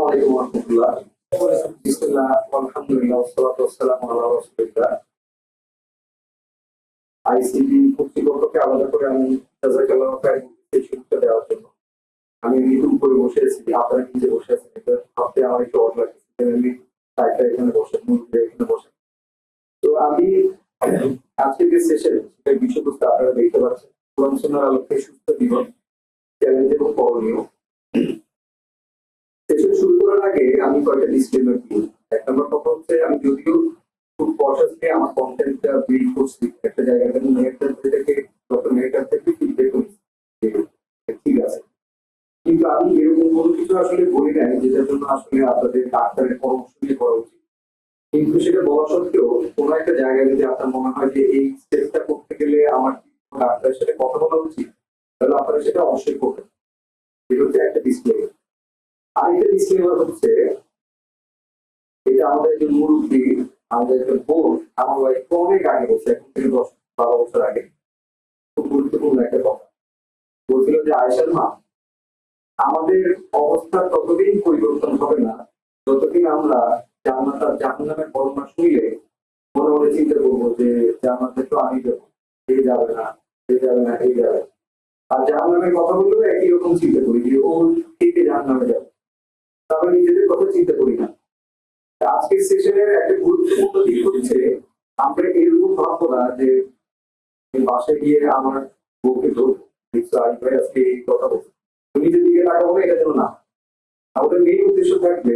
আলাইকুম ওয়া রাহমাতুল্লাহ। বিসমিল্লাহ, আলহামদুলিল্লাহ, ওয়াসসালাতু ওয়াসসালামু আলা রাসূলিল্লাহ। আইসিটি কর্তৃপক্ষকে আলাদা করে আমি জাযাকাল্লাহু খাইরান এই সুযোগটা দেওয়ার জন্য। আমি ঋতুর উপরে বসে আছি, আপনারা নিচে বসে আছেন। এটা ভাবতে আমার একটু অড লাগছে। আমি সাইডটা এখানে বসে, মুখটা এখানে বসে। তো আমি আজকের যে সেশন, সেটার বিষয়বস্তু আপনারা দেখতে পাচ্ছেন। কোরআন সুন্নাহর আলোকে সুস্থ জীবন, চ্যালেঞ্জ এবং করণীয়। সেশন শুরু করার আগে আমি কয়েকটা ডিসক্লেমার দিই। এক নম্বর কথা হচ্ছে, আমি যদিও খুব কনসিয়াসলি আমার কন্টেন্টটা বিল্ড করছি একটা জায়গায়, কিন্তু মেয়েটার থেকে যত মেয়েটার থেকে ফিডব্যাক করছি ঠিক আছে, কিন্তু আমি এরকম কোনো কিছু আসলে বলি নাই যেটার জন্য আসলে আপনাদের ডাক্তারের পরামর্শ নিয়ে করা উচিত। কিন্তু সেটা বলা সত্ত্বেও কোনো একটা জায়গায় যদি আপনার মনে হয় যে এই স্টেপটা করতে গেলে আমার ডাক্তারের সাথে কথা বলা উচিত, তাহলে আপনারা সেটা অবশ্যই করবেন। এটা হচ্ছে একটা ডিসক্লেমার। আরেকটা ডিসক্লেমার হচ্ছে, এটা আমাদের যে মুরব্বী, আমাদের একটা বোন, আমার ওয়াইফ অনেক আগে বলছে, এখন থেকে 10-12 বছর আগে, খুব গুরুত্বপূর্ণ একটা কথা বলছিল যে, আয়েশার মা, আমাদের অবস্থা ততদিন পরিবর্তন হবে না যতদিন আমরা জান্নাত আর জাহান্নামের বর্ণনা শুনলে মনে মনে চিন্তা করবো যে জান্নাতে তো আমি যাবো, এই যাবে না, এই যাবে না, এই যাবে। আর জাহান্নামের কথা বললেও একই রকম চিন্তা করি যে ও থেকে জাহান্নামে যাবে, তারপরে নিজেদের কথা চিন্তা করি না। আজকের সেশনের একটা গুরুত্বপূর্ণ দিক হচ্ছে, আমরা এরকম ভাববো না যে বাসায় গিয়ে আমার বউকে তো ভাই আজকে এই কথা বলছে, নিজের দিকে তাকাবো না, এটা যেন না। আমাদের মেইন উদ্দেশ্য থাকবে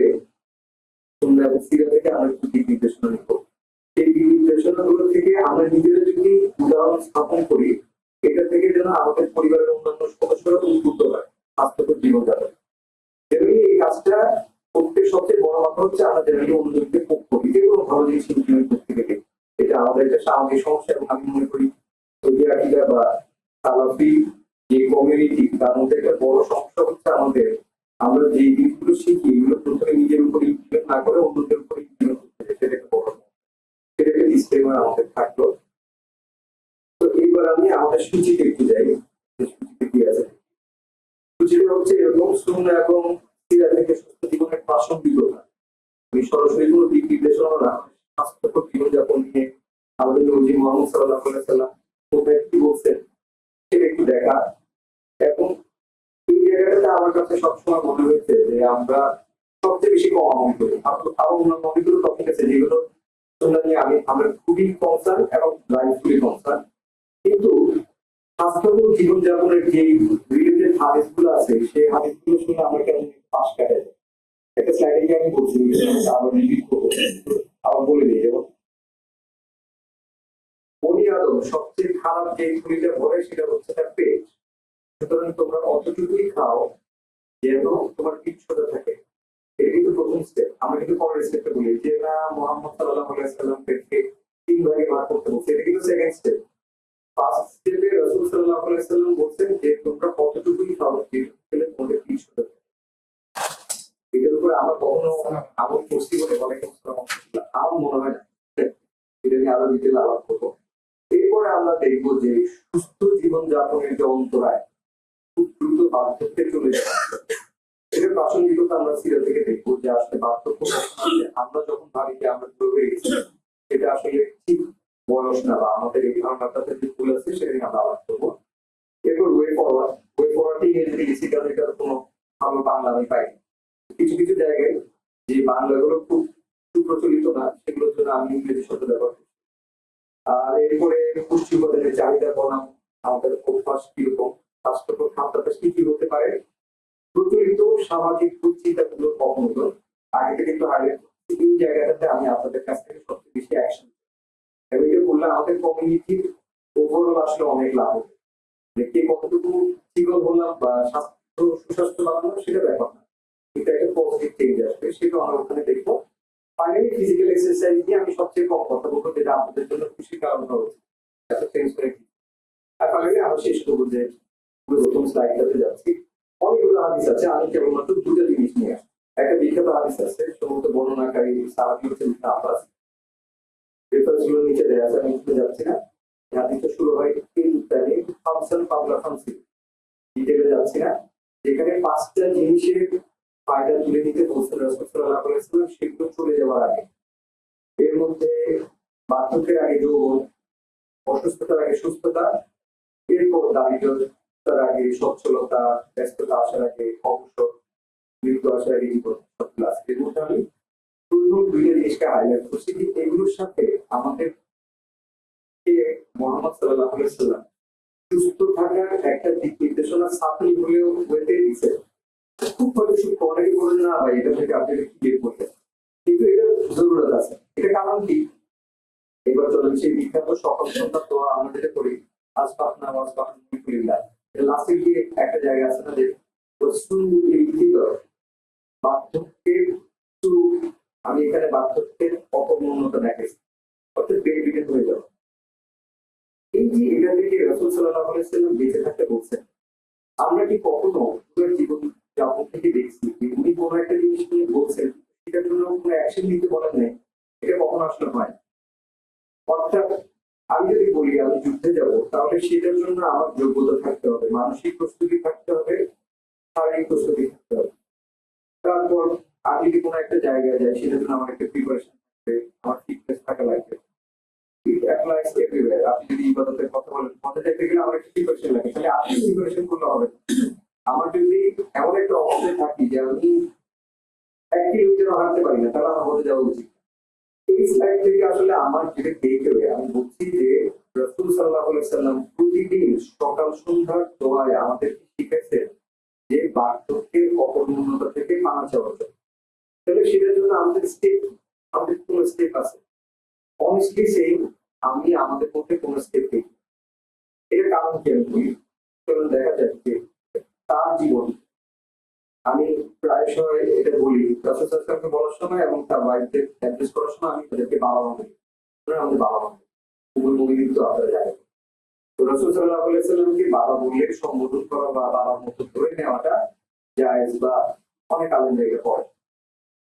সুন্নাহ এবং সিরাত থেকে আমরা একটু দিক নির্দেশনা নিব। এই দিক নির্দেশনাগুলো থেকে আমরা নিজেরা যদি উদাহরণ স্থাপন করি, এটা থেকে যেন আমাদের পরিবারের অন্যান্য সদস্যরা উদ্বুদ্ধ হয় স্বাস্থ্যকর জীবনযাপন। তেমনি এই কাজটা করতে সবচেয়ে বড় কথা হচ্ছে, আমরা যেন অন্যদেরকে করি, যে কোনো ভালো জিনিস ইমপ্লিমেন্ট করতে গেলে এটা আমাদের একটা সামাজিক সমস্যা। এবং আমি মনে করি সৌদি আরবিয়া বা সালাফি যে কমিউনিটি, তার মধ্যে একটা বড় সমস্যা হচ্ছে আমাদের, আমরা যে জিনিসগুলো শিখি এগুলো প্রথমে নিজের উপর ইমপ্লিমেন্ট না করে অন্যদের উপর ইমপ্লিমেন্ট করতে চাই, সেটা একটা বড় সমস্যা। সেটা একটা ডিসক্লেমার আমাদের থাকলো। তো এইবার আমি আমাদের সূচিতে একটু যাই, সূচিতে কি আছে। সূচিটা হচ্ছে এরকম, সুন্নাহ এবং সিরাত থেকে সুস্থ জীবনের প্রাসঙ্গিকতা। আমি সরাসরি কোনো দিক নির্দেশনা না, স্বাস্থ্যকর জীবনযাপন নিয়ে আমাদের নবী মুহাম্মদ সাল্লাল্লাহু আলাইহি ওয়াসাল্লাম কোথায় কি বলছেন সেটা একটু দেখা। এবং এই জায়গাটাতে আমার কাছে সবসময় মনে হয়েছে যে আমরা সবচেয়ে বেশি কম আমল করি। আরো অন্যান্য অনেকগুলো টপিক আছে যেগুলো নিয়ে আমরা খুবই কনসার্ন এবং লাইফফুলি কনসার্ন, কিন্তু স্বাস্থ্যকর জীবনযাপনের যে রিলেটেড হাদিসগুলো আছে সেই হাদিসগুলো শুনে আমরা কেমন পাশ কাটাই। একটা স্লাইডে গিয়ে আমি বলছি, আবার রিপিট করবো, আবার বলে দিই। যেমন বনি আদম সবচেয়ে খারাপ যে শরীরে ভরে সেটা হচ্ছে তার পেট। সুতরাং তোমরা অতটুকুই খাও যেন তোমার পিঠ সোজা থাকে। এটা কিন্তু প্রথম স্টেপ। আমরা কিন্তু পরের স্টেপটা বলি যে না, মুহাম্মদ সাল্লাল্লাহু আলাইহি ওয়াসাল্লাম পেটকে 3 ভাগে ভাগ করতে বলছে, এটা কিন্তু সেকেন্ড স্টেপ। ফার্স্ট স্টেপে রাসূল সাল্লাল্লাহু আলাইহি ওয়াসাল্লাম বলছেন যে তোমরা কতটুকুই খাও যেন তোমাদের পিঠ সোজা থাকে। এটার উপরে আমরা কখনো আমল করছি বলে আমার মনে হয় না। এটা নিয়ে আরো ডিটেল আলাপ করবো। এরপরে আমরা দেখবো যে সুস্থ জীবনযাপনের যে অন্তরায় খুব দ্রুত বার্ধক্যে চলে যাচ্ছে, এটা প্রাসঙ্গিকতা আমরা সিরিয়াল থেকে দেখবো যে আসলে বার্ধক্য আমরা যখন ভাবি যে আমরা বুড়ো হয়ে গেছি, এটা আসলে ঠিক বয়স না, বা আমাদের এই ধারণাটাতে যে ভুল আছে সেটা নিয়ে আমরা আলাপ করবো। এরপর ওয়ে ফরওয়ার্ডে ইংরেজিতে গেছি, কারণ এটার কোনো ভালো বাংলা আমি পাইনি। কিছু কিছু জায়গায় যে বাংলাগুলো খুব সুপ্রচলিত না, সেগুলোর জন্য আমি ইংরেজি শব্দ ব্যবহার করি। আর এরপরে পুষ্টি উপাদানের চাহিদা বনাম আমাদের অভ্যাস কিরকম, স্বাস্থ্যকর খাদ্যাভ্যাস কি কি হতে পারে, প্রচলিত সামাজিক দুশ্চিন্তাগুলো কমানো। আগে থেকে একটু হাইলাইট এই জায়গাটাতে আমি আপনাদের কাছ থেকে সবচেয়ে বেশি অ্যাকশন, এবং এটা বললে আমাদের কমিউনিটির ওভারঅল আসলে অনেক লাভ হবে। কে কতটুকু চিকন হলাম বা স্বাস্থ্য সুস্বাস্থ্য বানানো সেটা ব্যাপার না, এটা একটা পজিটিভ চেঞ্জ আসবে, সেটা আমরা ওখানে দেখবো। ফাইনালি ফিজিক্যাল এক্সারসাইজ নিয়ে আমি সবচেয়ে কম কথা বলবো, যেটা আপনাদের জন্য খুশির কারণ হবে। এত চেঞ্জ করে কি আর ফাইনালি আমরা শেষ করবো যে প্রথম স্লাইডটাতে যাচ্ছি। অনেকগুলো হাদিস আছে, আমি কেবলমাত্র দুটো জিনিস নিয়ে আসি। একটা বিখ্যাত হাদিস আছে, সমস্ত বর্ণনাকারী সাহাবী হচ্ছেন ইবনে আব্বাস। রেফারেন্স গুলো নিচে দেওয়া আছে, আমি লিখতে যাচ্ছি না। হাদিসটা শুরু হয় ইনতানি ফামসান পাবলা ফামসি, ডিটেইলে যাচ্ছি না। যেখানে 5টা জিনিসের ফায়দা তুলে নিতে বলছেন রাসূল সাল্লাল্লাহু আলাইহি ওয়াসাল্লাম, সেগুলো চলে যাওয়ার আগে। এর মধ্যে বার্ধক্যের আগে যৌবন, অসুস্থতার আগে সুস্থতা, এরপর দারিদ্রতার আগে সচ্ছলতা, ব্যস্ততা আসার আগে অবসর, মৃত্যু আসার আগে জীবন, সবগুলো আছে। এর মধ্যে আমি প্রথম দুইটা জিনিসকে হাইলাইট করছি যে এগুলোর সাথে আমাদের মোহাম্মদ সাল্লাল্লাহু আলাইহি ওয়াসাল্লাম সুস্থ থাকার একটা দিক নির্দেশনা সাথে হলেও হইতে দিছে। খুব হয়তো শুধু অনেকে বলেন না ভাই এটা থেকে আপনি কি বের করতেন, কিন্তু এটা জরুরত আছে। এটা কারণ কি, এবার চলেন সেই বিখ্যাত সকাল সন্ধ্যা দোয়া আমরা যেটা করি, আসবাহনা ওয়াসবাহনা বিকুলিল্লাহ, এটা লাস্টে গিয়ে একটা জায়গা আছে না যে বার্ধক্যের শুরু, আমি এখানে বার্ধক্যের অপমূর্ণতা দেখাইছি, অর্থাৎ বেনিফিট হয়ে যাবে। এই যে এটা থেকে রাসূল সাল্লাল্লাহু আলাইহি ওয়াসাল্লাম বেঁচে থাকতে বলছেন, আমরা কি কখনো পুরো জীবন যাপন থেকে দেখছি যে উনি কোনো একটা জিনিস নিয়ে বলছেন, সেটার জন্য কোনো অ্যাকশন নিতে বলেন নাই? এটা কখনো আসলে হয় না। অর্থাৎ আমি যদি বলি আমি যুদ্ধে যাব, তাহলে সেটার জন্য আমার যোগ্যতা থাকতে হবে, মানসিক প্রস্তুতি থাকতে হবে, শারীরিক প্রস্তুতি থাকতে হবে। তারপর আমি যদি কোনো একটা জায়গায় যাই, সেটার জন্য আমার একটা প্রিপারেশন থাকবে, আমার ফিটনেস থাকা লাগবে। ইট অ্যাপ্লাইজ এভরিওয়্যার। আপনি যদি ইবাদতের কথা বলেন, পথে যেতে গেলে আমার একটা প্রিপারেশন লাগে, তাহলে আপনি প্রিপারেশন করলে হবে না। আমার যদি এমন একটা অবস্থায় থাকি যে আমি 1 কিলোমিটারও হাঁটতে পারি না, তাহলে আমার পথে যাওয়া উচিত। এই স্লাইড থেকে আসলে আমার যেটা দেখে আমি বলছি যে রাসূল সাল্লাল্লাহু আলাইহি ওয়াসাল্লাম প্রতিদিন সকাল সন্ধ্যার দোয়ায় আমাদেরকে শিখাইছেন যে বার্ধক্যের অপূর্ণতা থেকে মানা চাওয়ার জন্য। তাহলে সেটার জন্য আমাদের কোন স্টেপ আছে? অনেস্টলি সেই আমি আমাদের মধ্যে কোন স্টেপ নেই। এর কারণ কি আমি বলি, চলুন দেখা যাক যে তার জীবন, আমি প্রায়শই এটা বলি রাসূল সাল্লাল্লাহু আলাইহি ওয়াসাল্লামকে বলার সময় এবং তার ওয়াইফদের অ্যাড্রেস করার সময় আমি তাদেরকে বাবা মা বলি। ওরা আমাদের বাবা মা, উমর মুমিনিন তো আপনারা জানেন। তো রাসূল সাল্লাল্লাহু আলাইহি ওয়াসাল্লামকে বাবা বলে সম্বোধন করা বা বাবার মতো ধরে নেওয়াটা জায়েজ বা অনেক আলেম জায়গায় পড়ে।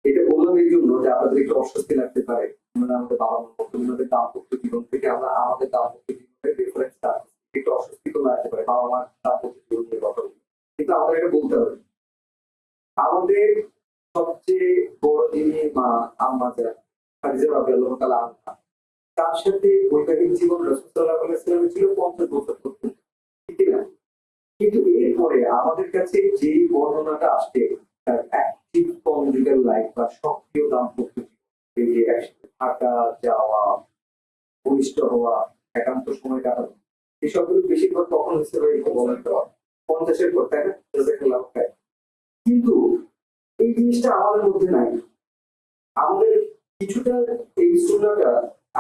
এটা বললাম এই জন্য যে আপনাদের একটু অস্বস্তি লাগতে পারে, মানে আমাদের বাবা মা মতো ওনাদের দাম্পত্য জীবন থেকে আমরা আমাদের দাম্পত্য জীবনের রেফারেন্সটা একটু অস্বস্তি তো লাগতে পারে বাবা মার দাম্পত্য জীবন নিয়ে কথা বলি, কিন্তু আমাদের এটা বলতে হবে। আমাদের সবচেয়ে বড় যিনি মা, আম্মা যারা খাদিজা রাদিয়াল্লাহু তাআলা আনহা, তার সাথে বৈবাহিক জীবন রাসূল সাল্লাল্লাহু আলাইহি ওয়াসাল্লামের ছিল 50 বছর পর্যন্ত, ঠিক না? কিন্তু এরপরে আমাদের কাছে যেই বর্ণনাটা আসছে, তার অ্যাক্টিভ কনজুগাল লাইফ বা সক্রিয় দাম্পত্য জীবন, এই যে একসাথে থাকা, যাওয়া, ঘনিষ্ঠ হওয়া, একান্ত সময় কাটানো, এই সবগুলো বেশিরভাগ তখন হচ্ছে ভাই বলেন তো 50-এর পর, তাই না? জাযাকাল্লাহু খাইর। কিন্তু এই জিনিসটা আমাদের মধ্যে নাই। আমাদের কিছুটা এই সুন্নাহটা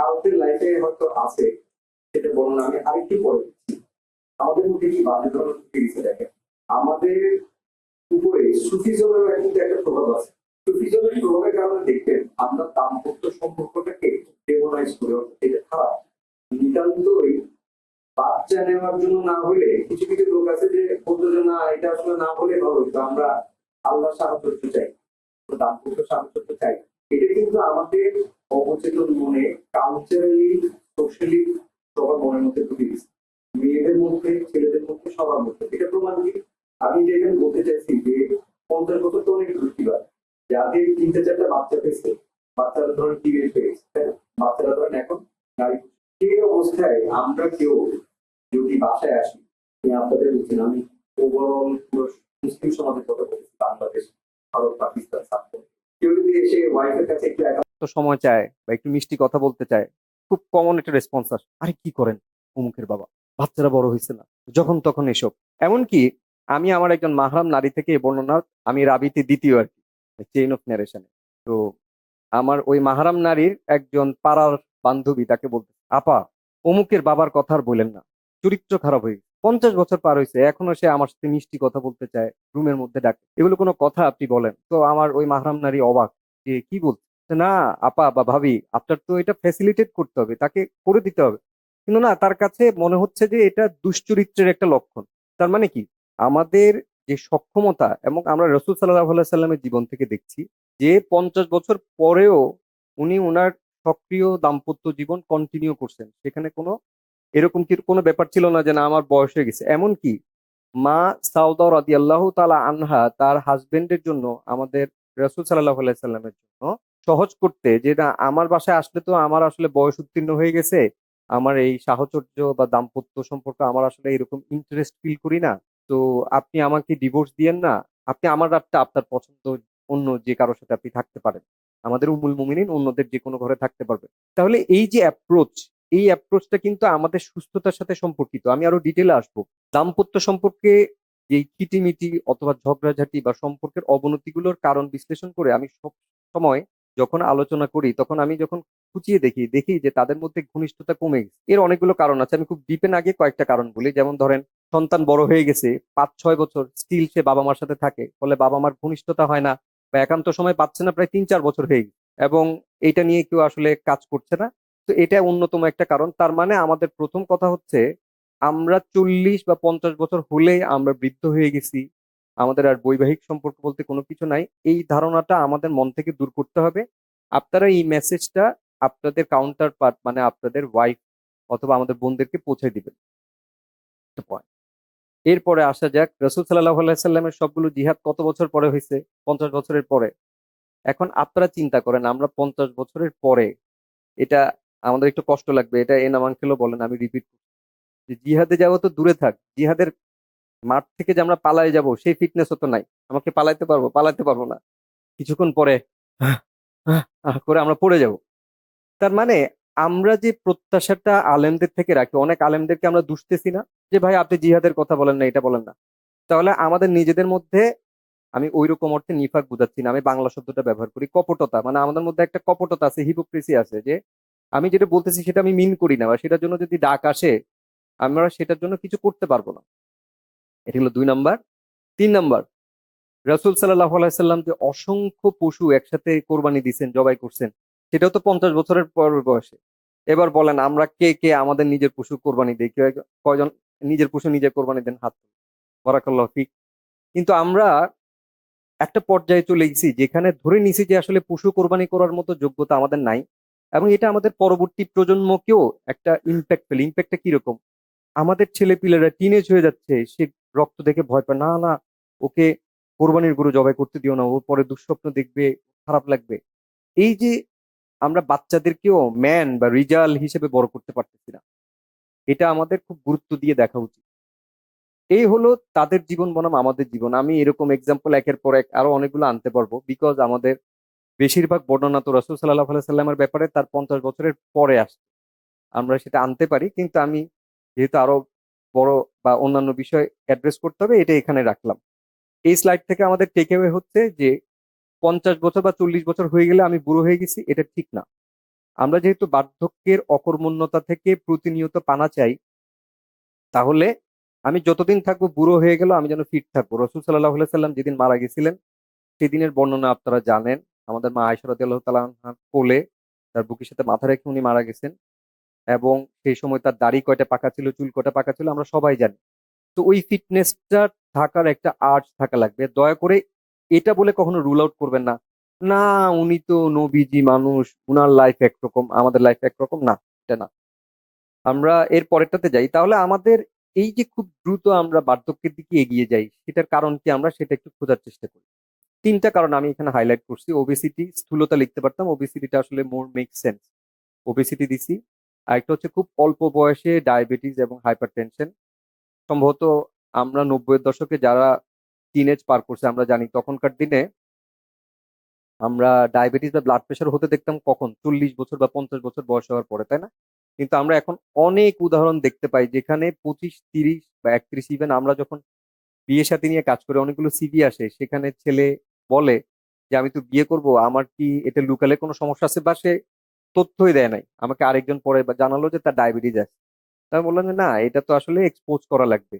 আমাদের লাইফে হয়তো আছে, সেটা বলুন আমি আরেকটু পরে দিচ্ছি। আমাদের মধ্যে কি বাজে ধরনের ঢুকে গেছে দেখেন, আমাদের উপরে সুফিজমের কিন্তু একটা প্রভাব আছে। সুফিজমের প্রভাবের কারণে দেখবেন আমরা দাম্পত্য সম্পর্কটাকে ডেমোনাইজ করে, এটা খারাপ, নিতান্তই বাচ্চা নেওয়ার জন্য না হলে কিছু কিছু লোক আছে যে বলতো যে না এটা আসলে না হলে ভালো হতো, আমরা আল্লাহর সাহায্য চাই, দাম্পত্য সাহায্য চাই। এটা কিন্তু আমাদের অবচেতন মনে, কালচারালি, সোশ্যালি সবার মনের মধ্যে ঢুকে গেছে, মেয়েদের মধ্যে, ছেলেদের মধ্যে, সবার মধ্যে। এটা প্রমাণ কি, আমি যেখানে বলতে চাইছি যে 50 বছর তো অনেক দৃষ্টিবাদ, যাদের 3-4টা বাচ্চা পেয়েছে, বাচ্চারা ধরেন টিভি পেয়েছে, তাই না? বাচ্চারা ধরেন এখন গাড়ি, সেই অবস্থায় আমরা কেউ যদি বাসায় আসি, আমি আপনাদের বলছি না, আমি ওভারঅল পুরো মুসলিম সমাজের কথা বলছি, বাংলাদেশ, ভারত, পাকিস্তান, কেউ যদি এসে ওয়াইফের কাছে একটু একান্ত সময় চায় বা একটু মিষ্টি কথা বলতে চায়, খুব কমন একটা রেসপন্স আসে, আরে কি করেন অমুকের বাবা, বাচ্চারা বড় হয়েছে না, যখন তখন এসব। এমনকি আমি আমার একজন মাহরাম নারী থেকে এই বর্ণনা, আমি রাবিতে দ্বিতীয় আর কি, চেইন অফ ন্যারেশনে। তো আমার ওই মাহরাম নারীর একজন পাড়ার বান্ধবী তাকে বলতে, আপা অমুকের বাবার কথা আর বলেন না, চরিত্র খারাপ হয়ে গেছে, 50 বছর পার হয়েছে এখনো সে আমার সাথে মিষ্টি কথা বলতে চায়, রুমের মধ্যে ডাকে, এগুলো কোনো কথা আপনি বলেন? তো আমার ওই মাহরাম নারী অবাক যে কি বলছে, না আপা বা ভাবি আপনার তো এটা ফ্যাসিলিটেট করতে হবে, তাকে করে দিতে হবে। কিন্তু না, তার কাছে মনে হচ্ছে যে এটা দুশ্চরিত্রের একটা লক্ষণ। তার মানে কি, আমাদের যে সক্ষমতা, এবং আমরা রাসূল সাল্লাল্লাহু আলাইহি সাল্লামের জীবন থেকে দেখছি যে 50 বছর পরেও উনি ওনার সক্রিয় দাম্পত্য জীবন কন্টিনিউ করছেন, সেখানে কোনো এরকম কি কোনো ব্যাপার ছিল না যে না আমার বয়স হয়ে গেছে। এমনকি মা সাউদা রাদিয়াল্লাহু তাআলা আনহা তার হাজবেন্ডের জন্য আমাদের রাসূল সাল্লাল্লাহু আলাইহি সাল্লামের জন্য সহজ করতে, যে না আমার বাসায় আসলে তো আমার আসলে বয়স উত্তীর্ণ হয়ে গেছে, আমার এই সাহচর্য বা দাম্পত্য সম্পর্ক আমার আসলে এরকম ইন্টারেস্ট ফিল করি না, তো আপনি আমাকে ডিভোর্স দিয়েন না, আপনি আমার রাতটা আপনার পছন্দ অন্য যে কারোর সাথে আপনি থাকতে পারেন, আমাদের উম্মুল মুমিনিন অন্যদের যে কোনো ঘরে থাকতে পারবে। তাহলে এই যে অ্যাপ্রোচ, এই অ্যাপ্রোচটা কিন্তু আমাদের সুস্থতার সাথে সম্পর্কিত। আমি আরো ডিটেলে আসবো। দাম্পত্য সম্পর্কে যে কিটিমিটি অথবা ঝগড়াঝাটি বা সম্পর্কের অবনতিগুলোর কারণ বিশ্লেষণ করে আমি সব সময় যখন আলোচনা করি, তখন আমি যখন খুঁচিয়ে দেখি, দেখি যে তাদের মধ্যে ঘনিষ্ঠতা কমে গেছে। এর অনেকগুলো কারণ আছে, আমি খুব ডিপে না গিয়ে কয়েকটা কারণ বলি। যেমন ধরেন, সন্তান বড় হয়ে গেছে, 5-6 বছর স্টিল সে বাবা মার সাথে থাকে, ফলে বাবা মার ঘনিষ্ঠতা হয় না বা একান্ত সময় পাচ্ছে না, প্রায় 3-4 বছর হয়ে গেছে, এবং এটা নিয়ে কেউ আসলে কাজ করছে না। তো এটা অন্যতম একটা কারণ। তার মানে আমাদের প্রথম কথা হচ্ছে, আমরা 40 বা 50 বছর হলেই আমরা বৃদ্ধ হয়ে গেছি, আমাদের আর বৈবাহিক সম্পর্ক বলতে কোনো কিছু নাই, এই ধারণাটা আমাদের মন থেকে দূর করতে হবে। আপনারা এই মেসেজটা আপনাদের কাউন্টার পার্ট মানে আপনাদের ওয়াইফ অথবা আমাদের বোনদেরকে পৌঁছে দিবেন। পয়েন্ট। এরপরে আসা যাক, রসুল সাল্লাহ আলাইসাল্লামের সবগুলো জিহাদ কত বছর পরে হয়েছে? 50 বছরের পরে। এখন আপনারা চিন্তা করেন, আমরা 50 বছরের পরে, এটা আমাদের একটু কষ্ট লাগবে, এটা এনাম আঙ্কেলও বলেন, আমি রিপিট করছি, যে জিহাদে যাওয়া তো দূরে থাক, জিহাদের মাঠ থেকে যে আমরা পালাই যাব সেই ফিটনেসও তো নাই। আমাকে পালাইতে পারবো? পালাতে পারবো না। কিছুক্ষণ পরে আহ, করে আমরা পড়ে যাব। তার মানে আমরা যে প্রত্যাশাটা আলেমদের থেকে রাখি, অনেক আলেমদেরকে আমরা দুষতেছি না যে ভাই আপনি জিহাদের কথা বলেন না, এটা বলেন না, তাহলে আমাদের নিজেদের মধ্যে, আমি ওই রকম অর্থে নিফাক বুঝাচ্ছি না, আমি বাংলা শব্দটা ব্যবহার করি, কপটতা, মানে আমাদের মধ্যে একটা কপটতা আছে, হিপোক্রেসি আছে, যে আমি যেটা বলতেছি সেটা আমি মিন করি না, বা সেটার জন্য যদি ডাক আসে আমরা সেটার জন্য কিছু করতে পারবো না। এটা হলো 2 নাম্বার। 3 নাম্বার, রাসূল সাল্লাল্লাহু আলাইহি সাল্লাম যে অসংখ্য পশু একসাথে কোরবানি দিচ্ছেন, জবাই করছেন, সেটাও তো 50 বছরের পর বয়সে। এবার বলেন, আমরা কে কে আমাদের নিজের পশু কোরবানি দিই? কয়জন নিজের পশু নিজে কোরবানি দেন? হাত তুলেন। বারাকাল্লাহু ফিক। কিন্তু আমরা একটা পর্যায়ে চলে গেছি যেখানে ধরে নিছি যে আসলে পশু কোরবানি করার মতো যোগ্যতা আমাদের নাই, এবং এটা আমাদের পরবর্তী প্রজন্মকেও একটা ইম্প্যাক্ট ফেলে। ইম্প্যাক্টটা কিরকম? আমাদের ছেলে পিলেরা টিনেজ হয়ে যাচ্ছে, সে রক্ত দেখে ভয় পায়, না না ওকে কোরবানির গরু জবাই করতে দিও না, ও পরে দুঃস্বপ্ন দেখবে, খারাপ লাগবে। এই যে আমরা বাচ্চাদেরকেও ম্যান বা রিজাল হিসেবে বড় করতে পারতেছি না, এটা আমাদের খুব গুরুত্ব দিয়ে দেখা উচিত। এই হলো তাদের জীবন বনাম আমাদের জীবন। আমি এরকম এক্সাম্পল একের পর এক আরো অনেকগুলো আনতে পারবো, বিকজ আমাদের বেশিরভাগ বর্ণনা তো রাসূল সাল্লাল্লাহু আলাইহি সাল্লামের ব্যাপারে তার 50 বছরের পরে আসে। আমরা সেটা আনতে পারি, কিন্তু আমি যেহেতু আরো বড় বা অন্যান্য বিষয় অ্যাড্রেস করতে হবে, এটা এখানে রাখলাম। এই স্লাইড থেকে আমাদের টেক অ্যাওয়ে হচ্ছে যে 50 বছর বা 40 বছর হয়ে গেলে আমি বুড়ো হয়ে গেছি, এটা ঠিক না। আমরা যেহেতু বার্ধক্যের অকর্মণ্যতা থেকে প্রতিনিয়ত পানা চাই, তাহলে আমি যতদিন থাকবো, বুড়ো হয়ে গেল আমি যেন ফিট থাকবো। রসুল সাল্লাহ সাল্লাম যেদিন মারা গেছিলেন সেদিনের বর্ণনা আপনারা জানেন। আমাদের মা আয়েশা রাদিয়াল্লাহু তাআলা আনহার কোলে তার বুকের সাথে মাথা রেখে উনি মারা গেছেন, এবং সেই সময় তার দাড়ি কয়টা পাকা ছিল, চুল কয়টা পাকা ছিল, আমরা সবাই জানি। তো ওই ফিটনেসটা থাকার একটা আর্ট থাকা লাগবে। দয়া করে এটা বলে কখনো রুল আউট করবেন না, না উনি তো নবীজি মানুষ, উনার লাইফ একরকম আমাদের লাইফ একরকম, না, এটা না। আমরা এর পরেরটাতে যাই, তাহলে আমাদের এই যে খুব দ্রুত আমরা বার্ধক্যের দিকে এগিয়ে যাই, সেটার কারণ কি আমরা সেটা একটু খোঁজার চেষ্টা করি। 3টা কারণ আমি এখানে হাইলাইট করছি। ওবেসিটি, স্থূলতা লিখতে পারতাম, ওবেসিটিটা আসলে মোর মেক সেন্স, ওবেসিটি দিছি। আরেকটা হচ্ছে খুব অল্প বয়সে ডায়াবেটিস এবং হাইপার টেনশন। সম্ভবত আমরা 90-এর দশকে যারা টিনেজ পার করছে, আমরা জানি তখনকার দিনে আমরা ডায়াবেটিস বা ব্লাড প্রেশার হতে দেখতাম কখন? 40 বছর বা 50 বছর বয়স হওয়ার পরে, তাই না? কিন্তু আমরা এখন অনেক উদাহরণ দেখতে পাই যেখানে 25, 30 বা 31, ইভেন আমরা যখন বিয়ে শাদী নিয়ে কাজ করি, অনেকগুলো সিভি আসে, সেখানে ছেলে বলে যে আমি তো বিয়ে করব, আমার কি এটা লুকালে কোনো সমস্যা আছে? বা সে তথ্যই দেয় নাই, আমাকে আরেকজন পরে বা জানালো যে তার ডায়াবেটিস আছে। তাই বললাম যে না, এটা তো আসলে এক্সপোজ করা লাগবে।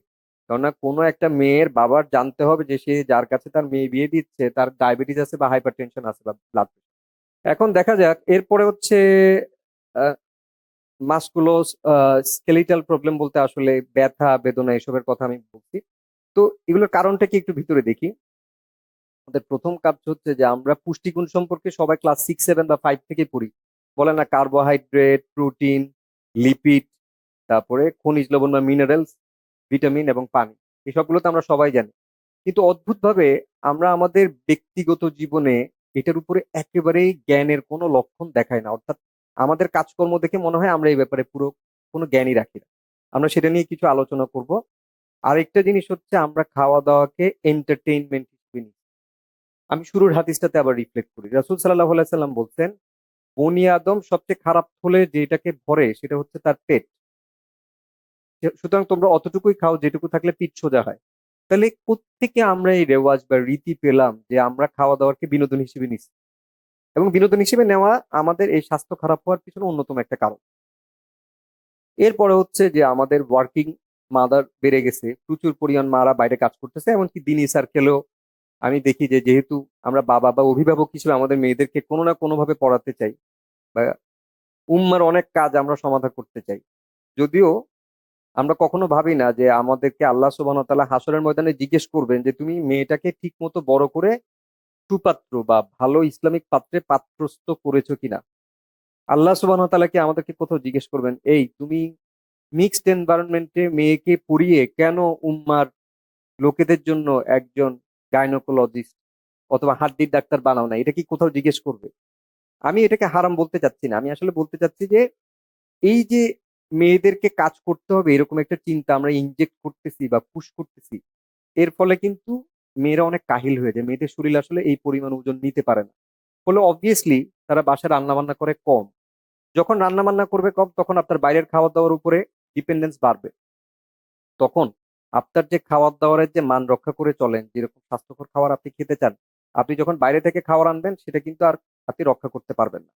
কেননা কোনো একটা মেয়ের বাবার জানতে হবে যে সে যার কাছে তার মেয়ে বিয়ে দিচ্ছে তার ডায়াবেটিস আছে বা হাইপার টেনশন আছে বা ব্লাড। এখন দেখা যাক এরপরে হচ্ছে মাসকুলোস স্কেলিটাল প্রবলেম, বলতে আসলে ব্যথা বেদনা এসবের কথা আমি বলছি। তো এগুলোর কারণটা কি একটু ভিতরে দেখি। আমাদের প্রথম কাজ হচ্ছে যে আমরা পুষ্টিগুণ সম্পর্কে সবাই ক্লাস 6, 7 বা 5 থেকে পড়ি। বলে না, কার্বোহাইড্রেট, প্রোটিন, লিপিড, তারপরে খনিজ লবণ বা মিনারেলস, ভিটামিন এবং পানি। এসবগুলো তো আমরা সবাই জানি। কিন্তু অদ্ভুতভাবে আমরা আমাদের ব্যক্তিগত জীবনে এটার উপরে একেবারেই জ্ঞানের কোনো লক্ষণ দেখাই না। অর্থাৎ আমাদের কাজকর্ম দেখে মনে হয় আমরা এই ব্যাপারে পুরো কোনো জ্ঞানই রাখি না। আমরা সেটা নিয়ে কিছু আলোচনা করব। আরেকটা জিনিস হচ্ছে আমরা খাওয়া দাওয়াকে এন্টারটেইনমেন্ট হিসেবে নিই। আমি শুরুর হাদিসটাতে আবার রিফ্লেক্ট করি। রাসূল সাল্লাল্লাহু আলাইহি সাল্লাম বলছেন, বনি আদম সবচেয়ে খারাপ হলে যেটাকে ভরে সেটা হচ্ছে তার পেট। সুতরাং তোমরা অতটুকুই খাও যেটুকু থাকলে পিঠ সোজা হয়। তাহলে কোত্থেকে আমরা এই রেওয়াজ বা রীতি পেলাম যে আমরা খাওয়া দাওয়াকে বিনোদন হিসেবে নিচ্ছি, এবং বিনোদন হিসেবে নেওয়া আমাদের এই স্বাস্থ্য খারাপ হওয়ার পিছনে অন্যতম একটা কারণ। এরপরে হচ্ছে যে আমাদের ওয়ার্কিং মাদার বেড়ে গেছে, প্রচুর পরিমাণ মারা বাইরে কাজ করতেছে, এমনকি দিনই সার্কেলেও আমি দেখি যে যেহেতু আমরা বাবা বা অভিভাবক হিসেবে আমাদের মেয়েদেরকে কোনো না কোনো ভাবে পড়াতে চাই, বা উম্মার অনেক কাজ আমরা সমাধা করতে চাই। যদিও আমরা কখনো ভাবি না যে আমাদেরকে আল্লাহ সুবহানাহু ওয়া তাআলা হাসরের ময়দানে জিজ্ঞেস করবেন যে তুমি মেয়েটাকে ঠিক মতো বড় করে সুপাত্র বা ভালো ইসলামিক পাত্রে পাত্রস্থ করেছো কিনা। আল্লাহ সুবহানাহু ওয়া তাআলা কি আমাদেরকে কোথাও জিজ্ঞেস করবেন, এই তুমি মিক্সড এনভায়রনমেন্টে মেয়েকে পড়িয়ে কেন উম্মার লোকেদের জন্য একজন গাইনোকোলজিস্ট অথবা হাড্ডির ডাক্তার বানাও না? এটা কি কোথাও জিজ্ঞেস করবে? আমি এটাকে হারাম বলতে চাচ্ছি না, আমি আসলে বলতে চাচ্ছি যে এই যে মেয়েদেরকে কাজ করতে হবে এরকম একটা চিন্তা আমরা ইনজেক্ট করতেছি বা পুশ করতেছি, এর ফলে কিন্তু মেয়েরা অনেক কাহিল হয়ে যায়। মেয়েদের শরীর আসলে এই পরিমাণ ওজন নিতে পারে না। ফলে অবভিয়াসলি তারা বাসায় রান্না বান্না করে কম। যখন রান্না বান্না করবে কম, তখন আপনার বাইরের খাওয়া দাওয়ার উপরে ডিপেন্ডেন্স বাড়বে। তখন আপনার যে খাওয়ার দাওয়ারের যে মান রক্ষা করে চলেন, যেরকম স্বাস্থ্যকর খাবার আপনি খেতে চান, আপনি যখন বাইরে থেকে খাবার আনবেন সেটা কিন্তু আর আপনি রক্ষা করতে পারবেন না।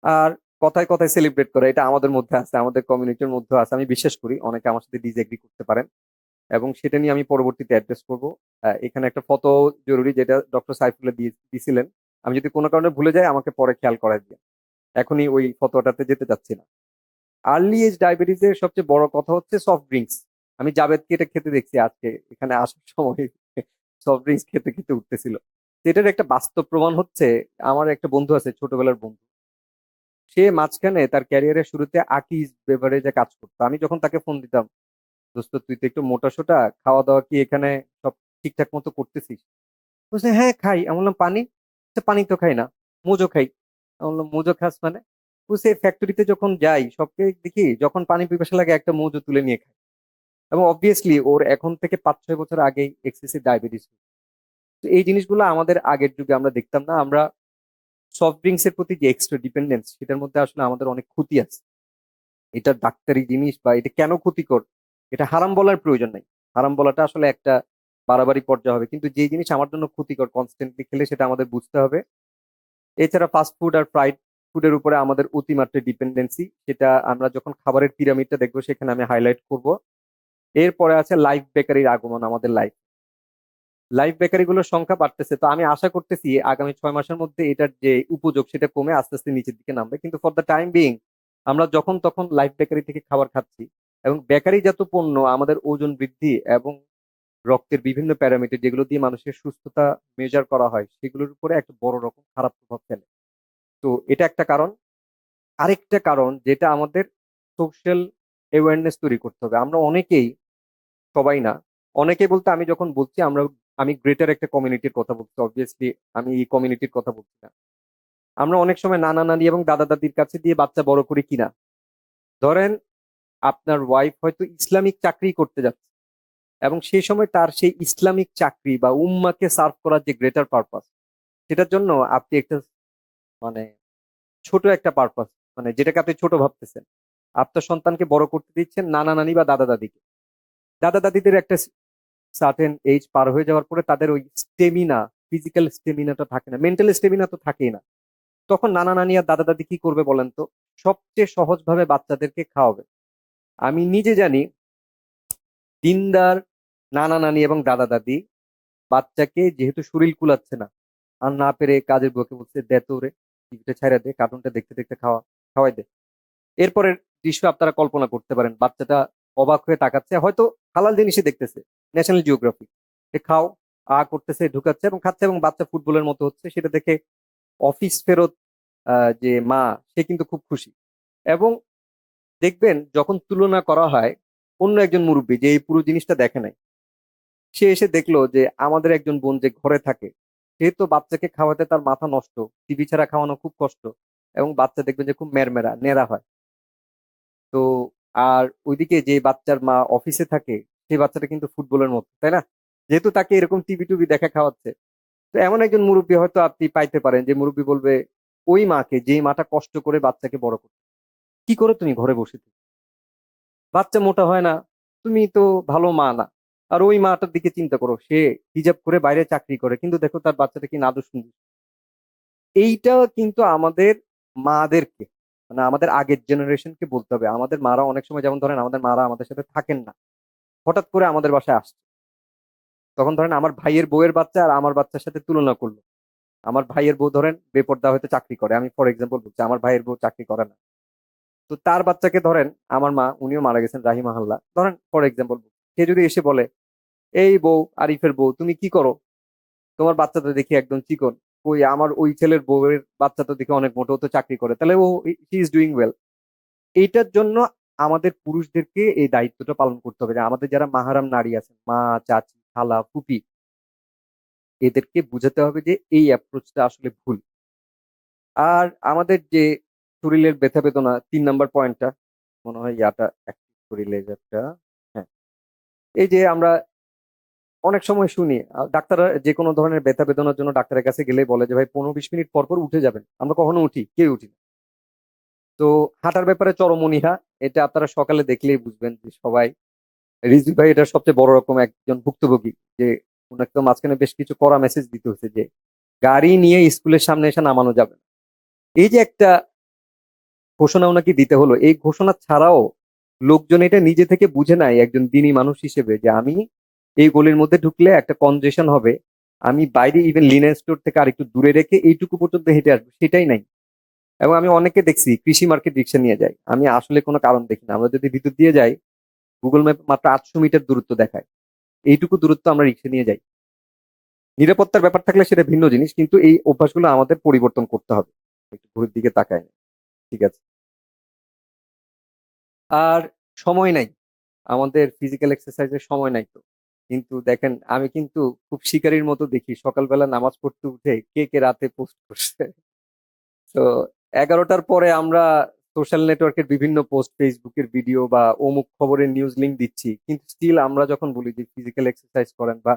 আর কথায় কথায় সেলিব্রেট করা, এটা আমাদের মধ্যে আছে, আমাদের কমিউনিটির মধ্যে আছে, আমি বিশ্বাস করি অনেকে আমার সাথে ডিসএগ্রি করতে পারেন, এবং সেটা নিয়ে আমি পরবর্তীতে অ্যাড্রেস করব। এখানে একটা ফটো জরুরি, যেটা ডক্টর সাইফুল্লাহ দিয়েছিলেন। আমি যদি কোনো কারণে ভুলে যাই আমাকে পরে খেয়াল করাই দিয়ে, এখনই ওই ফটোটাতে যেতে চাচ্ছি না। আর্লি এজ ডায়াবেটিস এর সবচেয়ে বড় কথা হচ্ছে সফট ড্রিঙ্কস। আমি জাবেদকে এটা খেতে দেখছি আজকে এখানে আসার সময়, সফট ড্রিঙ্কস খেতে খেতে উঠতেছিল। তো এটার একটা বাস্তব প্রমাণ হচ্ছে, আমার একটা বন্ধু আছে, ছোটবেলার বন্ধু। সে মাঝখানে তার ক্যারিয়ারের শুরুতে আকিজ বেভারেজে কাজ করতো। আমি যখন তাকে ফোন দিতাম, দোস্ত তুই তো একটু মোটা সোটা, খাওয়া দাওয়া কি এখানে সব ঠিকঠাক মতো করতেছিস? বলছে হ্যাঁ খাই। আমি বললাম পানি? বলছে, পানি তো খাই না, মোজো খাই। আমি বললাম মোজো খাস মানে? বলছে ফ্যাক্টরিতে যখন যাই সবকে দেখি যখন পানি পিপাসা লাগে একটা মোজো তুলে নিয়ে খাই। এবং অবভিয়াসলি ওর এখন থেকে 5-6 বছর আগেই এক্সেসিভ ডায়াবেটিস। তো এই জিনিসগুলো আমাদের আগের যুগে আমরা দেখতাম না। আমরা সফট ড্রিঙ্কস এর প্রতি যে এক্সট্রা ডিপেন্ডেন্স, সেটার মধ্যে আসলে আমাদের অনেক ক্ষতি আছে। এটা ডাক্তারি জিনিস বা এটা কেন ক্ষতিকর, এটা হারাম বলার প্রয়োজন নাই। হারাম বলাটা আসলে একটা বাড়াবাড়ি পর্যায়ে হবে, কিন্তু যে জিনিস আমার জন্য ক্ষতিকর কনস্ট্যান্টলি খেলে সেটা আমাদের বুঝতে হবে। এছাড়া ফাস্ট ফুড আর ফ্রাইড ফুডের উপরে আমাদের অতিমাত্রায় ডিপেন্ডেন্সি, সেটা আমরা যখন খাবারের পিরামিডটা দেখবো সেখানে আমি হাইলাইট করব। এরপরে আছে লাইফ বেকারির আগমন আমাদের লাইফ বেকারি গুলোর সংখ্যা বাড়তেছে। তো আমি আশা করতেছি আগামী 6 মাসের মধ্যে এটার যে উপযোগ সেটা কমে আস্তে আস্তে নিচের দিকে নামবে, কিন্তু ফর দ্য টাইম বিং আমরা যখন তখন লাইফ বেকারি থেকে খাবার খাচ্ছি, এবং বেকারিজাত পণ্য আমাদের ওজন বৃদ্ধি এবং রক্তের বিভিন্ন প্যারামিটার যেগুলো দিয়ে মানুষের সুস্থতা মেজার করা হয় সেগুলোর উপরে একটা বড় রকম খারাপ প্রভাব ফেলে। তো এটা একটা কারণ। আরেকটা কারণ যেটা আমাদের সোশ্যাল অ্যাওয়ারনেস তৈরি করতে হবে। আমরা অনেকেই, সবাই না, অনেকেই বলতে আমি যখন বলছি আমি গ্রেটার একটা কমিউনিটির কথা বলছি, অবভিয়াসলি আমি এই কমিউনিটির কথা বলছি না। আমরা অনেক সময় নানা নানি এবং দাদা দাদির কাছে দিয়ে বাচ্চা বড় করি কিনা। ধরেন আপনার ওয়াইফ হয়তো ইসলামিক চাকরি করতে যাচ্ছে, এবং সেই সময় তার সেই ইসলামিক চাকরি বা উম্মাকে সার্ভ করার যে গ্রেটার পারপাস, সেটার জন্য আপনি একটা মানে ছোট একটা পারপাস, মানে যেটাকে আপনি ছোট ভাবতেছেন, আপনার সন্তানকে বড় করতে দিচ্ছেন নানা নানি বা দাদা দাদিকে। দাদা দাদিদের একটা সার্টেন এজ পার হয়ে যাওয়ার পরে তাদের ওই স্টেমিনা, ফিজিক্যাল স্টেমিনাটা থাকে না, মেন্টাল স্টেমিনা তো থাকেই না। তখন নানা নানি আর দাদা দাদি কি করবে বলেন তো? সবচেয়ে সহজ ভাবে বাচ্চাদেরকে খাওয়াবে। আমি নিজে জানি, দিনদার নানা নানি এবং দাদা দাদি বাচ্চাকে যেহেতু শরীর কুলাচ্ছে না, আর না পেরে কাজের বুকে বলছে দে তো রে, টিভিটা ছাইড়া দে, কার্টুনটা দেখতে দেখতে খাওয়াই দে। এরপরের দৃশ্য আপনারা কল্পনা করতে পারেন, বাচ্চাটা অবাক হয়ে তাকাচ্ছে, হয়তো হালাল জিনিসই দেখতেছে, ন্যাশনাল জিওগ্রাফি, খাও করতেছে, ঢুকাচ্ছে এবং খাচ্ছে, এবং বাচ্চা ফুটবলের মতো হচ্ছে সেটা দেখে অফিস ফেরত যে মা, সে কিন্তু খুব খুশি। এবং দেখবেন যখন তুলনা করা হয় অন্য একজন মুরব্বী যে এই পুরো জিনিসটা দেখে নাই, সে এসে দেখলো যে আমাদের একজন বোন যে ঘরে থাকে, সে তো বাচ্চাকে খাওয়াতে তার মাথা নষ্ট, টিভি ছাড়া খাওয়ানো খুব কষ্ট, এবং বাচ্চা দেখবে যে খুব মেরমেরা নেড়া হয়। তো আর ওইদিকে যে বাচ্চার মা অফিসে থাকে, সেই বাচ্চাটা কিন্তু ফুটবলের মতো, তাই না? যেহেতু তাকে এরকম টিভি টুবি দেখা খাওয়াচ্ছে, তো এমন একজন মুরব্বী হয়তো আপনি পাইতে পারেন যে মুরব্বী বলবে ওই মাকে, যেই মাটা কষ্ট করে বাচ্চাকে বড় করে, কি করে তুমি ঘরে বসে থাকো? বাচ্চা মোটা হয় না, তুমি তো ভালো মা না। আর ওই মাটার দিকে চিন্তা করো, সে হিজাব করে বাইরে চাকরি করে, কিন্তু দেখো তার বাচ্চাটা কি নাদুস নুদুস। এইটা কিন্তু আমাদের মাদেরকে, মানে আমাদের আগের জেনারেশনকে বলতে হবে। আমাদের মারা অনেক সময়, যেমন ধরেন আমাদের মারা আমাদের সাথে থাকেন না, হঠাৎ করে আমাদের বাসায় আসছে, তখন ধরেন আমার ভাইয়ের বউয়ের বাচ্চা আর আমার বাচ্চার সাথে তুলনা করলো। আমার ভাইয়ের বউ ধরেন বেপর্দা হয়তো চাকরি করে, আমি ফর এক্সাম্পল বলছি, আমার ভাইয়ের বউ চাকরি করে না। তো তার বাচ্চাকে ধরেন, আমার মা উনিও মারা গেছেন রাহিমাহাল্লাহ, ধরেন ফর এক্সাম্পল, সে যদি এসে বলে, এই বউ, আরিফের বউ, তুমি কি করো? তোমার বাচ্চা তো দেখি একদম চিকন। ওই আমার ওই ছেলের বউয়ের বাচ্চা তো দেখি অনেক মোটো, ও তো চাকরি করে, তাহলে ও হি ইজ ডুইং ওয়েল। এইটার জন্য আমাদের পুরুষদেরকে এই দায়িত্বটা পালন করতে হবে যে আমাদের যারা মাহারাম নারী আছেন, মা, চাচি, খালা, ফুপি, এদেরকে বুঝাতে হবে যে এই অ্যাপ্রোচটা আসলে ভুল। আর আমাদের যে শরীরের ব্যথা বেদনা, 3 নাম্বার পয়েন্টটা মনে হয় ইয়াটা শরীরের একটা, হ্যাঁ, এই যে আমরা অনেক সময় শুনি ডাক্তাররা যে কোনো ধরনের ব্যথা বেদনার জন্য ডাক্তারের কাছে গেলে বলে যে ভাই 15-20 মিনিট পর পর উঠে যাবেন। আমরা কখনো উঠি? কেউ উঠি না। তো হাঁটার ব্যাপারে চরম অনীহা, এটা আপনারা সকালে দেখলেই বুঝবেন যে সবাই, রিজভী ভাই এটা সবচেয়ে বড় রকম একজন ভুক্তভোগী, যে ওনাকে তো মাঝখানে বেশ কিছু কড়া মেসেজ দিতে হয়েছে যে গাড়ি নিয়ে স্কুলের সামনে এসে নামানো যাবে না। এই যে একটা ঘোষণা ওনাকে দিতে হলো, এই ঘোষণা ছাড়াও লোকজন এটা নিজে থেকে বুঝে নাই একজন দিনী মানুষ হিসেবে, যে আমি এই গলির মধ্যে ঢুকলে একটা কনজেশন হবে, আমি বাইরে ইভেন লিনেন স্টোর থেকে আরেকটু দূরে রেখে এইটুকু পর্যন্ত হেঁটে আসবো, সেটাই নাই। এবং আমি অনেকে দেখছি কৃষি মার্কেট রিক্সা নিয়ে যায়, আমি আসলে কোনো কারণ দেখি না। আমরা যদি ভিতর দিয়ে যাই, গুগল ম্যাপ মাত্র 800 মিটার দূরত্ব দেখায়, এইটুকু দূরত্ব আমরা রিক্সা নিয়ে যাই। নিরাপত্তার ব্যাপার থাকলে সেটা ভিন্ন জিনিস, কিন্তু এই অভ্যাসগুলো আমাদের পরিবর্তন করতে হবে। একটু ঘুরের দিকে তাকায় না, ঠিক আছে? আর সময় নাই, আমাদের ফিজিক্যাল এক্সারসাইজের সময় নাই তো। কিন্তু দেখেন, আমি কিন্তু খুব শিকারীর মতো দেখি সকালবেলা নামাজ পড়তে উঠে কে কে রাতে পোস্ট করছে। তো 11টার পরে আমরা সোশ্যাল নেটওয়ার্কের বিভিন্ন পোস্ট, ফেসবুকের ভিডিও বা অমুক খবরের নিউজ লিংক দিচ্ছি, কিন্তু স্টিল আমরা যখন বলি যে ফিজিক্যাল এক্সারসাইজ করেন বা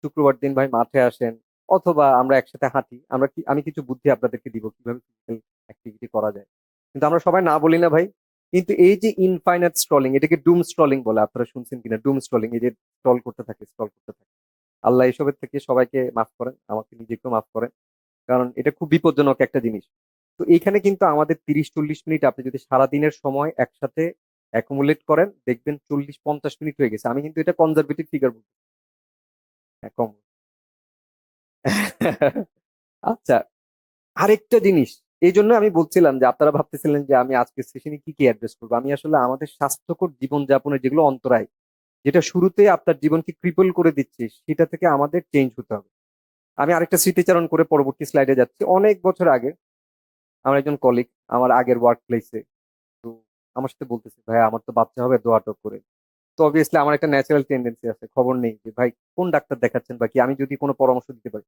শুক্রবার দিন ভাই মাঠে আসেন, অথবা আমরা একসাথে হাঁটি, আমি কিছু বুদ্ধি আপনাদেরকে দিব কিভাবে ফিজিক্যাল অ্যাক্টিভিটি করা যায়, কিন্তু আমরা সবাই না বলি না ভাই। কিন্তু এই যে ইনফাইনাইট স্ক্রলিং, এটাকে ডুম স্ক্রলিং বলে, আপনারা শুনছেন কিনা ডুম স্ক্রলিং? এই যে স্ক্রল করতে থাকে, স্ক্রল করতে থাকে, আল্লাহ এসবের থেকে সবাইকে মাফ করেন, আমাকে নিজেকেও মাফ করেন, কারণ এটা খুব বিপজ্জনক একটা জিনিস। তো এইখানে কিন্তু আমাদের 30-40 মিনিট আপনি যদি সারাদিনের সময় একসাথে অ্যাকুমুলেট করেন, দেখবেন 40-50 মিনিট হয়ে গেছে। আমি কিন্তু এটা কনজারভেটিভ ফিগার বলছি, হ্যাঁ, কম। আচ্ছা, আরেকটা জিনিস, এই জন্য আমি বলছিলাম যে আপনারা ভাবতেছিলেন যে আমি আজকের সেশনে কি কি অ্যাড্রেস করবো। আমি আসলে আমাদের স্বাস্থ্যকর জীবনযাপনের যেগুলো অন্তরায়, যেটা শুরুতে আপনার জীবনকে ক্রিপল করে দিচ্ছে, সেটা থেকে আমাদের চেঞ্জ হতে হবে। আমি আরেকটা স্মৃতিচারণ করে পরবর্তী স্লাইডে যাচ্ছি। অনেক বছর আগে আমার একজন কলিগ, আমার আগের ওয়ার্ক প্লেসে, তো আমার সাথে বলতেছে, ভাই আমার তো বাচ্চা হবে, দোয়া টোয়া করে। তো অবভিয়াসলি আমার একটা ন্যাচারাল টেন্ডেন্সি আছে, খবর নেই যে ভাই কোন ডাক্তার দেখাচ্ছেন বা কি, আমি যদি কোনো পরামর্শ দিতে পারি।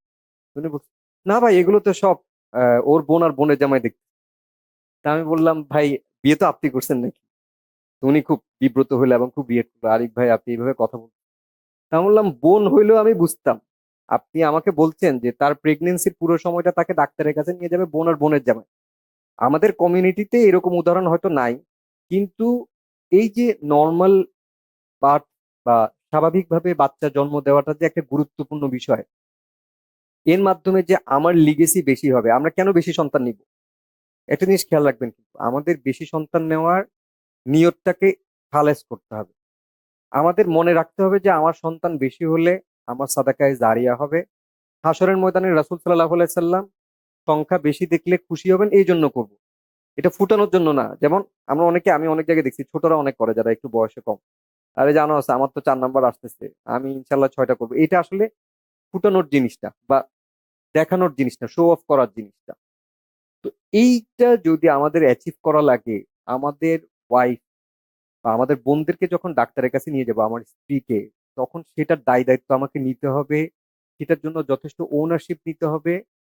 উনি বলছে, না ভাই এগুলো তো সব ওর বোন আর বোনের জামাই দেখতে। তা আমি বললাম, ভাই বিয়ে তো আপনি করছেন নাকি? তো উনি খুব বিব্রত হইলো এবং খুব রিয়েক্ট করলো, আরিফ ভাই আপনি এইভাবে কথা বলছেন। তা আমি বললাম, বোন হইলেও আমি বুঝতাম। আপনি আমাকে বলছেন যে তার প্রেগনেন্সির পুরো সময়টা তাকে ডাক্তারের কাছে নিয়ে যাবে বোন আর বোনের জামাই। আমাদের কমিউনিটিতে এরকম উদাহরণ হয়তো নাই, কিন্তু এই যে নর্মাল বার্থ বা স্বাভাবিকভাবে বাচ্চা জন্ম দেওয়াটা যে একটা গুরুত্বপূর্ণ বিষয়, এর মাধ্যমে যে আমার লিগেসি বেশি হবে। আমরা কেন বেশি সন্তান নিব? একটা জিনিস খেয়াল রাখবেন, কিন্তু আমাদের বেশি সন্তান নেওয়ার নিয়তটাকে খালেস করতে হবে। আমাদের মনে রাখতে হবে যে আমার সন্তান বেশি হলে আমার সাদাকায় জারিয়া হবে। হাসরের ময়দানে রাসূল সাল্লাল্লাহু আলাইহি সাল্লাম সংখ্যা বেশি দেখলে খুশি হবেন, এই জন্য করব। এটা ফুটানোর জন্য না। যেমন আমি অনেক জায়গায় দেখছি ছোটরা অনেক করে, যারা একটু বয়সে কম, আরে জানো আছে আমার তো 4 নাম্বার আসতেছে, আমি ইনশাল্লাহ 6টা করবো। এটা আসলে ফুটানোর জিনিসটা বা দেখানোর জিনিসটা, শো অফ করার জিনিসটা। তো এইটা যদি আমাদের অ্যাচিভ করা লাগে, আমাদের ওয়াইফ বা আমাদের বোনদেরকে যখন ডাক্তারের কাছে নিয়ে যাবো, আমার স্ত্রীকে, তখন সেটার দায় দায়িত্ব আমাকে নিতে হবে, সেটার জন্য যথেষ্ট ওনারশিপ নিতে হবে,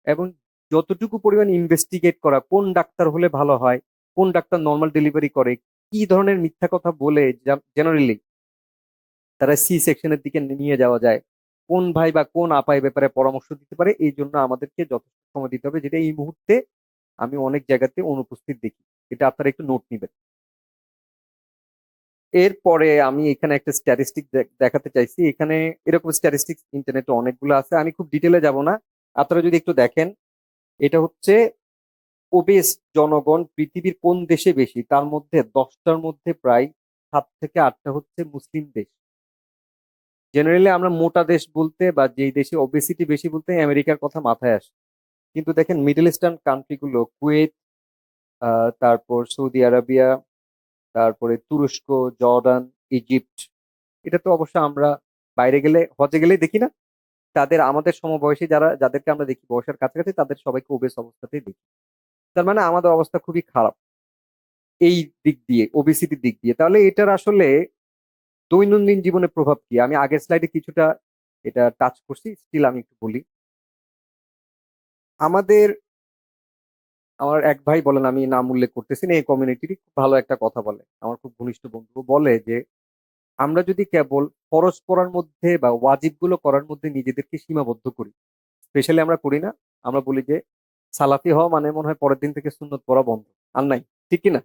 এবং যতটুকু পরিমাণ ইনভেস্টিগেট করা, কোন ডাক্তার হলে ভালো হয়, কোন ডাক্তার নর্মাল ডেলিভারি করে, কি ধরনের মিথ্যা কথা বলে জেনারেলি তারা সি সেকশনের দিকে নিয়ে যাওয়া যায়, কোন ভাই বা কোন আপা এই ব্যাপারে পরামর্শ দিতে পারে, এই জন্য আমাদেরকে যথেষ্ট সময় দিতে হবে, যেটা এই মুহূর্তে আমি অনেক জায়গাতে অনুপস্থিত দেখি। এটা আপনারা একটু নোট নিবেন। এরপরে আমি এখানে একটা স্ট্যাটিস্টিক দেখাতে চাইছি। এখানে এরকম স্ট্যাটিস্টিক্স ইন্টারনেটে অনেকগুলো আছে, আমি খুব ডিটেলে যাব না। আপনারা যদি একটু দেখেন, এটা হচ্ছে ওবেস জনগণ পৃথিবীর কোন দেশে বেশি, তার মধ্যে 10টার মধ্যে প্রায় 7 থেকে 8টা হচ্ছে মুসলিম দেশ। জেনারেলি আমরা মোটা দেশ বলতে বা যেই দেশে ওবেসিটি বেশি বলতে আমেরিকার কথা মাথায় আসে, কিন্তু দেখেন মিডল ইস্টার্ন কান্ট্রিগুলো, কুয়েত, তারপর সৌদি আরবিয়া, তারপরে তুরস্ক, জর্ডান, ইজিপ্ট, এটা তো অবশ্য আমরা বাইরে গেলে, হজে গেলে দেখি না, তাদের আমাদের সমবয়সী যাদেরকে আমরা দেখি বয়সের কাছাকাছি, তাদের সবাইকে ওবেস অবস্থাতেই দেখি। তার মানে আমাদের অবস্থা খুবই খারাপ এই দিক দিয়ে, ওবেসিটির দিক দিয়ে। তাহলে এটার আসলে দৈনন্দিন জীবনে প্রভাব কি? আমি আগের স্লাইডে কিছুটা এটা টাচ করছি, স্টিল আমি একটু বলি। আমাদের, আমার এক ভাই বলেন, আমি নাম উল্লেখ করতেছি না, এই কমিউনিটির খুব ভালো একটা কথা বলে, আমার খুব ঘনিষ্ঠ বন্ধু বলে যে আমরা যদি কেবল ফরজ করার মধ্যে বা ওয়াজিব গুলো করার মধ্যে নিজেদেরকে সীমাবদ্ধ করি, স্পেশালি আমরা করি না, আমরা বলি যে সালাফি হওয়া মানে মনে হয় পরের দিন থেকে সুন্নত পড়া বন্ধ, আর নাই, ঠিক কি না?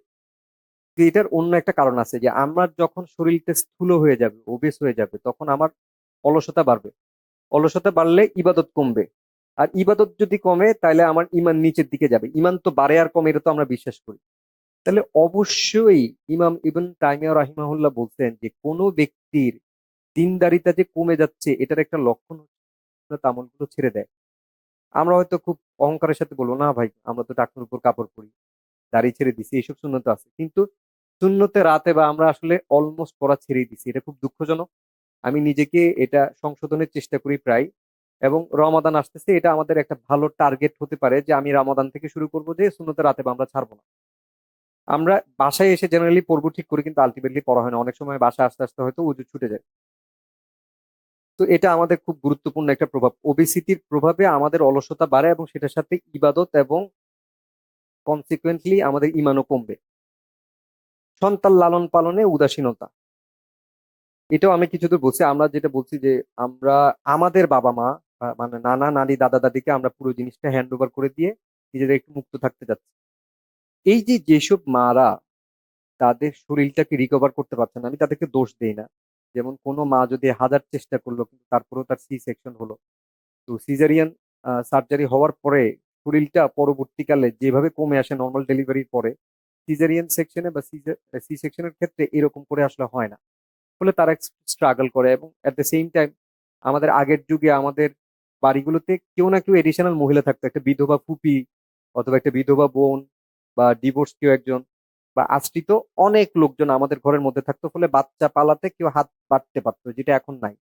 তো এটার অন্য একটা কারণ আছে, যে আমার যখন শরীরটা স্থূল হয়ে যাবে, ওবেস হয়ে যাবে, তখন আমার অলসতা বাড়বে। অলসতা বাড়লে ইবাদত কমবে, আর ইবাদত যদি কমে তাহলে আমার ইমান নিচের দিকে যাবে। ইমান তো বাড়ে আর কমে, এটা তো আমরা বিশ্বাস করি। তাহলে অবশ্যই ইমাম ইবন তাইমিয়া রাহিমাহুল্লাহ বলতেন যে কোনো ব্যক্তির দিনদারিতা যে কমে যাচ্ছে, এটার একটা লক্ষণ হচ্ছে তার আমলগুলো ছেড়ে দেয়। আমরা হয়তো খুব অহংকারের সাথে বলবো, না ভাই আমরা তো টাকনুর উপর কাপড় পরি, দাড়ি ছেড়ে দিছি, এইসব সুন্নত আছে, কিন্তু সুন্নতে রাতে বা আমরা আসলে অলমোস্ট পড়া ছেড়েই দিছি। এটা খুব দুঃখজনক। আমি নিজেকে এটা সংশোধনের চেষ্টা করি প্রায়। এবং রমাদান আসতেছে, এটা আমাদের একটা ভালো টার্গেট হতে পারে যে আমি রমাদান থেকে শুরু করবো যে সুন্নতে রাতে বা আমরা ছাড়বো না। আমরা বাসায় এসে জেনারেলি পড়বো ঠিক করে, কিন্তু আলটিমেটলি পড়া হয় না, অনেক সময় বাসা আস্তে আস্তে হয়তো উজু ছুটে যায়। তো এটা আমাদের খুব গুরুত্বপূর্ণ একটা প্রভাব, ওবেসিটির প্রভাবে আমাদের অলসতা বাড়ে এবং সেটার সাথে ইবাদত এবং কনসিকুয়েন্টলি আমাদের ইমানও কমবে। সন্তান লালন পালনে উদাসীনতা, এটাও আমি কিছুদূর বলছি। আমরা যেটা বলছি যে আমরা আমাদের বাবা মা মানে নানা নানি দাদা দাদিকে আমরা পুরো জিনিসটা হ্যান্ড ওভার করে দিয়ে নিজেদের একটু মুক্ত থাকতে যাচ্ছি। এই যে যেসব মারা তাদের শরীরটাকে রিকভার করতে পারছে না, আমি তাদেরকে দোষ দেই না। যেমন কোনো মা যদি হাজার চেষ্টা করলো কিন্তু তারপরেও তার সি সেকশন হলো, তো সিজারিয়ান সার্জারি হওয়ার পরে শরীরটা পরবর্তীকালে যেভাবে কমে আসে নর্মাল ডেলিভারির পরে, সিজারিয়ান সেকশনে বা সি সেকশনের ক্ষেত্রে এরকম করে আসলে হয় না। ফলে তারা স্ট্রাগল করে। এবং এট দ্য সেম টাইম আমাদের আগের যুগে আমাদের বাড়িগুলোতে কেউ না কেউ এডিশনাল মহিলা থাকতো, একটা বিধবা ফুপি অথবা একটা বিধবা বোন বা ডিভোর্স কেউ একজন বা আশ্রিত অনেক লোকজন আমাদের ঘরের মধ্যে থাকতো, ফলে বাচ্চা পালাতে কেউ হাত বাড়তে পারতো, যেটা এখন নাই।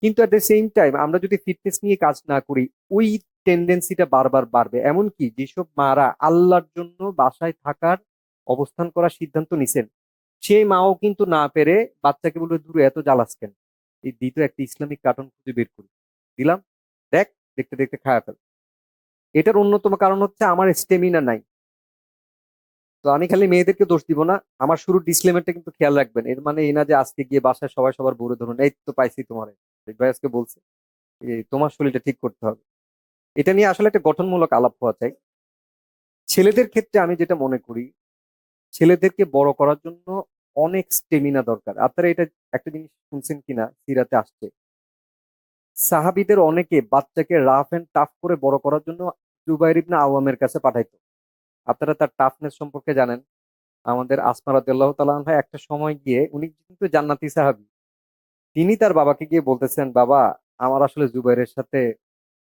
কিন্তু এট দ্য সেম টাইম আমরা যদি ফিটনেস নিয়ে কাজ না করি, ওই টেন্ডেন্সিটা বারবার বাড়বে। এমনকি যেসব মারা আল্লাহর জন্য বাসায় থাকার, অবস্থান করার সিদ্ধান্ত নিছেন, সেই মাও কিন্তু না পেরে বাচ্চাকে বলবে, দূরে এত জ্বালাস কেন, এই দ্বিতীয় একটা ইসলামিক কার্টুন খুঁজে বের করি, দিলাম, দেখ, দেখতে দেখতে খায়া ফেল। এটার অন্যতম কারণ হচ্ছে আমার স্টেমিনা নাই। তো আমি খালি মেয়েদেরকে দোষ দিব না, আমার শুরুর ডিসক্লেমারটা কিন্তু খেয়াল রাখবেন। এর মানে এই না যে আজকে গিয়ে বাসায় সবাই সবার বউরে ধরুন, এই তো পাইছি তোমার ভাই আজকে বলছে এই তোমার শরীরটা ঠিক করতে হবে। এটা নিয়ে আসলে একটা গঠনমূলক আলাপ হওয়া চাই। ছেলেদের ক্ষেত্রে আমি যেটা মনে করি, ছেলেদেরকে বড় করার জন্য অনেক স্টেমিনা দরকার। আপনারা এটা একটা জিনিস শুনছেন কিনা, সিরাতে আসছে সাহাবীদের অনেকে বাচ্চাকে রাফ এন্ড টাফ করে বড় করার জন্য জুবাইর ইবনে আওয়ামের কাছে পাঠাইতো। আপনারা তার টাফনেস সম্পর্কে জানেন। আমাদের আসমা রাদিয়াল্লাহু তাআলা আনহা একটা সময় গিয়ে, উনি কিন্তু জান্নাতি সাহাবী, তিনি তার বাবাকে গিয়ে বলতেছেন, বাবা আমার আসলে জুবাইরের সাথে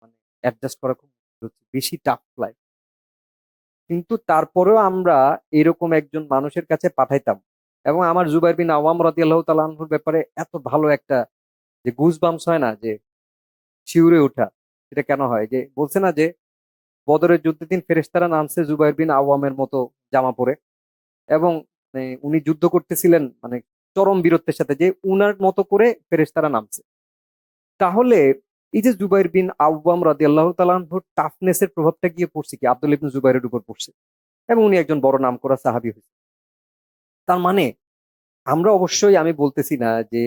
মানে অ্যাডজাস্ট করা খুব মুশকিল হচ্ছে, বেশি টাফ লাইফ। কিন্তু তারপরেও আমরা এরকম একজন মানুষের কাছে পাঠাইতাম। এবং আমার জুবাইর বিন আওয়াম রাদিয়াল্লাহু তাআলা আনহুর ব্যাপারে এত ভালো একটা যে গুজ বাম্পস হয় না, যে শিউরে ওঠা, সেটা কেন হয়? যে বলছে না যে বদরের যুদ্ধের দিন ফেরেশতারা নামছে জুবাইর বিন আওয়ামের মতো জামা পরে, এবং উনি যুদ্ধ করতেছিলেন মানে চরম বীরত্বের সাথে যে উনার মতো করে ফেরেশতারা নামছে। তাহলে এই যে জুবাইর বিন আওয়াম রাদিয়াল্লাহু তাআলা আনহুর টাফনেসের প্রভাবটা গিয়ে পড়ছে কি আব্দুল্লাহ ইবনে জুবাইরের উপর পড়ছে, এবং উনি একজন বড় নামকরা সাহাবী হয়েছে। তার মানে আমরা অবশ্যই, আমি বলতেছি না যে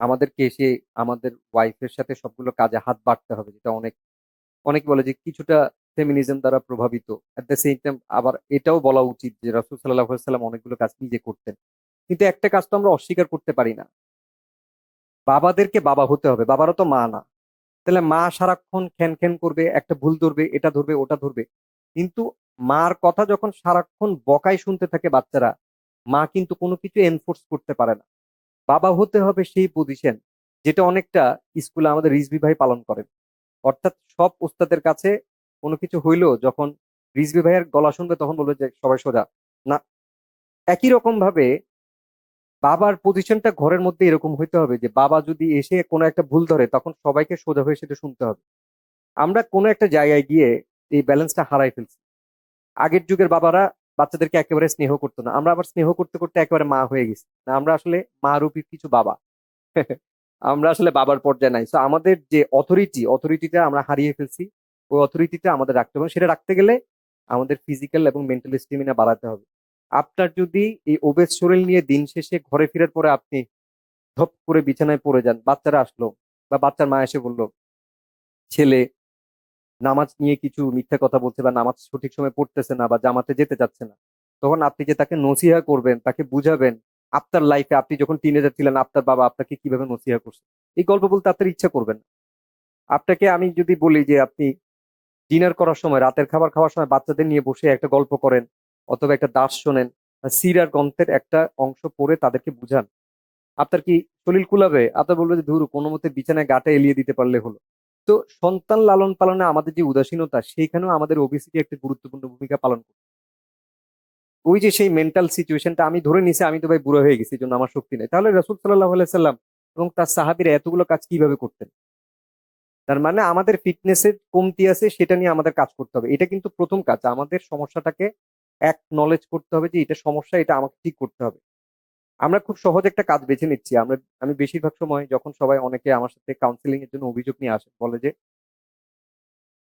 আমাদেরকে এসে আমাদের ওয়াইফের সাথে সবগুলো কাজে হাত বাড়তে হবে, যেটা অনেক বলে যে কিছুটা ফেমিনিজম দ্বারা প্রভাবিত। এট দ্য সেম টাইম আবার এটাও বলা উচিত যে রাসূল সাল্লাল্লাহু আলাইহি ওয়াসাল্লাম অনেকগুলো কাজ নিজে করতেন। কিন্তু একটা কাজ তো আমরা অস্বীকার করতে পারি না, বাবাদেরকে বাবা হতে হবে, বাবারা তো মা না। তাহলে মা সারাক্ষণ খ্যান খ্যান করবে, একটা ভুল ধরবে, এটা ধরবে, ওটা ধরবে, কিন্তু মার কথা যখন সারাক্ষণ বকাই শুনতে থাকে বাচ্চারা, মা কিন্তু কোনো কিছু এনফোর্স করতে পারে না। বাবা হতে হবে সেই পজিশন যেটা অনেকটা স্কুলে আমাদের রিজভী ভাই পালন করেন। অর্থাৎ সব উস্তাদের কাছে কোনো কিছু হইলো, যখন রিজভী ভাইয়ের গলা শুনবে তখন বলবে যে সবাই সোজা না। একই রকম ভাবে বাবার পজিশনটা ঘরের মধ্যে এরকম হইতে হবে যে বাবা যদি এসে কোনো একটা ভুল ধরে তখন সবাইকে সোজা হয়ে সেটা শুনতে হবে। আমরা কোনো একটা জায়গায় গিয়ে এই ব্যালেন্সটা হারাই ফেলছি। আগের যুগের বাবারা বাচ্চাদেরকে একেবারে স্নেহ করতো না, আমরা আবার স্নেহ করতে করতে একেবারে মা হয়ে গেছি না, আমরা আসলে মা রূপী কিছু বাবা। আমরা আসলে বাবার পর্যায়ে নাই। তো আমাদের যে অথরিটিটা আমরা হারিয়ে ফেলছি। ওই অথরিটিটা আমাদের রাখতে হবে, সেটা রাখতে গেলে আমাদের ফিজিক্যাল এবং মেন্টাল স্টেমিনা বাড়াতে হবে। আপনার যদি এই ওবেস শরীর নিয়ে দিন শেষে ঘরে ফেরার পরে আপনি ধপ করে বিছানায় পড়ে যান, বাচ্চারা আসলো বা বাচ্চার মা এসে বললো ছেলে নামাজ নিয়ে কিছু মিথ্যা কথা বলছে বা নামাজ সঠিক সময় পড়তেছে না বা জামাতে যেতে চাচ্ছে না, তখন আপনি যে তাকে নসিহা করবেন, তাকে বুঝাবেন, আপনার লাইফে আপনি যখন টিনেজার ছিলেন আপনার বাবা আপনাকে কিভাবে নসিহা করছে, এই গল্প বলতে আপনার ইচ্ছা করবেন না। আপনাকে আমি যদি বলি যে আপনি ডিনার করার সময়, রাতের খাবার খাওয়ার সময় বাচ্চাদের নিয়ে বসে একটা গল্প করেন, অথবা একটা দাস শোনেন, বা সিরার গ্রন্থের একটা অংশ পড়ে তাদেরকে বুঝান, আপনার কি শরীর কুলাবে? আপনার বলবে যে ধুর কোনো মতে বিছানায় গাটা এলিয়ে দিতে পারলে হলো। তো সন্তান লালন পালনে আমাদের যে উদাসীনতা, সেইখানেও আমাদের ওবেসিটি একটা গুরুত্বপূর্ণ ভূমিকা পালন করে। ওই যে সেই মেন্টাল সিচুয়েশনটা আমি ধরে নিছি আমি তো ভাই বুড়ো হয়ে গেছি, এই জন্য আমার শক্তি নেই, তাহলে রাসূল সাল্লাল্লাহু আলাইহি সাল্লাম এবং তার সাহাবীরা এতগুলো কাজ কিভাবে করতেন? তার মানে আমাদের ফিটনেসের কমতি আছে, সেটা নিয়ে আমাদের কাজ করতে হবে। এটা কিন্তু প্রথম কাজ, আমাদের সমস্যাটাকে নলেজ করতে হবে যে এটা সমস্যা, এটা আমাকে ঠিক করতে হবে। আমরা খুব সহজ একটা কাজ বেছে নিচ্ছি। আমি বেশিরভাগ সময় যখন সবাই অনেকে আমার সাথে কাউন্সিলিং এর জন্য অভিযোগ নিয়ে আসে, বলে যে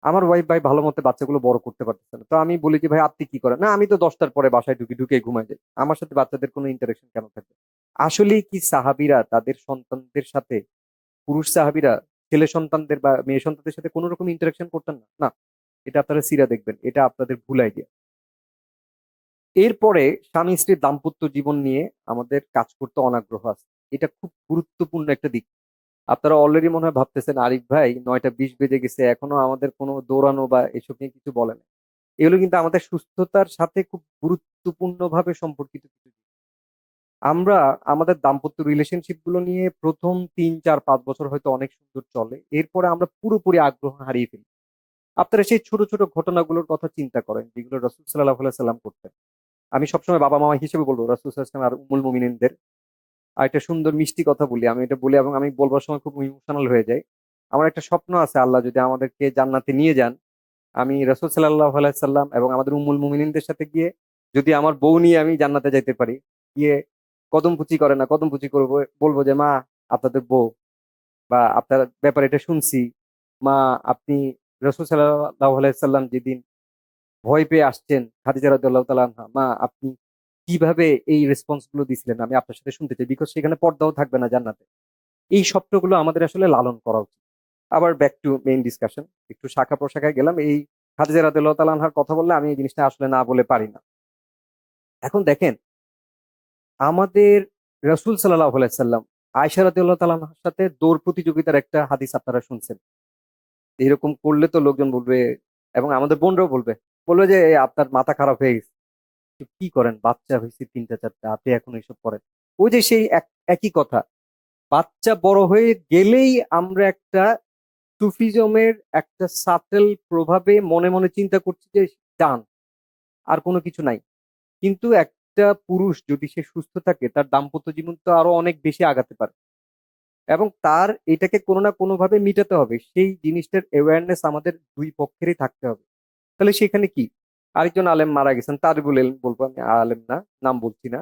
আমার ওয়াইফ ভাই ভালো মতো বাচ্চাগুলো বড় করতে পারতেছে না। তো আমি বলি যে ভাই আপনি কি করেন? না আমি তো 10টার পরে বাসায় ঢুকি, ঢুকে ঘুমাই যাই, আমার সাথে বাচ্চাদের কোনো ইন্টারাকশন কেন থাকবে? আসলেই কি সাহাবীরা তাদের সন্তানদের সাথে, পুরুষ সাহাবীরা ছেলে সন্তানদের বা মেয়ে সন্তানদের সাথে কোনো রকম ইন্টারাকশন করতেন না? না, এটা আপনারা সিরা দেখবেন, এটা আপনাদের ভুল আইডিয়া। এরপরে স্বামী স্ত্রীর দাম্পত্য জীবন নিয়ে আমাদের কাজ করতে অনাগ্রহ আছে। এটা খুব গুরুত্বপূর্ণ একটা দিক। আপনারা অলরেডি মনে হয় ভাবতেছেন আরিফ ভাই 9টা 20 বেজে গেছে, এখনো আমাদের কোনো দৌড়ানো বা এসব নিয়ে কিছু বলে না। এগুলো কিন্তু আমাদের সুস্থতার সাথে খুব গুরুত্বপূর্ণ ভাবে সম্পর্কিত কিছু দিক। আমরা আমাদের দাম্পত্য রিলেশনশিপ গুলো নিয়ে প্রথম 3 4 5 বছর হয়তো অনেক সুন্দর চলে, এরপরে আমরা পুরোপুরি আগ্রহ হারিয়ে ফেলি। আপনারা সেই ছোট ছোট ঘটনাগুলোর কথা চিন্তা করেন যেগুলো রাসূল সাল্লাল্লাহু আলাইহি সাল্লাম করতেন। আমি সবসময় বাবা মামা হিসেবে বলবো রাসূল সাল্লাল্লাহু আলাইহি ওয়াসাল্লাম আর উম্মুল মুমিনিনদের আর একটা সুন্দর মিষ্টি কথা বলি, আমি এটা বলি এবং আমি বলবার সময় খুব ইমোশনাল হয়ে যাই। আমার একটা স্বপ্ন আছে, আল্লাহ যদি আমাদেরকে জান্নাতে নিয়ে যান, আমি রাসূল সাল্লাল্লাহু আলাইহি সাল্লাম এবং আমাদের উম্মুল মুমিনিনদের সাথে গিয়ে যদি আমার বউ নিয়ে আমি জান্নাতে যাইতে পারি, গিয়ে কদম পুচি করে না, কদম পুচি করবো, বলবো যে মা আপনাদের বউ, বা আপনার ব্যাপারে এটা শুনছি, মা আপনি রাসূল সাল্লাল্লাহু আলাইহি সাল্লাম যেদিন ভয় পেয়ে আসছেন খাদিজা রাদিয়াল্লাহু তাআলা আনহা, মা আপনি কিভাবে এই রেসপন্স গুলো দিছিলেন, আমি আপনার সাথে শুনতে চাই, বিকজ সেখানে পর্দাও থাকবে না জান্নাতে। এই স্বপ্নগুলো আমাদের আসলে লালন করা উচিত। আবার ব্যাক টু মেইন ডিসকাশন, একটু শাখা প্রশাখায় গেলাম। এই খাদিজা রাদিয়াল্লাহু তাআলা আনহার কথা বললে আমি এই জিনিসটা আসলে না বলে পারি না। এখন দেখেন, আমাদের রাসূল সাল্লাল্লাহু আলাইহি সাল্লাম আয়েশা রাদিয়াল্লাহু তাআলা আনহার সাথে দৌড় প্রতিযোগিতার একটা হাদিস আপনারা শুনছেন। এরকম করলে তো লোকজন বলবে, এবং আমাদের বোনরাও বলবে, বলবে যে "এ, আপনার মাথা খারাপ হয়ে গেছে, তো কি করেন, বাচ্চা হয়েছে 3টা 4টা, আপনি এখন এইসব করেন।" ওই যে সেই একই কথা, বাচ্চা বড় হয়ে গেলেই আমরা একটা সুফিজমের একটা সাটেল প্রভাবে মনে মনে চিন্তা করছি যে ডান, আর কোনো কিছু নাই। কিন্তু একটা পুরুষ যদি সে সুস্থ থাকে তার দাম্পত্য জীবন তো আরো অনেক বেশি আগাতে পারে, এবং তার এটাকে কোনো না কোনো ভাবে মিটাতে হবে, সেই জিনিসটার অ্যাওয়ারনেস আমাদের দুই পক্ষেরই থাকতে হবে। তাহলে সেখানে কি, আরেকজন আলেম মারা গেছেন, তারিকুল ইলম বলবো, আমি আলেম না, নাম বলছি না,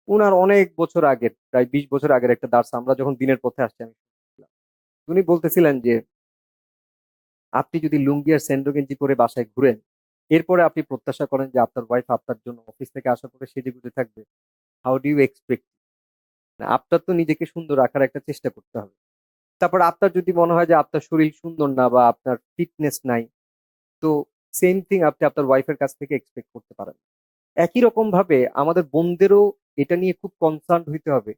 উনার অনেক বছর আগের, প্রায় 20 বছর আগের একটা দার্স, আমরা যখন দিনের পথে আসছি আমি শুনছিলাম। উনি বলতেছিলেন যে আপনি যদি লুঙ্গি আর স্যান্ডো গেঞ্জি পরে বাসায় ঘুরেন, এরপরে আপনি প্রত্যাশা করেন যে আপনার ওয়াইফ আপনার জন্য অফিস থেকে আসার পরে সেজেগুজে থাকবে, হাউ ডু ইউ এক্সপেক্ট? আপনার তো নিজেকে সুন্দর রাখার একটা চেষ্টা করতে হবে। তারপর আপনার যদি মনে হয় যে আপনার শরীর সুন্দর না বা আপনার ফিটনেস নাই, তো সেম থিং আপনি আপনার ওয়াইফের কাছ থেকে এক্সপেক্ট করতে পারেন। একই রকম ভাবে আমাদের বোনদেরও এটা নিয়ে খুব কনসার্ন হইতে হবে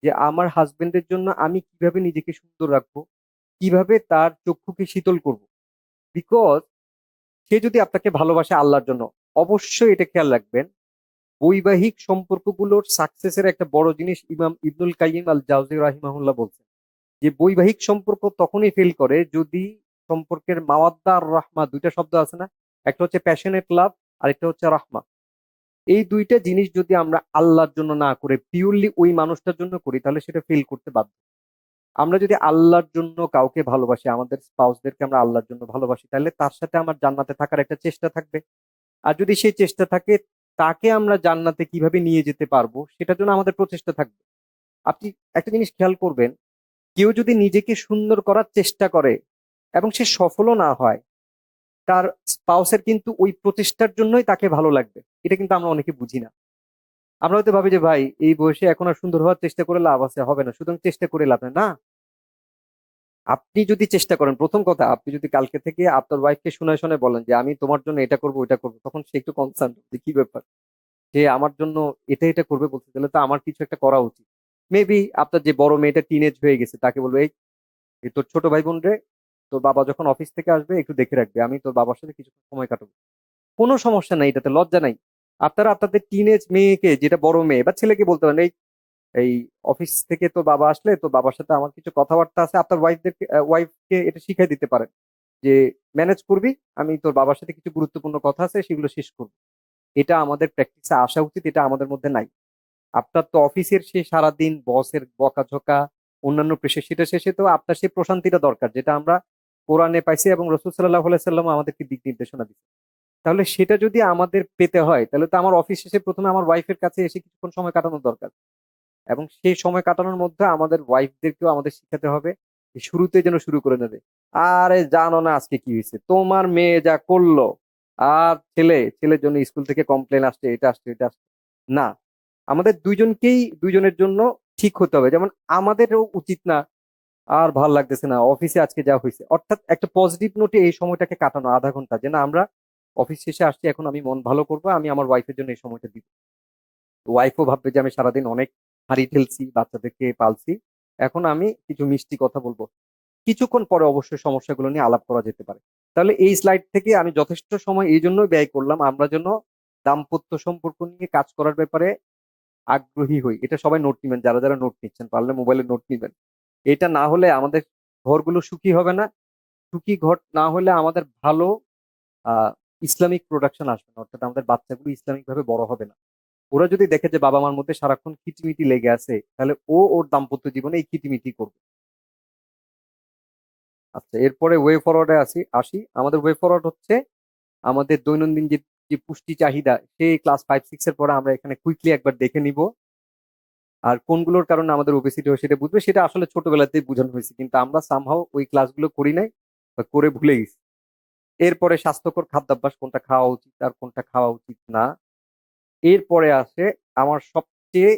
যে আমার হাজবেন্ডের জন্য আমি কিভাবে নিজেকে সুন্দর রাখবো, কিভাবে তার চক্ষুকে শীতল করব। বিকজ সে যদি আপনাকে ভালোবাসে আল্লাহর জন্য, অবশ্যই এটা খেয়াল রাখবেন, বৈবাহিক সম্পর্কগুলোর সাকসেসের একটা বড় জিনিস ইমাম ইবনুল কাইয়িম আল জাওজি রাহিমাহুল্লাহ বলছেন যে বৈবাহিক সম্পর্ক তখনই ফেল করে যদি সম্পর্কের মাওয়াদ্দা আর রাহমা, দুইটা শব্দ আছে না, একটা হচ্ছে প্যাশনেট লাভ আর একটা হচ্ছে রাহমা, এই দুইটা জিনিস যদি আমরা আল্লাহর জন্য না করে পিওরলি ওই মানুষটার জন্য করি তাহলে সেটা ফেল করতে বাধ্য। আমরা যদি আল্লাহর জন্য কাউকে ভালোবাসি, আমাদের স্পাউসদেরকে আমরা আল্লাহর জন্য ভালোবাসি, তাহলে তার সাথে আমার জান্নাতে থাকার একটা চেষ্টা থাকবে। আর যদি সেই চেষ্টা থাকে তাকে আমরা জান্নাতে কিভাবে নিয়ে যেতে পারবো সেটার জন্য আমাদের প্রচেষ্টা থাকবে। আপনি একটা জিনিস খেয়াল করবেন, কেউ যদি নিজেকে সুন্দর করার চেষ্টা করে এবং সে সফলও না হয়, তার স্পাউসের কিন্তু ওই প্রচেষ্টার জন্যই তাকে ভালো লাগবে। এটা কিন্তু আমরা অনেকে বুঝি না। আমরা হয়তো ভাবি যে ভাই এই বয়সে এখন আর সুন্দর হওয়ার চেষ্টা করে লাভ আছে, হবে না, সুতরাং চেষ্টা করে লাভ নেই। না, আপনি যদি চেষ্টা করেন, প্রথম কথা আপনি যদি কালকে থেকে আপনার ওয়াইফকে শুনে শুনে বলেন যে আমি তোমার জন্য এটা করবো ওইটা করবো, তখন সে একটু কনসার্ন যে কি ব্যাপার, যে আমার জন্য এটা এটা করবে বলতে গেলে তো আমার কিছু একটা করা উচিত। মেবি আপনার যে বড় মেয়েটা টিনেজ হয়ে গেছে তাকে বলবে এই এই তোর ছোট ভাই বোন রে, তোর বাবা যখন অফিস থেকে আসবে একটু দেখে রাখবে, আমি তোর বাবার সাথে কিছু সময় কাটাবো। কোনো সমস্যা নাই, এটাতে লজ্জা নাই। আপনারা আপনাদের টিনেজ মেয়েকে, যেটা বড় মেয়ে বা ছেলেকে বলতে পারেন এই এই অফিস থেকে তো বাবা আসলে তো বাবার সাথে আমার কিছু কথাবার্তা আছে, আপনার ওয়াইফকে এটা শিখাই দিতে পারেন যে ম্যানেজ করবি, আমি তোর বাবার সাথে কিছু গুরুত্বপূর্ণ কথা আছে সেগুলো শেষ করবো। এটা আমাদের প্র্যাকটিসে আসা উচিত, এটা আমাদের মধ্যে নাই। আপনার তো অফিসের সে সারাদিন বসের বকাঝকা, অন্যান্য প্রেশার, সেটা শেষে তো আপনার সেই প্রশান্তিটা দরকার, যেটা আমরা কোরআনে পাইছি এবং রসুল সাল্লাহ সাল্লাম আমাদেরকে দিক নির্দেশনা দিচ্ছে। তাহলে সেটা যদি আমাদের পেতে হয় তাহলে তো আমার অফিস শেষে প্রথমে আমার ওয়াইফের কাছে এসে কিছুক্ষণ সময় কাটানো দরকার। এবং সেই সময় কাটানোর মধ্যে আমাদের ওয়াইফদেরকেও আমাদের শিখাতে হবে যে শুরুতে যেন শুরু করে নেবে, আরে জানো না আজকে কি হয়েছে, তোমার মেয়ে যা করলো, আর ছেলের জন্য স্কুল থেকে কমপ্লেন আসছে, এটা আসছে এটা আসছে। না, আমাদের দুইজনকেই দুইজনের জন্য ঠিক হতে হবে। যেমন আমাদেরও উচিত না আর ভাল লাগতেছে না অফিসে আজকে যা হয়েছে, অর্থাৎ একটা পজিটিভ নোটে এই সময়টাকে কাটানো আধা ঘন্টা, যে না আমরা অফিস শেষে আসছি, এখন আমি মন ভালো করবো, আমি আমার ওয়াইফের জন্য এই সময়টা দিব। ওয়াইফও ভাববে যে আমি সারাদিন অনেক হাঁড়ি ঠেলছি, বাচ্চাদেরকে পালছি, এখন আমি কিছু মিষ্টি কথা বলবো। কিছুক্ষণ পরে অবশ্যই সমস্যাগুলো নিয়ে আলাপ করা যেতে পারে। তাহলে এই স্লাইড থেকে আমি যথেষ্ট সময় এই জন্য ব্যয় করলাম, আমরা যেন দাম্পত্য সম্পর্ক নিয়ে কাজ করার ব্যাপারে আগ্রহী হই। এটা সবাই নোট নিবেন, যারা যারা নোট নিচ্ছেন পারলে মোবাইলে নোট নিবেন। এটা না হলে আমাদের ঘরগুলো সুখী হবে না। সুখী ঘর না হলে আমাদের ভালো আহ ইসলামিক প্রোডাকশন আসবে না, অর্থাৎ আমাদের বাচ্চাগুলো ইসলামিক ভাবে বড় হবে না। ওরা যদি দেখে যে বাবা মার মধ্যে সারাক্ষণ খিটিমিটি লেগে আছে, তাহলে ও ওর দাম্পত্য জীবনে এই খিটিমিটি করবে। আচ্ছা, এরপরে ওয়ে ফরওয়ার্ডে আসি। আমাদের ওয়ে ফরওয়ার্ড হচ্ছে আমাদের দৈনন্দিন যে যে পুষ্টি চাহিদা, সেই ক্লাস 5-6 এর পরে আমরা এখানে কুইকলি একবার দেখে নিব। আর কোনগুলোর কারণে আমাদের ওবেসিটি হয় সেটা বুঝবে, সেটা আসলে ছোটবেলাতেই বোঝানো হয়েছে, কিন্তু আমরা সামহাও ওই ক্লাসগুলো করি নাই বা করে ভুলে গেছি। এরপরে স্বাস্থ্যকর খাদ্যাভ্যাস, কোনটা খাওয়া উচিত আর কোনটা খাওয়া উচিত না। এরপরে আসে আমার সবচেয়ে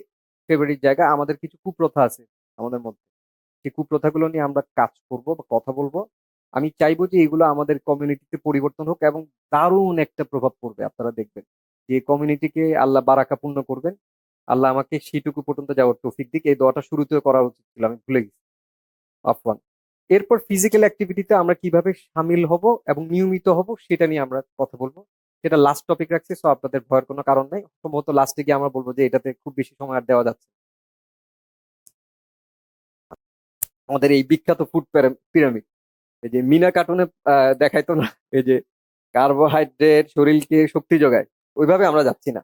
ফেভারিট জায়গা, আমাদের কিছু কুপ্রথা আছে আমাদের মধ্যে। সেই কুপ্রথাগুলো নিয়ে আমরা কাজ করব বা কথা বলবো। আমি চাইবো যে এগুলো আমাদের কমিউনিটিতে পরিবর্তন হোক এবং দারুণ একটা প্রভাব পড়বে, আপনারা দেখবেন যে কমিউনিটিকে আল্লাহ বারাকাপূর্ণ করবেন। আল্লাহ আমাকে সেইটুকু পর্যন্ত যাওয়ার তৌফিক দিক। এই দোয়াটা শুরুতেও করা উচিত ছিল, আমি ভুলে গেছি, আফওয়ান। এরপর ফিজিক্যাল অ্যাক্টিভিটিতে আমরা কিভাবে সামিল হব এবং নিয়মিত হব সেটা নিয়ে আমরা কথা বলবো। সেটা লাস্ট টপিক রাখছি, সো আপনাদের ভয়ের কোনো কারণ নাই। সম্ভবত লাস্টে গিয়ে আমরা বলবো যে এটাতে খুব বেশি সময় আর দেওয়া যাচ্ছে না। আমাদের এই বিখ্যাত ফুড পিরামিড, এই যে মিনা কার্টুনে দেখাইতো না, এই যে কার্বোহাইড্রেট শরীরকে শক্তি যোগায়, ওইভাবে আমরা যাচ্ছি না।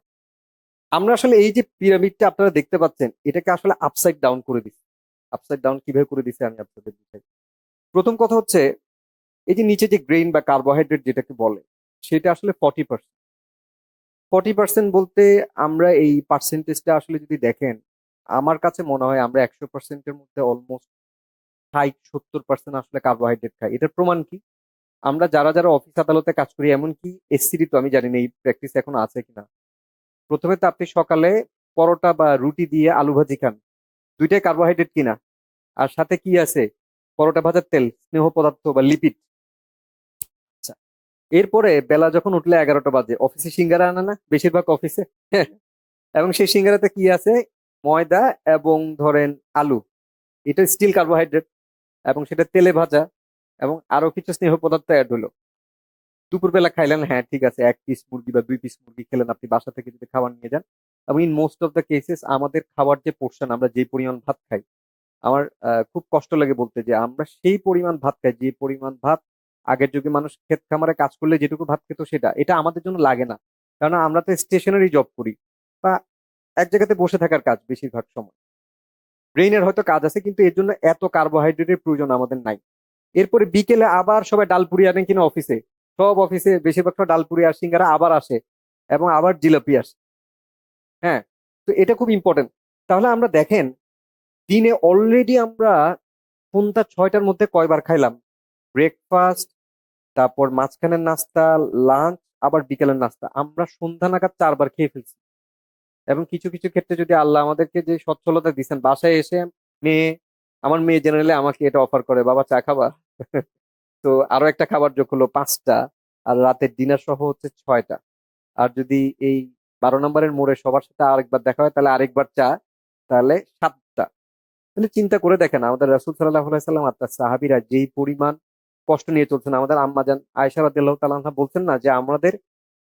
আমরা আসলে এই যে পিরামিডটা আপনারা দেখতে পাচ্ছেন, এটাকে আসলে আপসাইড ডাউন করে দিচ্ছি। আপসাইড ডাউন কিভাবে করে দিচ্ছে আমি আপনাদের বুঝাই। প্রথম কথা হচ্ছে, এই যে নিচে যে গ্রেইন বা কার্বোহাইড্রেট যেটাকে বলে, সেটা আসলে 40%। 40% বলতে আমরা এই পার্সেন্টেজটা আসলে যদি দেখেন, আমার কাছে মনে হয় আমরা 100%-এর মধ্যে অলমোস্ট 60-70% আসলে কার্বোহাইড্রেট খাই। এটার প্রমাণ কি? আমরা যারা যারা অফিস আদালতে কাজ করি, এমনকি এসসিডি, তো আমি জানি না এই প্র্যাকটিস এখন আছে কিনা, প্রথমে তো আপনি সকালে পরোটা বা রুটি দিয়ে আলু ভাজি খান, দুইটাই কার্বোহাইড্রেট কিনা, আর সাথে কি আছে? পরোটা ভাজার তেল, স্নেহ পদার্থ বা লিপিড। আচ্ছা, এরপরে বেলা যখন উঠলে 11টা বাজে, অফিসে সিঙ্গারা আনে না বেশিরভাগ অফিসে? এবং সেই সিঙ্গারাতে কি আছে? ময়দা এবং ধরেন আলু, এটা স্টিল কার্বোহাইড্রেট, এবং সেটা তেলে ভাজা, এবং আরো কিছু স্নেহ পদার্থ অ্যাড হলো। দুপুরবেলা খাইলেন, হ্যাঁ ঠিক আছে, 1 পিস মুরগি বা 2 পিস মুরগি খেলেন আপনি বাসা থেকে যদি খাবার নিয়ে যান। এবং in most of the cases আমাদের খাবার যে পোর্শন, আমরা যে পরিমাণ ভাত খাই, আমার খুব কষ্ট লাগে বলতে যে আমরা সেই পরিমাণ ভাত খাই যে পরিমাণ ভাত আগের যুগে মানুষ ক্ষেত খামারে কাজ করলে যেটুকু ভাত খেত, সেটা এটা আমাদের জন্য লাগে না। কারণ আমরা তো স্টেশনারি জব করি, বা এক জায়গাতে বসে থাকার কাজ বেশিরভাগ সময়। ব্রেইনের হয়তো কাজ আছে, কিন্তু এর জন্য এত কার্বোহাইড্রেটের প্রয়োজন আমাদের নাই। এরপরে বিকেলে আবার সবাই ডালপুরি আনেন কিনা অফিসে, সব অফিসে বেশিরভাগ সময় ডালপুরি আর সিঙ্গারা আবার আসে, এবং আবার জিলাপি আসে। হ্যাঁ, তো এটা খুব ইম্পর্টেন্ট। তাহলে আমরা দেখেন, দিনে অলরেডি আমরা সন্ধ্যা 6টার মধ্যে কয়বার খাইলাম? ব্রেকফাস্ট, তারপর মাঝখানের নাস্তা, লাঞ্চ, আবার বিকেলের নাস্তা, আমরা সন্ধ্যা নাগাদ 4বার খেয়ে ফেলছি। এবং কিছু কিছু ক্ষেত্রে যদি আল্লাহ আমাদেরকে যে সচ্ছলতা দিচ্ছেন, বাসায় এসে মেয়ে, আমার মেয়ে জেনারেলি আমাকে এটা অফার করে, বাবা চা খাবা? তো আরো একটা খাবার যোগ হলো 5টা, আর রাতের ডিনার সহ হচ্ছে 6টা। আর যদি এই 12 নম্বরের মোড়ে সবার সাথে আরেকবার দেখা হয়, তাহলে আরেকবার চা, তাহলে 7টা। তাহলে চিন্তা করে দেখেন, আমাদের রাসূল সাল্লাল্লাহু আলাইহি সাল্লাম আর তার সাহাবীরা যেই পরিমাণ কষ্ট নিয়ে চলছেন। আমাদের আম্মাজান আয়েশা রাদিয়াল্লাহু তাআলা আনহা বলছেন না যে আমাদের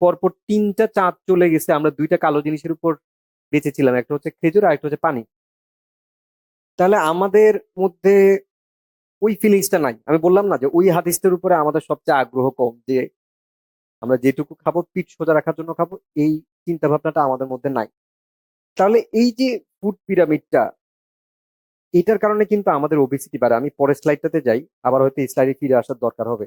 পরপর 3টা চাঁদ চলে গেছে, আমরা 2টা কালো জিনিসের উপর বেঁচেছিলাম, একটা হচ্ছে খেজুর আর একটা হচ্ছে পানি। তাহলে আমাদের মধ্যে ওই ফিলিংসটা নাই। আমি বললাম না যে ওই হাদিসটার উপরে আমাদের সবচেয়ে আগ্রহ কম, যে আমরা যেটুকু খাবো পিঠ সোজা রাখার জন্য খাবো, এই চিন্তা ভাবনাটা আমাদের মধ্যে নাই। তাহলে এই যে ফুড পিরামিডটা, এটার কারণে কিন্তু আমাদের ওবেসিটি বাড়ে। আমি পরের স্লাইডটাতে যাই, আবার হয়তো এই স্লাইডে ফিরে আসার দরকার হবে।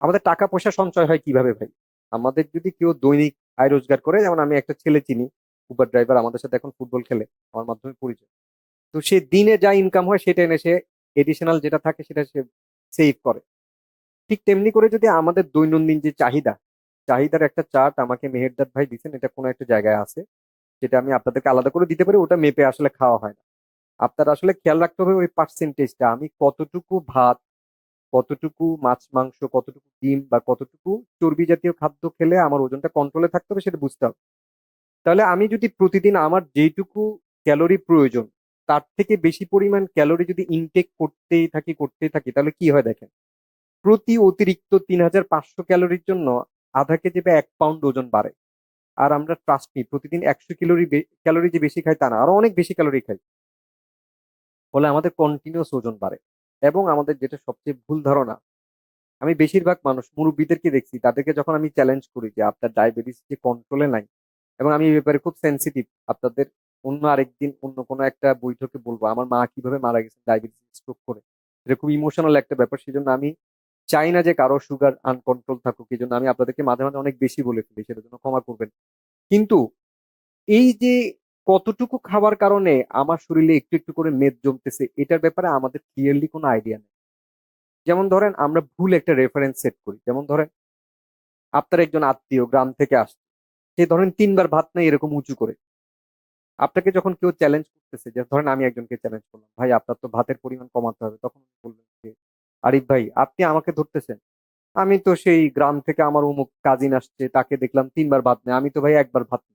আমাদের টাকা পয়সা সঞ্চয় হয় কিভাবে ভাই? আমাদের যদি কেউ দৈনিক আয় রোজগার করে, যেমন আমি একটা ছেলে চিনি, উবার ড্রাইভার, আমাদের সাথে এখন ফুটবল খেলে, আমার মাধ্যমে পরিচয়। তো সে দিনে যা ইনকাম হয় সেটা এনে সে এডিশনাল যেটা থাকে সেটা সে সেভ করে। ঠিক তেমনি করে যদি আমাদের দৈনন্দিন যে চাহিদা, চাহিদার একটা চার্ট আমাকে মেহেরদাদ ভাই দিচ্ছেন, এটা কোনো একটা জায়গায় আছে, যেটা আমি আপনাদেরকে আলাদা করে দিতে পারি, ওটা মেপে আসলে খাওয়া হয় না। আপনার আসলে খেয়াল রাখতে হবে ওই পার্সেন্টেজটা, আমি কতটুকু ভাত, কতটুকু মাছ মাংস, কতটুকু ডিম বা কতটুকু চর্বি জাতীয় খাদ্য খেলে আমার ওজনটা কন্ট্রোলে থাকতে হবে, সেটা বুঝতে হবে। তাহলে আমি যদি প্রতিদিন আমার যেইটুকু ক্যালোরি প্রয়োজন, তার থেকে বেশি পরিমাণ ক্যালোরি যদি ইনটেক করতেই থাকি, তাহলে কি হয় দেখেন, প্রতি অতিরিক্ত 3500 ক্যালোরির জন্য আধা কেজি বা 1 পাউন্ড ওজন বাড়ে। আর আমরা ট্রাস্ট মি প্রতিদিন 100 ক্যালোরি যে বেশি খাই তা না, আরো অনেক বেশি ক্যালোরি খাই। ফলে আমাদের কন্টিনিউয়াস ওজন বাড়ে। এবং আমাদের যেটা সবচেয়ে ভুল ধারণা, আমি বেশিরভাগ মানুষ মুরব্বীদেরকে দেখছি, তাদেরকে যখন আমি চ্যালেঞ্জ করি যে আপনার ডায়াবেটিস যে কন্ট্রোলে নাই, এবং আমি এই ব্যাপারে খুব সেন্সিটিভ, আপনাদের অন্য আরেকদিন অন্য কোনো একটা বৈঠকে বলবো আমার মা কিভাবে মারা গেছে ডায়াবেটিস স্ট্রোক করে। এটা খুব ইমোশনাল একটা ব্যাপার, সেজন্য আমি চাই না যে কারো সুগার আনকন্ট্রোল থাকুক, এই জন্য আমি আপনাদেরকে মাঝে মাঝে অনেক বেশি বলে ফেলি, সেটার জন্য ক্ষমা করবেন। কিন্তু এই যে কতটুকু খাবার কারণে আমার শরীরে একটু একটু করে মেদ জমতেছে, এটার ব্যাপারে আমাদের ক্লিয়ারলি কোনো আইডিয়া নেই। যেমন ধরেন আমরা ভুল একটা রেফারেন্স সেট করি, যেমন ধরেন আপনার একজন আত্মীয় গ্রাম থেকে আসছে, সে ধরেন 3বার ভাত নেই এরকম উঁচু করে। আপনাকে যখন কেউ চ্যালেঞ্জ করতেছে, যে ধরেন আমি একজনকে চ্যালেঞ্জ করলাম, ভাই আপনার তো ভাতের পরিমাণ কমাতে হবে, তখন উনি বলবেন যে আরিফ ভাই আপনি আমাকে ধরতেছেন, আমি তো সেই গ্রাম থেকে আমার অমুক কাজিন আসছে, তাকে দেখলাম 3বার ভাত নেই, আমি তো ভাই 1বার ভাত নিই।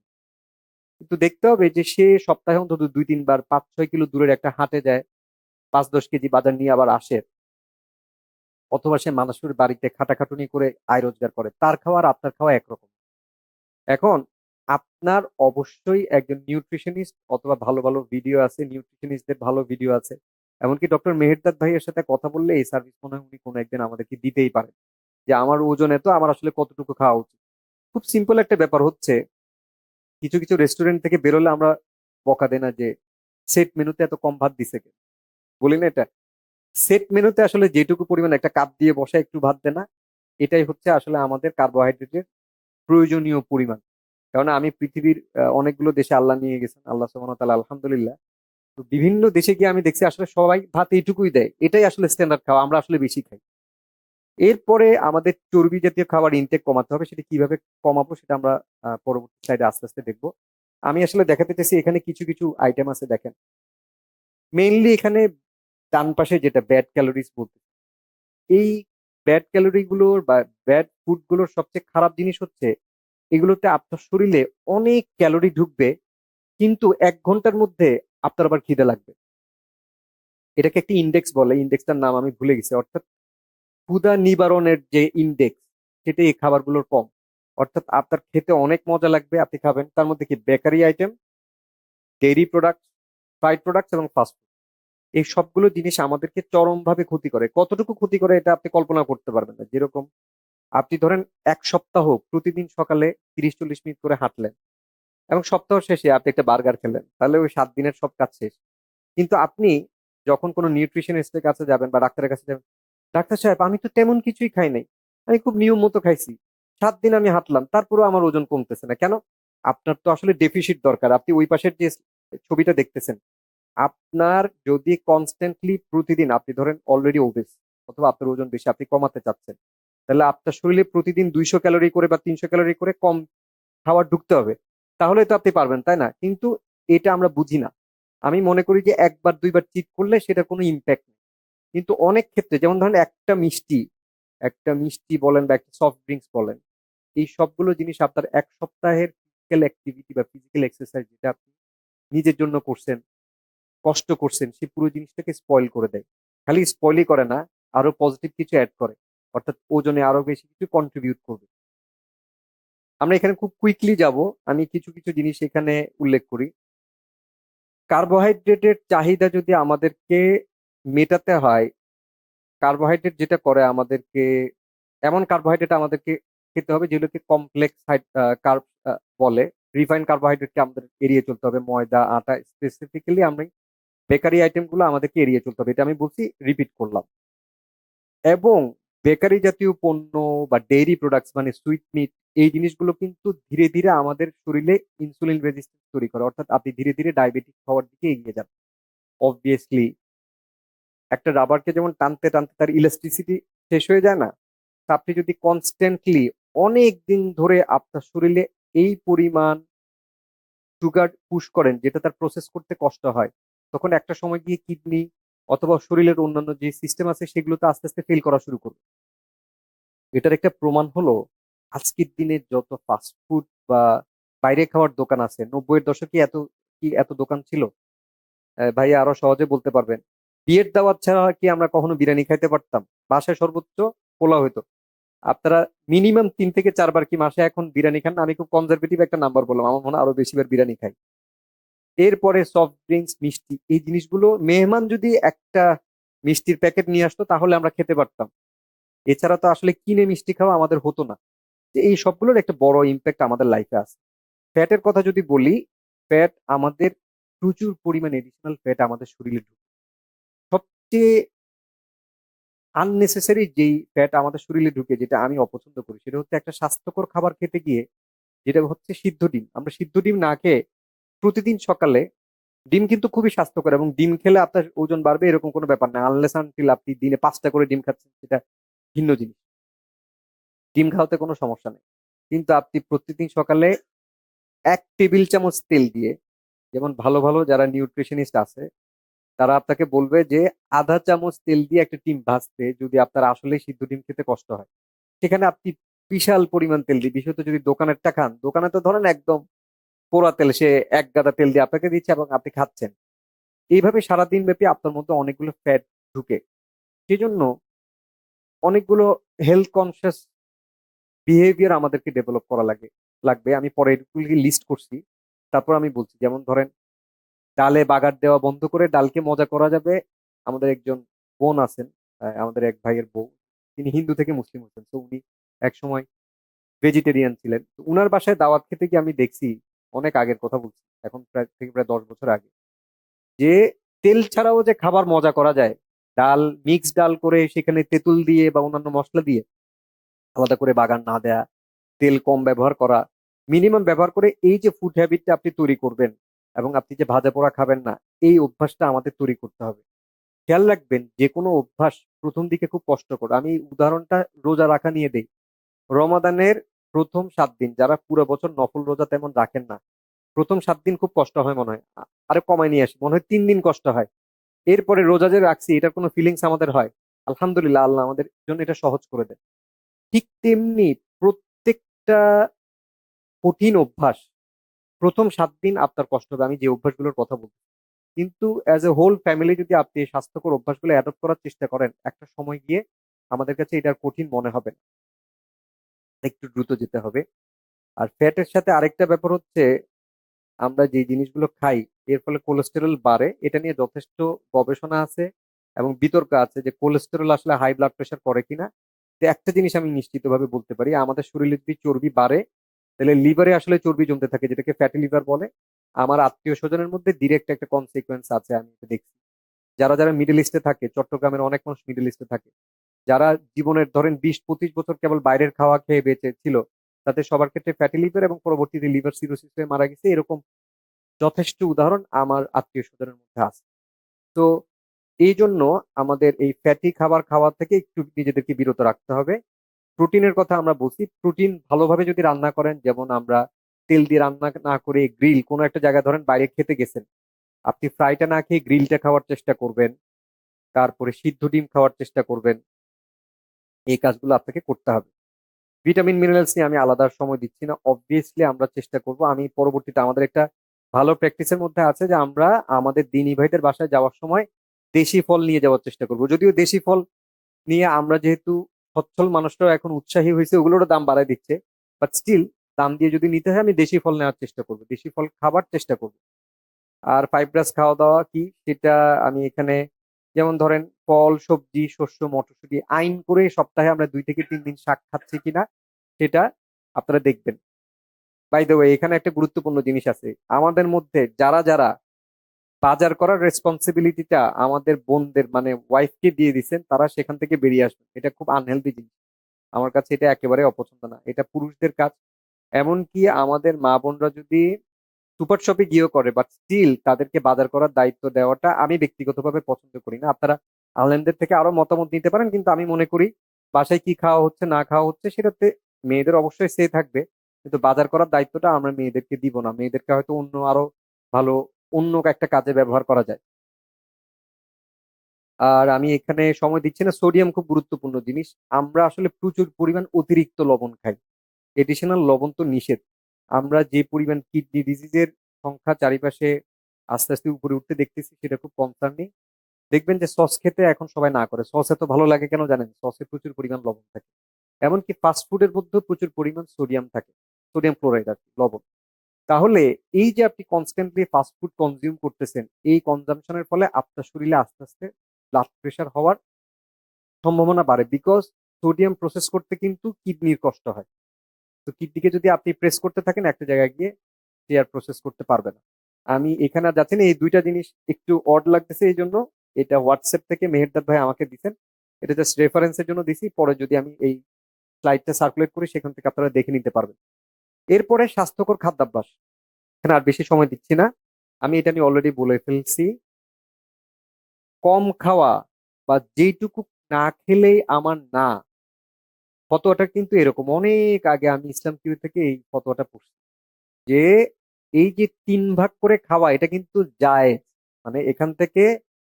কিন্তু দেখতে হবে যে সে সপ্তাহে অন্তত 2-3বার 5-6 কিলো দূরের একটা হাটে যায়, 5-10 কেজি বাজার নিয়ে আবার আসে, অথবা সে মানুষের বাড়িতে খাটাখাটুনি করে আয় রোজগার করে, তার খাওয়া আর আপনার খাওয়া একরকম। এখন আপনার অবশ্যই একজন নিউট্রিশনিস্ট অথবা ভালো ভালো ভিডিও আছে, নিউট্রিশনিস্টদের ভালো ভিডিও আছে। এমনকি ডক্টর মেহেরদাদ ভাইয়ের সাথে কথা বললে এই সার্ভিস মনে হয় উনি কোনো একদিন আমাদেরকে দিতেই পারেন, যে আমার ওজন এত, আমার আসলে কতটুকু খাওয়া উচিত। খুব সিম্পল একটা ব্যাপার হচ্ছে, কিছু কিছু রেস্টুরেন্ট থেকে বেরোলে আমরা বকা দেই না যে সেট মেনুতে এত কম ভাত দিছে কেন? বলি না এটা? সেট মেনুতে আসলে যেটুকু পরিমাণ একটা কাপ দিয়ে বসা একটু ভাত দেয় না, এটাই হচ্ছে আসলে আমাদের কার্বোহাইড্রেটের প্রয়োজনীয় পরিমাণ। কারণ আমি পৃথিবীর অনেকগুলো দেশে আল্লাহ নিয়ে গেছেন, আল্লাহ সুবহানাহু ওয়া তাআলা, আলহামদুলিল্লাহ। তো বিভিন্ন দেশে গিয়ে আমি দেখছি আসলে সবাই ভাত এইটুকুই দেয়, এটাই আসলে স্ট্যান্ডার্ড খাওয়া, আমরা আসলে বেশি খাই। এরপরে আমাদের চর্বি জাতীয় খাবার ইনটেক কমাতে হবে, সেটা কিভাবে কমাবো সেটা আমরা পরবর্তী স্লাইডে আস্তে আস্তে দেখবো। আমি আসলে দেখাতে চাইছি এখানে কিছু কিছু আইটেম আছে, দেখেন। মেইনলি এখানে ডান পাশে যেটা ব্যাড ক্যালোরিজ বলতে, এই ব্যাড ক্যালোরি গুলোর বা ব্যাড ফুড গুলোর সবচেয়ে খারাপ জিনিস হচ্ছে এগুলোতে আপনার শরীরে অনেক ক্যালোরি ঢুকবে, কিন্তু 1 ঘন্টার মধ্যে আপনার আবার খিদে লাগবে। এটাকে একটি ইন্ডেক্স বলে, ইন্ডেক্সটার নাম আমি ভুলে গেছি। অর্থাৎ ক্ষুধা নিবারণের যে ইন্ডেক্স, সেটা এই খাবারগুলোর কম। অর্থাৎ আপনার খেতে অনেক মজা লাগবে, আপনি খাবেন, তার মধ্যে কি bakery item, dairy product, fried products এবং ফাস্ট ফুড, এই সবগুলো জিনিস আমাদেরকে চরমভাবে ক্ষতি করে। কতটুকু ক্ষতি করে এটা আপনি কল্পনা করতে পারবেন না। যেরকম আপনি ধরেন 1 সপ্তাহ প্রতিদিন সকালে 30-40 মিনিট করে হাঁটলেন এবং সপ্তাহ শেষে আপনি একটা বার্গার খেলেন, তাহলে ওই 7 দিনের সব কাজ শেষ। কিন্তু আপনি যখন কোনো নিউট্রিশনিস্টের কাছে যাবেন বা ডাক্তারের কাছে যাবেন, ডাক্তার সাহেব আমি তো তেমন কিছুই খাই নাই, আমি খুব নিয়ম মতো খাইছি, 7 দিন আমি হাঁটলাম, তারপরেও আমার ওজন কমতেছে না কেন? আপনার তো আসলে ডেফিসিট দরকার। আপনি ওই পাশের যে ছবিটা দেখতেছেন, আপনার যদি কনস্ট্যান্টলি প্রতিদিন, আপনি ধরেন অলরেডি ওবেস অথবা আপনার ওজন বেশি, আপনি কমাতে চাচ্ছেন, তাহলে আপনার শরীরে প্রতিদিন 200 ক্যালোরি করে বা 300 ক্যালোরি করে কম খাবার ঢুকতে হবে, তাহলে তো আপনি পারবেন, তাই না? কিন্তু এটা আমরা বুঝি না। আমি মনে করি যে একবার দুইবার চিট করলে সেটা কোনো ইম্প্যাক্ট নেই, কিন্তু অনেক ক্ষেত্রে, যেমন ধরেন একটা মিষ্টি বলেন বা একটা সফট ড্রিঙ্কস বলেন, এই সবগুলো জিনিস আপনার 1 সপ্তাহের ফিজিক্যাল অ্যাক্টিভিটি বা ফিজিক্যাল এক্সারসাইজ যেটা আপনি নিজের জন্য করছেন, কষ্ট করছেন, সেই পুরো জিনিসটাকে স্পয়েল করে দেয়। খালি স্পয়েলই করে না, আরো পজিটিভ কিছু অ্যাড করে, অর্থাৎ ওজনে আরো বেশি কিছু কন্ট্রিবিউট করবে। আমরা এখানে খুব কুইকলি যাব, আমি কিছু কিছু জিনিস এখানে উল্লেখ করি। কার্বোহাইড্রেটের চাহিদা যদি আমাদেরকে মেটাতে হয়, কার্বোহাইড্রেট যেটা করে আমাদেরকে, এমন কার্বোহাইড্রেট আমাদেরকে খেতে হবে যেগুলোকে কমপ্লেক্স কার্ব বলে। রিফাইন্ড কার্বোহাইড্রেটকে আমাদের এড়িয়ে চলতে হবে, ময়দা, আটা, স্পেসিফিক্যালি আমরা বেকারি আইটেম গুলো আমাদেরকে এড়িয়ে চলতে হবে, এটা আমি বলছি, রিপিট করলাম। এবং বেকারি জাতীয় পণ্য বা ডেইরি প্রোডাক্টস মানে সুইট মিট, এই জিনিসগুলো কিন্তু ধীরে ধীরে আমাদের শরীরে ইনসুলিন রেজিস্ট্যান্স তৈরি করে, অর্থাৎ আপনি ধীরে ধীরে ডায়াবেটিস হওয়ার দিকে এগিয়ে যান। অবভিয়াসলি একটা রাবারকে যেমন টানতে টানতে তার ইলাস্টিসিটি শেষ হয়ে যায় না, তা আপনি যদি কনস্ট্যান্টলি অনেক দিন ধরে আপনার শরীরে এই পরিমাণ সুগার পুশ করেন যেটা তার প্রসেস করতে কষ্ট হয়, তখন একটা সময় গিয়ে কিডনি অথবা শরীরের অন্যান্য যে সিস্টেম আছে সেগুলোতে আস্তে আস্তে ফেল করা শুরু করবে। এটার একটা প্রমাণ হলো আজকের দিনে যত ফাস্ট ফুড বা বাইরে খাওয়ার দোকান আছে, 90-এর দশকে এত দোকান ছিল? ভাইয়া আরো সহজে বলতে পারবেন। বিয়ের দাওয়াত ছাড়া কি আমরা কখনো বিরিয়ানি খাইতে পারতাম? বাসায় সর্বোচ্চ পোলাও হইতো। আপনারা মিনিমাম 3 থেকে 4 বার কি মাসে এখন বিরিয়ানি খান? আমি খুব কনজারভেটিভ একটা নাম্বার বললাম, আমার মনে হয় আরো বেশিবার বিরিয়ানি খাই। এরপরে সফট ড্রিঙ্কস, মিষ্টি, এই জিনিসগুলো মেহমান যদি একটা মিষ্টির প্যাকেট নিয়ে আসতো তাহলে আমরা খেতে পারতাম, এছাড়া তো আসলে কিনে মিষ্টি খাওয়া আমাদের হতো না। যে এই সবগুলোর একটা বড় ইম্প্যাক্ট আমাদের লাইফে আছে। ফ্যাটের কথা যদি বলি, ফ্যাট আমাদের প্রচুর পরিমাণ এডিশনাল ফ্যাট আমাদের শরীরে ঢুকে। সবচেয়ে আননেসেসারি যেই ফ্যাট আমাদের শরীরে ঢুকে, যেটা আমি অপছন্দ করি, সেটা হচ্ছে একটা স্বাস্থ্যকর খাবার খেতে গিয়ে, যেটা হচ্ছে সিদ্ধ ডিম। আমরা সিদ্ধ ডিম না খেয়ে প্রতিদিন সকালে, ডিম কিন্তু খুবই স্বাস্থ্যকর এবং ডিম খেলে আপনার ওজন বাড়বে এরকম কোনো ব্যাপার না, আনলেস আনটিল আপনি দিনে 5টা করে ডিম খাচ্ছেন, সেটা ভিন্ন জিনিস। ডিম খাওয়াতে কোনো সমস্যা নেই, কিন্তু আপনি প্রতিদিন সকালে 1 টেবিল চামচ তেল দিয়ে, যেমন ভালো ভালো যারা নিউট্রিশনিস্ট আছে তারা আপনাকে বলবে যে আধা চামচ তেল দিয়ে একটা ডিম ভাজতে যদি আপনার আসলে সিদ্ধ ডিম খেতে কষ্ট হয়, সেখানে আপনি বিশাল পরিমাণ তেল দিয়ে, বিশেষত যদি দোকানেরটা খান, দোকানে তো ধরেন একদম পোড়া তেল, সে 1 গাদা তেল দিয়ে আপনাকে দিচ্ছে এবং আপনি খাচ্ছেন। এইভাবে সারাদিন ব্যাপী আপনার মধ্যে অনেকগুলো ফ্যাট ঢুকে। সেজন্য অনেকগুলো হেলথ কনসিয়াস বিহেভিয়ার আমাদেরকে ডেভেলপ করা লাগবে। আমি পরে এগুলি লিস্ট করছি, তারপর আমি বলছি। যেমন ধরেন, ডালে বাগার দেওয়া বন্ধ করে ডালকে মজা করা যাবে। আমাদের একজন বোন আছেন, আমাদের এক ভাইয়ের বউ, তিনি হিন্দু থেকে মুসলিম হয়েছেন, তো উনি এক সময় ভেজিটেরিয়ান ছিলেন। তো উনার বাসায় দাওয়াত খেতে গিয়ে আমি দেখছি, অনেক আগের কথা বলছি, এখন প্রায় 10 বছর আগে, যে তেল ছাড়াও যে খাবার মজা করা যায়, ডাল মিক্স ডাল করে সেখানে তেঁতুল দিয়ে বা অন্যান্য মশলা দিয়ে, আলাদা করে বাগার না দেয়া, তেল কম ব্যবহার করা, মিনিমাম ব্যবহার করে এই যে ফুড হ্যাবিটটা আপনি তৈরি করবেন এবং আপনি যে ভাজা পোড়া খাবেন না, এই অভ্যাসটা আমাদের তৈরি করতে হবে। খেয়াল রাখবেন যে কোনো অভ্যাস প্রথম দিকে খুব কষ্টকর। আমি উদাহরণটা রোজা রাখা নিয়ে দেই। রমাদানের প্রথম 7 দিন যারা পুরো বছর নফল রোজা তেমন রাখেন না, প্রথম 7 দিন খুব কষ্ট হয় মনে হয়। আরে কমায় নিয়ে আসি, মনে হয় 3 দিন কষ্ট হয়। এরপরে রোজা যে রাখছি এটার কোনো ফিলিংস আমাদের হয়, আলহামদুলিল্লাহ, আল্লাহ আমাদের জন্য এটা সহজ করে দেয়। ঠিক তেমনি প্রত্যেকটা কঠিন অভ্যাস প্রথম 7 দিন আপনার কষ্ট হবে, আমি যে অভ্যাসগুলোর কথা বলছি। কিন্তু অ্যাজ এ হোল ফ্যামিলি যদি আপনি এই স্বাস্থ্যকর অভ্যাসগুলো অ্যাডপ্ট করার চেষ্টা করেন, একটা সময় গিয়ে আমাদের কাছে এটার কঠিন মনে হবে না, একটু দ্রুত যেতে হবে। আর ফ্যাটের সাথে আরেকটা ব্যাপার হচ্ছে, আমরা যে জিনিসগুলো খাই এর ফলে কোলেস্টেরল বাড়ে, এটা নিয়ে যথেষ্ট গবেষণা আছে এবং বিতর্ক আছে যে কোলেস্টেরল আসলে হাই ব্লাড প্রেশার করে কিনা। তো একটা জিনিস আমি নিশ্চিতভাবে বলতে পারি, আমাদের শরীরে যদি চর্বি বাড়ে তাহলে লিভারে আসলে চর্বি জমতে থাকে, যেটাকে ফ্যাটি লিভার বলে। আমার আত্মীয় স্বজনের মধ্যে ডিরেক্ট একটা কনসিকুয়েন্স আছে, আমি এটা দেখছি। যারা যারা মিডল ইস্টে থাকে, চট্টগ্রামের অনেক মানুষ মিডল ইস্টে থাকে, যারা জীবনের ধরেন 20-25 বছর কেবল বাইরের খাওয়া খেয়ে বেঁচে ছিল, তাদের সবার ক্ষেত্রে ফ্যাটি লিভার এবং পরবর্তীতে লিভার সিরোসিস হয়ে মারা গেছে, এরকম যথেষ্ট উদাহরণ আমার আত্মীয় স্বজনের মধ্যে আছে। তো এই জন্য আমাদের এই ফ্যাটি খাবার খাওয়া থেকে একটু নিজেদেরকে বিরত রাখতে হবে। প্রোটিনের কথা আমরা বলছি, প্রোটিন ভালোভাবে যদি রান্না করেন, যেমন আমরা তেল দিয়ে রান্না না করে গ্রিল, কোনো একটা জায়গায় ধরেন বাইরে খেতে গেছেন, আপনি ফ্রাইটা না খেয়ে গ্রিলটা খাওয়ার চেষ্টা করবেন, তারপরে সিদ্ধ ডিম খাওয়ার চেষ্টা করবেন। এই কাজগুলো আপনাকে করতে হবে। ভিটামিন মিনারেলস নিয়ে আমি আলাদা সময় দিচ্ছি না, অবভিয়াসলি আমরা চেষ্টা করব। আমি পরবর্তীতে আমাদের একটা ভালো প্র্যাকটিসের মধ্যে আছে যে আমরা আমাদের দিনী ভাইদের বাসায় যাওয়ার সময় দেশি ফল নিয়ে যাওয়ার চেষ্টা করব। যদিও দেশি ফল নিয়ে আমরা যেহেতু সচ্ছল মানুষরাও এখন উৎসাহী হয়েছে, ওগুলোরও দাম বাড়ায় দিচ্ছে, বাট স্টিল দাম দিয়ে যদি নিতে হয় আমি দেশি ফল নেওয়ার চেষ্টা করব, দেশি ফল খাবার চেষ্টা করব। আর ফাইব্রাস খাওয়া দাওয়া কি সেটা আমি এখানে, যেমন ধরেন ফল, সবজি, শস্য, মটরশুঁটি, আইন করে সপ্তাহে আমরা 2 থেকে 3 দিন শাক খাচ্ছি কিনা সেটা আপনারা দেখবেন। বাই দ্য ওয়ে, এখানে একটা গুরুত্বপূর্ণ জিনিস আছে, আমাদের মধ্যে যারা যারা বাজার করার রেসপন্সিবিলিটিটা আমাদের বোনদের মানে ওয়াইফকে দিয়ে দিচ্ছেন, তারা সেখান থেকে বেরিয়ে আসবেন। এটা খুব আনহেলদি জিনিস, আমার কাছে এটা একেবারে অপছন্দ না, এটা পুরুষদের কাজ। এমনকি আমাদের মা বোনরা যদি সুপার শপে গিয়েও করে, বাট স্টিল তাদেরকে বাজার করার দায়িত্ব দেওয়াটা আমি ব্যক্তিগতভাবে পছন্দ করি না। আপনারা আলেমদের থেকে আরো মতামত নিতে পারেন, কিন্তু আমি মনে করি বাসায় কি খাওয়া হচ্ছে না খাওয়া হচ্ছে সেটাতে মেয়েদের অবশ্যই সে থাকবে, কিন্তু বাজার করার দায়িত্বটা আমরা মেয়েদেরকে দিব না। মেয়েদেরকে হয়তো অন্য আরো ভালো অন্য একটা কাজে ব্যবহার করা যায়। আর আমি এখানে সময় দিচ্ছি না, সোডিয়াম খুব গুরুত্বপূর্ণ জিনিস। আমরা আসলে প্রচুর পরিমাণ অতিরিক্ত লবণ খাই, এডিশনাল লবণ তো নিষেধ। আমরা যে পরিমাণ কিডনি ডিজিজের সংখ্যা চারিপাশে আস্তে আস্তে উপরে উঠতে দেখতেছি, সেটা খুব কনসার্নিং। দেখবেন যে সস খেতে এখন সবাই না করে, সস এত ভালো লাগে কেন জানেন? সসে প্রচুর পরিমাণ লবণ থাকে। এমনকি ফাস্ট ফুডের মধ্যেও প্রচুর পরিমাণ সোডিয়াম থাকে, সোডিয়াম ক্লোরাইড আর কি, লবণ। তাহলে এই যে আপনি কনস্ট্যান্টলি ফাস্ট ফুড কনজিউম করতেছেন, এই কনজাম্পশনের ফলে আপনার শরীরে আস্তে আস্তে ব্লাড প্রেশার হওয়ার সম্ভাবনা বাড়ে, বিকজ সোডিয়াম প্রসেস করতে কিন্তু কিডনির কষ্ট হয়। তো কিডনিকে যদি আপনি প্রেস করতে থাকেন একটা জায়গায় গিয়ে, সে আর প্রসেস করতে পারবে না। আমি এখানে আর যাচ্ছি না, এই দুইটা জিনিস একটু অড লাগতেছে, এই জন্য এটা হোয়াটসঅ্যাপ থেকে মেহেরদাদ ভাই আমাকে দিচ্ছেন, এটা জাস্ট রেফারেন্সের জন্য দিছি, পরে যদি আমি এই স্লাইডটা সার্কুলেট করি সেখান থেকে আপনারা দেখে নিতে পারবেন। এরপরে স্বাস্থ্যকর খাদ্যাভ্যাস, এখানে আর বেশি সময় দিচ্ছি না, আমি এটা নিয়ে অলরেডি বলে ফেলছি। কম খাওয়া বা যেইটুকু না খেলেই আমার না, ফতোয়াটা কিন্তু এরকম, অনেক আগে আমি ইসলাম টিভি থেকে এই ফতোয়াটা পড়ছি যে এই যে 3 ভাগ করে খাওয়া এটা কিন্তু জায়েজ। মানে এখান থেকে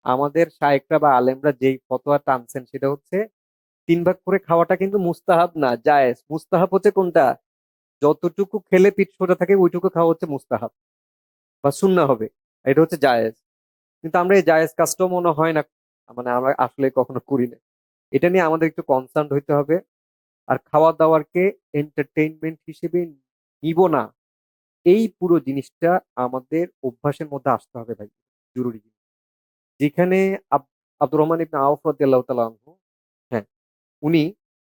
আমাদের শায়েখরা বা আলেমরা যেই ফতোয়া টানছেন সেটা হচ্ছে 3 ভাগ করে খাওয়াটা কিন্তু মুস্তাহাব না, জায়েজ। মুস্তাহাব হচ্ছে কোনটা? যতটুকু খেলে পিঠ সোজা থাকে ওইটুকু খাওয়া হচ্ছে মুস্তাহাব বা সুন্নাহ হবে, এটা হচ্ছে জায়েজ। কিন্তু আমরা এই জায়েজ কাজটাও মনে হয় না, মানে আমরা আসলে কখনো করি না। এটা নিয়ে আমাদের একটু কনসার্ন হইতে হবে। আর খাওয়া দাওয়ারকে এন্টারটেইনমেন্ট হিসেবে নিব না, এই পুরো জিনিসটা আমাদের অভ্যাসের মধ্যে আসতে হবে ভাই, জরুরি জিনিস। যেখানে আব্দুর রহমান ইবনে আউফ রাদিয়াল্লাহু তাআলা আনহু, হ্যাঁ, উনি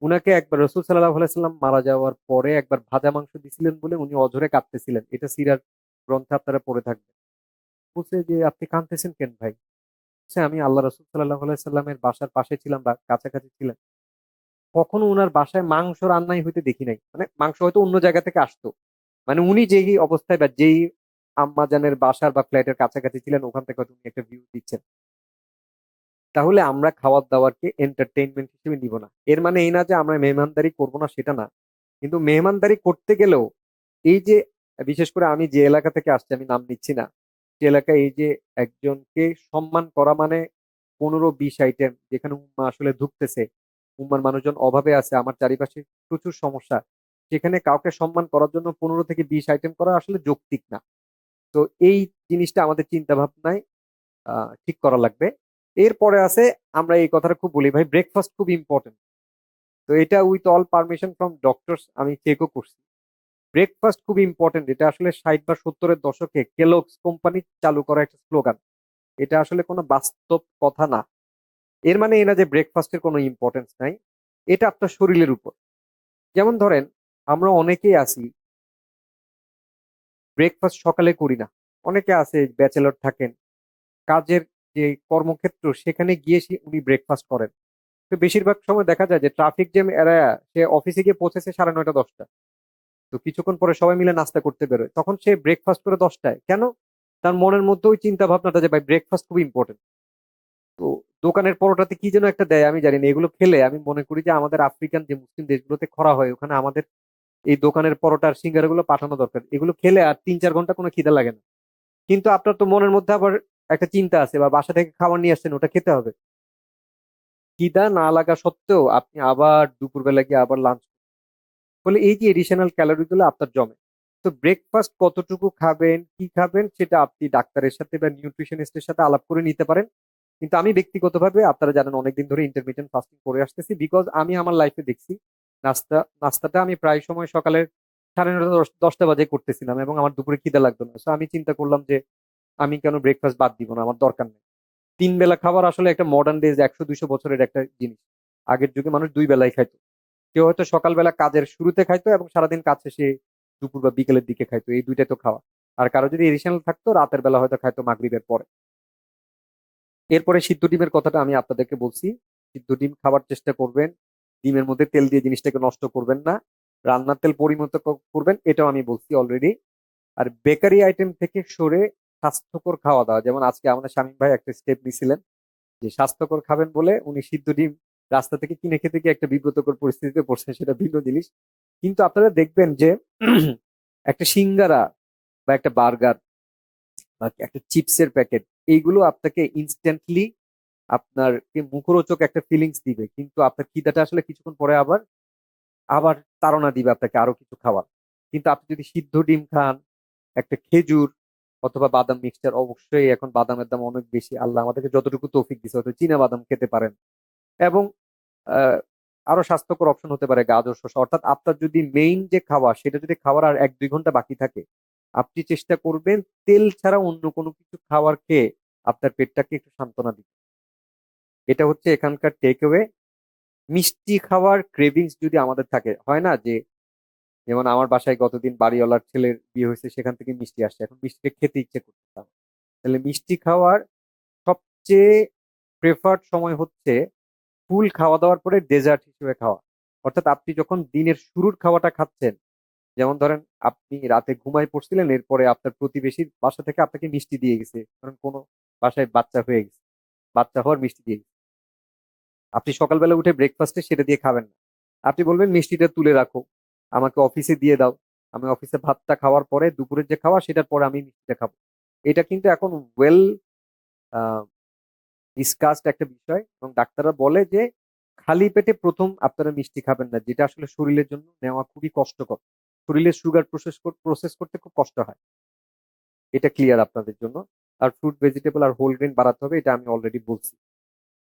উনাকে একবার রাসূল সাল্লাল্লাহু আলাইহি সাল্লাম মারা যাওয়ার পরে একবার ভাজা মাংস দিছিলেন বলে উনি অঝরে কাঁদতেছিলেন, এটা সিরার গ্রন্থে আপনারা পড়ে থাকবেন। বলছে যে আপনি কাঁদতেছেন কেন ভাই? বলছে, আমি আল্লাহ রাসূল সাল্লাল্লাহু আলাইহি সাল্লামের বাসার পাশে ছিলাম বা কাছাকাছি ছিলাম, কখনো উনার বাসায় মাংস রান্নাই হইতে দেখি নাই। মানে মাংস হয়তো অন্য জায়গা থেকে আসতো, মানে উনি যেই অবস্থায় বা যেই আম্মাজানের বাসার বা ফ্ল্যাটের কাছাকাছি ছিলেন ওখান থেকে হয়তো উনি একটা ভিউ দিচ্ছেন। তাহলে আমরা খাবার দাবারকে এন্টারটেইনমেন্ট হিসেবে নিব না। এর মানে এই না যে আমরা মেহমানদারি করব না, সেটা না। কিন্তু মেহমানদারি করতে গেলেও এই যে, বিশেষ করে আমি যে এলাকা থেকে আসছি, আমি নাম নিচ্ছি না, সে এলাকায় এই যে একজনকে সম্মান করা মানে 15-20 আইটেম, যেখানে উম্মা আসলে ধুঁকতেছে, উম্মার মানুষজন অভাবে আছে, আমার চারিপাশে প্রচুর সমস্যা, সেখানে কাউকে সম্মান করার জন্য 15 থেকে 20 আইটেম করা আসলে যৌক্তিক না। তো এই জিনিসটা আমাদের চিন্তা ভাবনায় ঠিক করা লাগবে। এরপরে আছে, আমরা এই কথাটা খুব বলি ভাই, ব্রেকফাস্ট খুব ইম্পর্টেন্ট। তো এটা with all permission from doctors আমি চেকও করছি, ব্রেকফাস্ট খুব ইম্পর্টেন্ট। এটা আসলে 60 বা 70-এর দশকে কেলগস কোম্পানি চালু করা একটা স্লোগান। এটা আসলে কোনো বাস্তব কথা না। এর মানে এই না যে ব্রেকফাস্টের কোনো ইম্পর্টেন্স নাই, এটা আপনার শরীরের উপর। যেমন ধরেন, আমরা অনেকেই আছি ব্রেকফাস্ট সকালে করি না। অনেকে আছে ব্যাচেলর থাকেন, কাজের যে কর্মক্ষেত্র সেখানে গিয়ে উনি ব্রেকফাস্ট করেন। তো বেশিরভাগ সময় দেখা যায় যে ট্রাফিক জ্যাম এড়ায় সে অফিসে গিয়ে পৌঁছেছে 9:30-10টা। তো কিছুক্ষণ পরে সবাই মিলে নাস্তা করতে বেরোয়, তখন সে ব্রেকফাস্ট করে 10টায়। কেন? তার মনের মধ্যে ওই চিন্তা ভাবনাটা যে ভাই ব্রেকফাস্ট খুব ইম্পর্টেন্ট। তো দোকানের পরোটাতে কি যেন একটা দেয়, আমি জানি না, এগুলো খেলে আমি মনে করি যে আমাদের আফ্রিকান যে মুসলিম দেশগুলোতে খরা হয় ওখানে আমাদের এই দোকানের পরোটার সিঙ্গারা গুলো পাঠানো দরকার। এগুলো খেলে আর 3-4 ঘন্টা কোনো খিদা লাগে না। কিন্তু আপনার তো মনের মধ্যে আবার একটা চিন্তা আছে, বা বাসা থেকে খাবার নিয়ে আসছেন, ওটা খেতে হবে। খিদা না লাগা সত্ত্বেও আপনি আবার দুপুরবেলা গিয়ে আবার লাঞ্চ, ফলে এই যে এডিশনাল ক্যালোরি গুলো আপনার জমে। তো ব্রেকফাস্ট কতটুকু খাবেন, কি খাবেন, সেটা আপনি ডাক্তারের সাথে বা নিউট্রিশনিস্টের সাথে আলাপ করে নিতে পারেন। কিন্তু আমি ব্যক্তিগতভাবে, আপনারা জানেন, অনেকদিন ধরে ইন্টারমিটেন্ট ফাস্টিং করে আসতেছি, বিকজ আমি আমার লাইফে দেখছি নাস্তাটা আমি প্রায় সময় সকালে 9:30-10টা বাজে করতেছিলাম এবং আমার দুপুরে খিদে লাগতো না। তো আমি চিন্তা করলাম যে আমি কেন ব্রেকফাস্ট বাদ দিব না, আমার দরকার নেই। 3 বেলা খাবার আসলে একটা মডার্ন ডেজ 100-200 বছরের একটা জিনিস। আগের যুগে মানুষ 2 বেলাই খাইতো। কেউ হয়তো সকালবেলা কাজের শুরুতে খাইতো এবং সারাদিন কাজ শেষে দুপুর বা বিকেলের দিকে খাইতো, এই দুইটাই তো খাওয়া। আর কারো যদি এডিশনাল থাকতো রাতের বেলা হয়তো খাইতো মাগরিবের পরে। এরপরে সিদ্ধ ডিমের কথাটা আমি আপনাদেরকে বলছি, সিদ্ধ ডিম খাবার চেষ্টা করবেন। ডিমের মধ্যে তেল দিয়ে জিনিসটাকে নষ্ট করবেন না, রান্নার তেল পরিমিত করবেন, এটাও আমি বলছি অলরেডি। আর বেকারি আইটেম থেকে সরে স্বাস্থ্যকর খাওয়া দাওয়া, যেমন আজকে আমাদের শামীম ভাই একটা স্টেপ নিয়েছিলেন যে স্বাস্থ্যকর খাবেন বলে উনি সিদ্ধ ডিম রাস্তা থেকে কিনে খেতে গিয়ে একটা বিব্রতকর পরিস্থিতিতে পড়ছেন, সেটা ভিন্ন জিনিস। কিন্তু আপনারা দেখবেন যে একটা সিঙ্গারা বা একটা বার্গার বা একটা চিপসের প্যাকেট, এইগুলো আপনাকে ইনস্ট্যান্টলি আপনার মুখরোচক একটা ফিলিংস দিবে, কিন্তু আপনার খিদাটা আসলে কিছুক্ষণ পরে আবার আবার তাড়না দিবে আপনাকে আরো কিছু খাওয়ার। কিন্তু আপনি যদি সিদ্ধ ডিম খান, একটা খেজুর অথবা বাদাম মিক্সচার, অবশ্যই এখন বাদামের দাম অনেক বেশি, আল্লাহ আমাদেরকে যতটুকু তৌফিক দিচ্ছে, হয়তো চীনা বাদাম খেতে পারেন। এবং আহ, আরো স্বাস্থ্যকর অপশন হতে পারে গাজর শসা। অর্থাৎ আপনার যদি মেইন যে খাওয়া সেটা যদি খাওয়ার আর 1-2 ঘন্টা বাকি থাকে, আপনি চেষ্টা করবেন তেল ছাড়া অন্য কোনো কিছু খাবার খেয়ে আপনার পেটটাকে একটু সান্ত্বনা দিতে। এটা হচ্ছে এখানকার টেক অ্যাওয়ে। মিষ্টি খাওয়ার ক্রেভিংস যদি আমাদের থাকে, হয় না যে, যেমন আমার বাসায় গতদিন বাড়িওয়ালার ছেলের বিয়ে হয়েছে, সেখান থেকে মিষ্টি আসছে, এখন মিষ্টি খেতে ইচ্ছে করছে আমার। তাহলে মিষ্টি খাওয়ার সবচেয়ে প্রেফার্ড সময় হচ্ছে ফুল খাওয়া দাওয়ার পরে ডেজার্ট হিসেবে খাওয়া। অর্থাৎ আপনি যখন দিনের শুরুর খাওয়াটা খাচ্ছেন, যেমন ধরেন আপনি রাতে ঘুমায় পড়ছিলেন, এরপরে আপনার প্রতিবেশীর বাসা থেকে আপনাকে মিষ্টি দিয়ে গেছে, কারণ কোনো বাসায় বাচ্চা হয়ে গেছে, বাচ্চা হওয়ার মিষ্টি দিয়ে গেছে। আপনি সকালবেলা উঠে ব্রেকফাস্টে সেটা দিয়ে খাবেন না, আপনি বলবেন মিষ্টিটা তুলে রাখো, আমাকে অফিসে দিয়ে দাও, আমি অফিসে ভাতটা খাওয়ার পরে দুপুরের যে খাওয়া সেটার পরে আমি মিষ্টিটা খাবো। এটা কিন্তু এখন ওয়েল ডিসকাসড একটা বিষয়, এবং ডাক্তাররা বলে যে খালি পেটে প্রথম আপনারা মিষ্টি খাবেন না, যেটা আসলে শরীরের জন্য নেওয়া খুবই কষ্টকর। শরীরের সুগার প্রসেস করতে খুব কষ্ট হয়। এটা ক্লিয়ার আপনাদের জন্য। আর ফ্রুট ভেজিটেবল আর হোল গ্রেন বাড়াতে হবে, এটা আমি অলরেডি বলছি।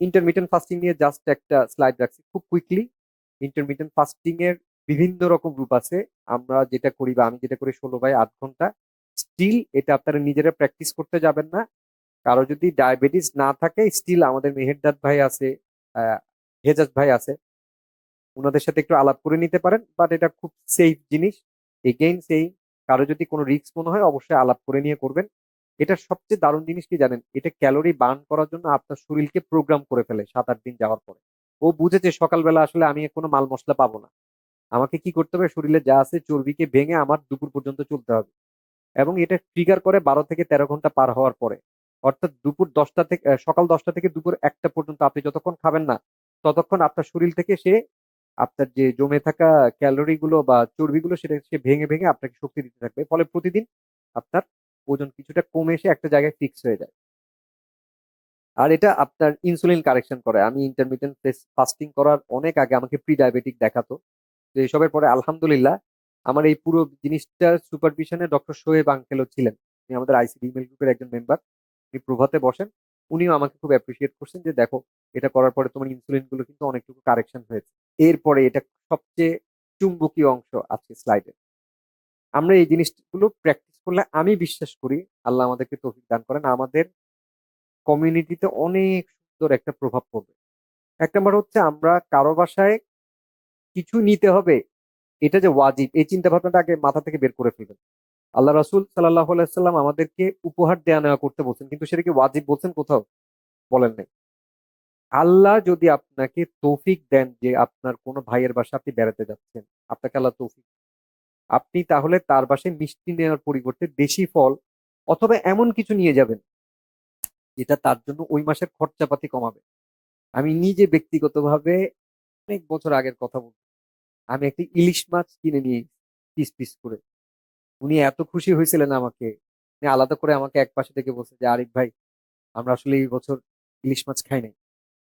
ইন্টারমিটেন্ট ফাস্টিং নিয়ে জাস্ট একটা স্লাইড রাখছি খুব কুইকলি। ইন্টারমিটেন্ট ফাস্টিং এর বিভিন্ন রকম রূপ আছে। আমরা যেটা করি বা আমি যেটা করি 16/8 ঘন্টা। স্টিল এটা আপনারা নিজেরা প্র্যাকটিস করতে যাবেন না। কারো যদি ডায়াবেটিস না থাকে, স্টিল আমাদের মেহেরদাদ ভাই আছে, আহ, হেজাজ ভাই আছে, ওনাদের সাথে একটু আলাপ করে নিতে পারেন, বাট এটা খুব সেফ জিনিস। এগেইন সেই, কারো যদি কোনো রিস্ক মনে হয় অবশ্যই আলাপ করে নিয়ে করবেন। এটা সবচেয়ে দারুণ জিনিস কি জানেন, এটা ক্যালোরি বার্ন করার জন্য আপনার শরীরকে প্রোগ্রাম করে ফেলে 7-8 দিন যাওয়ার পরে। ও বুঝেছে সকালবেলা আসলে আমি কোনো মাল মশলা পাবো না, আমাকে কি করতে হবে, শরীরে যা আছে চর্বিকে ভেঙে আমার দুপুর পর্যন্ত চলতে হবে। এবং এটা ট্রিগার করে 12 থেকে 13 ঘন্টা পার হওয়ার পরে। অর্থাৎ দুপুর 10টা থেকে সকাল 10টা থেকে দুপুর 1টা পর্যন্ত আপনি যতক্ষণ খাবেন না, ততক্ষণ আপনার শরীর থেকে সে আপনার যে জমে থাকা ক্যালোরি গুলো বা চর্বিগুলো সেটা সে ভেঙে ভেঙে আপনাকে শক্তি দিতে থাকবে। ফলে প্রতিদিন আপনার ওজন কিছুটা কমে এসে একটা জায়গায় ফিক্স হয়ে যায়। আর এটা আপনার ইনসুলিন কারেকশন করে। আমি ইন্টারমিটেন্ট ফাস্টিং করার অনেক আগে আমাকে প্রি ডায়াবেটিক দেখাতো। তো এসবের পরে আলহামদুলিল্লাহ আমার এই পুরো জিনিসটার সুপারভিশনে ডক্টর শোয়েব আঙ্কেলও ছিলেন। উনি আমাদের আইসিডি ইমেল গ্রুপের একজন মেম্বার। উনি প্রভাতে বসেন। উনিও আমাকে খুব অ্যাপ্রিসিয়েট করছেন যে দেখো, এটা করার পরে তোমার ইনসুলিন গুলো কিন্তু অনেকটুকু কারেকশন হয়েছে। এরপরে এটা সবচেয়ে চুম্বকীয় অংশ আছে স্লাইডে। আমরা এই জিনিসগুলো প্র্যাকটিস করলে আমি বিশ্বাস করি আল্লাহ আমাদেরকে তৌফিক দান করেন, আমাদের কমিউনিটিতে অনেক সুন্দর একটা প্রভাব পড়বে। এক নম্বর হচ্ছে আমরা কারো বাসায় কিছু নিতে হবে, এটা যে ওয়াজিব এই চিন্তা ভাবনাটা আগে মাথা থেকে বের করে ফেলবেন। আল্লাহ রাসূল সাল্লাল্লাহু আলাইহি সাল্লাম আমাদেরকে উপহার দেয়া নেওয়া করতে বলছেন, কিন্তু সেটা কি ওয়াজিব বলছেন কোথাও? বলেন নাই। আল্লাহ যদি আপনাকে তৌফিক দেন যে আপনার কোনো ভাইয়ের বাসা আপনি বেড়াতে যাচ্ছেন, আপনাকে আল্লাহ তৌফিক, আপনি তাহলে তার বাসায় মিষ্টি নেওয়ার পরিবর্তে দেশি ফল অথবা এমন কিছু নিয়ে যাবেন যেটা তার জন্য ওই মাসের খরচাপাতি কমাবে। আমি নিজে ব্যক্তিগতভাবে অনেক বছর আগের কথা বলছি, আমি একটা ইলিশ মাছ কিনে নিয়ে পিস পিস করে, উনি এত খুশি হয়েছিলেন আমাকে, উনি আলাদা করে আমাকে এক পাশে থেকে বলছে যে আরিফ ভাই, আমরা আসলে এই বছর ইলিশ মাছ খাই নাই।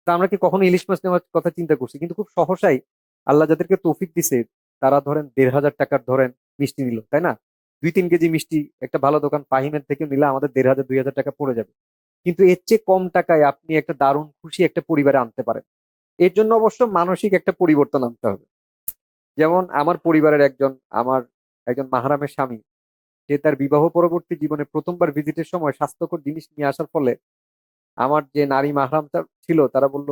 তা আমরা কি কখনো ইলিশ মাছ নেওয়ার কথা চিন্তা করছি? কিন্তু খুব সহসাই আল্লাহ যাদেরকে তৌফিক দিছে তারা ধরেন 1,500 টাকার ধরেন মিষ্টি নিল, তাই না? 2-3 কেজি মিষ্টি একটা ভালো দোকান ফাহিমের থেকে নিলে আমাদের 1,500-2,000 টাকা পড়ে যাবে। কিন্তু এর চেয়ে কম টাকায় আপনি একটা দারুণ খুশি একটা পরিবারে আনতে পারেন। এর জন্য অবশ্য মানসিক একটা পরিবর্তন আনতে হবে। যেমন আমার পরিবারের একজন মাহারামের স্বামী, সে তার বিবাহ পরবর্তী জীবনে প্রথমবার ভিজিটের সময় স্বাস্থ্যকর জিনিস নিয়ে আসার ফলে আমার যে নারী মাহরাম ছিল তারা বলল,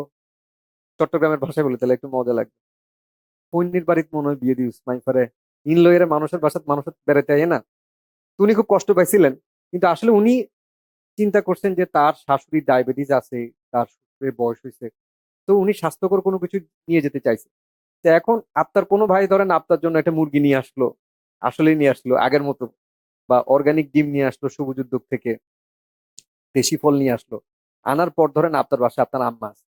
চট্টগ্রামের ভাষায় বলে তাহলে একটু মজা লাগবে, কন্যের বাড়িতে মনে হয় বিয়ে দিউস মাইফারে, ইনলয়ের মানুষের বাসাত মানুষের বেড়াতে আয় না। তো উনি খুব কষ্ট পাইছিলেন। কিন্তু আসলে উনি চিন্তা করছেন যে তার শাশুড়ির ডায়াবেটিস আছে, তার শ্বশুরের বয়স হয়েছে, তো উনি স্বাস্থ্যকর কোনো কিছু নিয়ে যেতে চাইছে। তো এখন আপনার কোনো ভাই ধরেন আপনার জন্য একটা মুরগি নিয়ে আসলো, আসলেই নিয়ে আসলো আগের মতো, বা অর্গানিক ডিম নিয়ে আসলো সবুজ উদ্যোগ থেকে, দেশি ফল নিয়ে আসলো। আনার পর ধরেন আপনার বাসায় আপনার আম্মা আছে।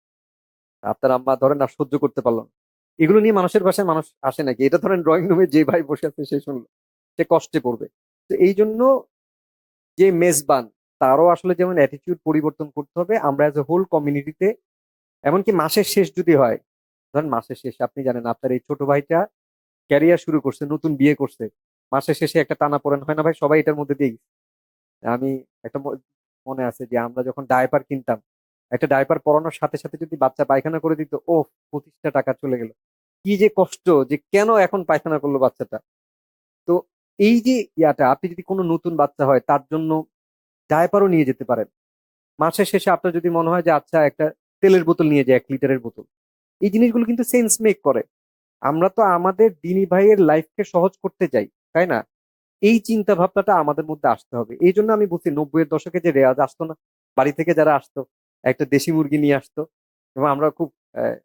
আপনার আম্মা ধরেন আর সহ্য করতে পারলো না। এগুলো নিয়ে মানুষের বাসায় মানুষ আসে নাকি? এটা ধরেন ড্রয়িং রুমে যে ভাই বসে আছে সে শুনলো, সে কষ্টে পড়বে। তো এই জন্য যে মেজবান, তারও আসলে যেমন অ্যাটিটিউড পরিবর্তন করতে হবে। আমরা এজ এ হোল কমিউনিটিতে, এমনকি মাসের শেষ যদি হয়, ধরেন মাসের শেষ আপনি জানেন আপনার এই ছোট ভাইটা ক্যারিয়ার শুরু করছে, নতুন বিয়ে করছে, মাসের শেষে একটা টানাপোড়েন হয় না ভাই? সবাই এটার মধ্যে দিয়ে গেছে। আমি একটা মনে আছে যে আমরা যখন ডায়পার কিনতাম, একটা ডায়পার পরানোর সাথে সাথে যদি বাচ্চা পায়খানা করে দিত, ও 25টা টাকা চলে গেল। কি যে কষ্ট, যে কেন এখন পায়খানা করলো বাচ্চাটা। তো এই যে ইয়াটা, আপনি যদি কোনো নতুন বাচ্চা হয় তার জন্য ডায়পারও নিয়ে যেতে পারেন। মাসের শেষে আপনার যদি মনে হয় যে আচ্ছা একটা তেলের বোতল নিয়ে যায়, 1 লিটারের বোতল, এই জিনিসগুলো কিন্তু সেন্স মেক করে। আমরা তো আমাদের দিনী ভাইয়ের লাইফকে সহজ করতে চাই, তাই না? এই চিন্তা ভাবনাটা আমাদের মধ্যে আসতে হবে। এই জন্য আমি বলছি 90-এর দশকে যে রেওয়াজ আসতো না, বাড়ি থেকে যারা আসতো একটা দেশি মুরগি নিয়ে আসতো, এবং আমরা খুব আহ,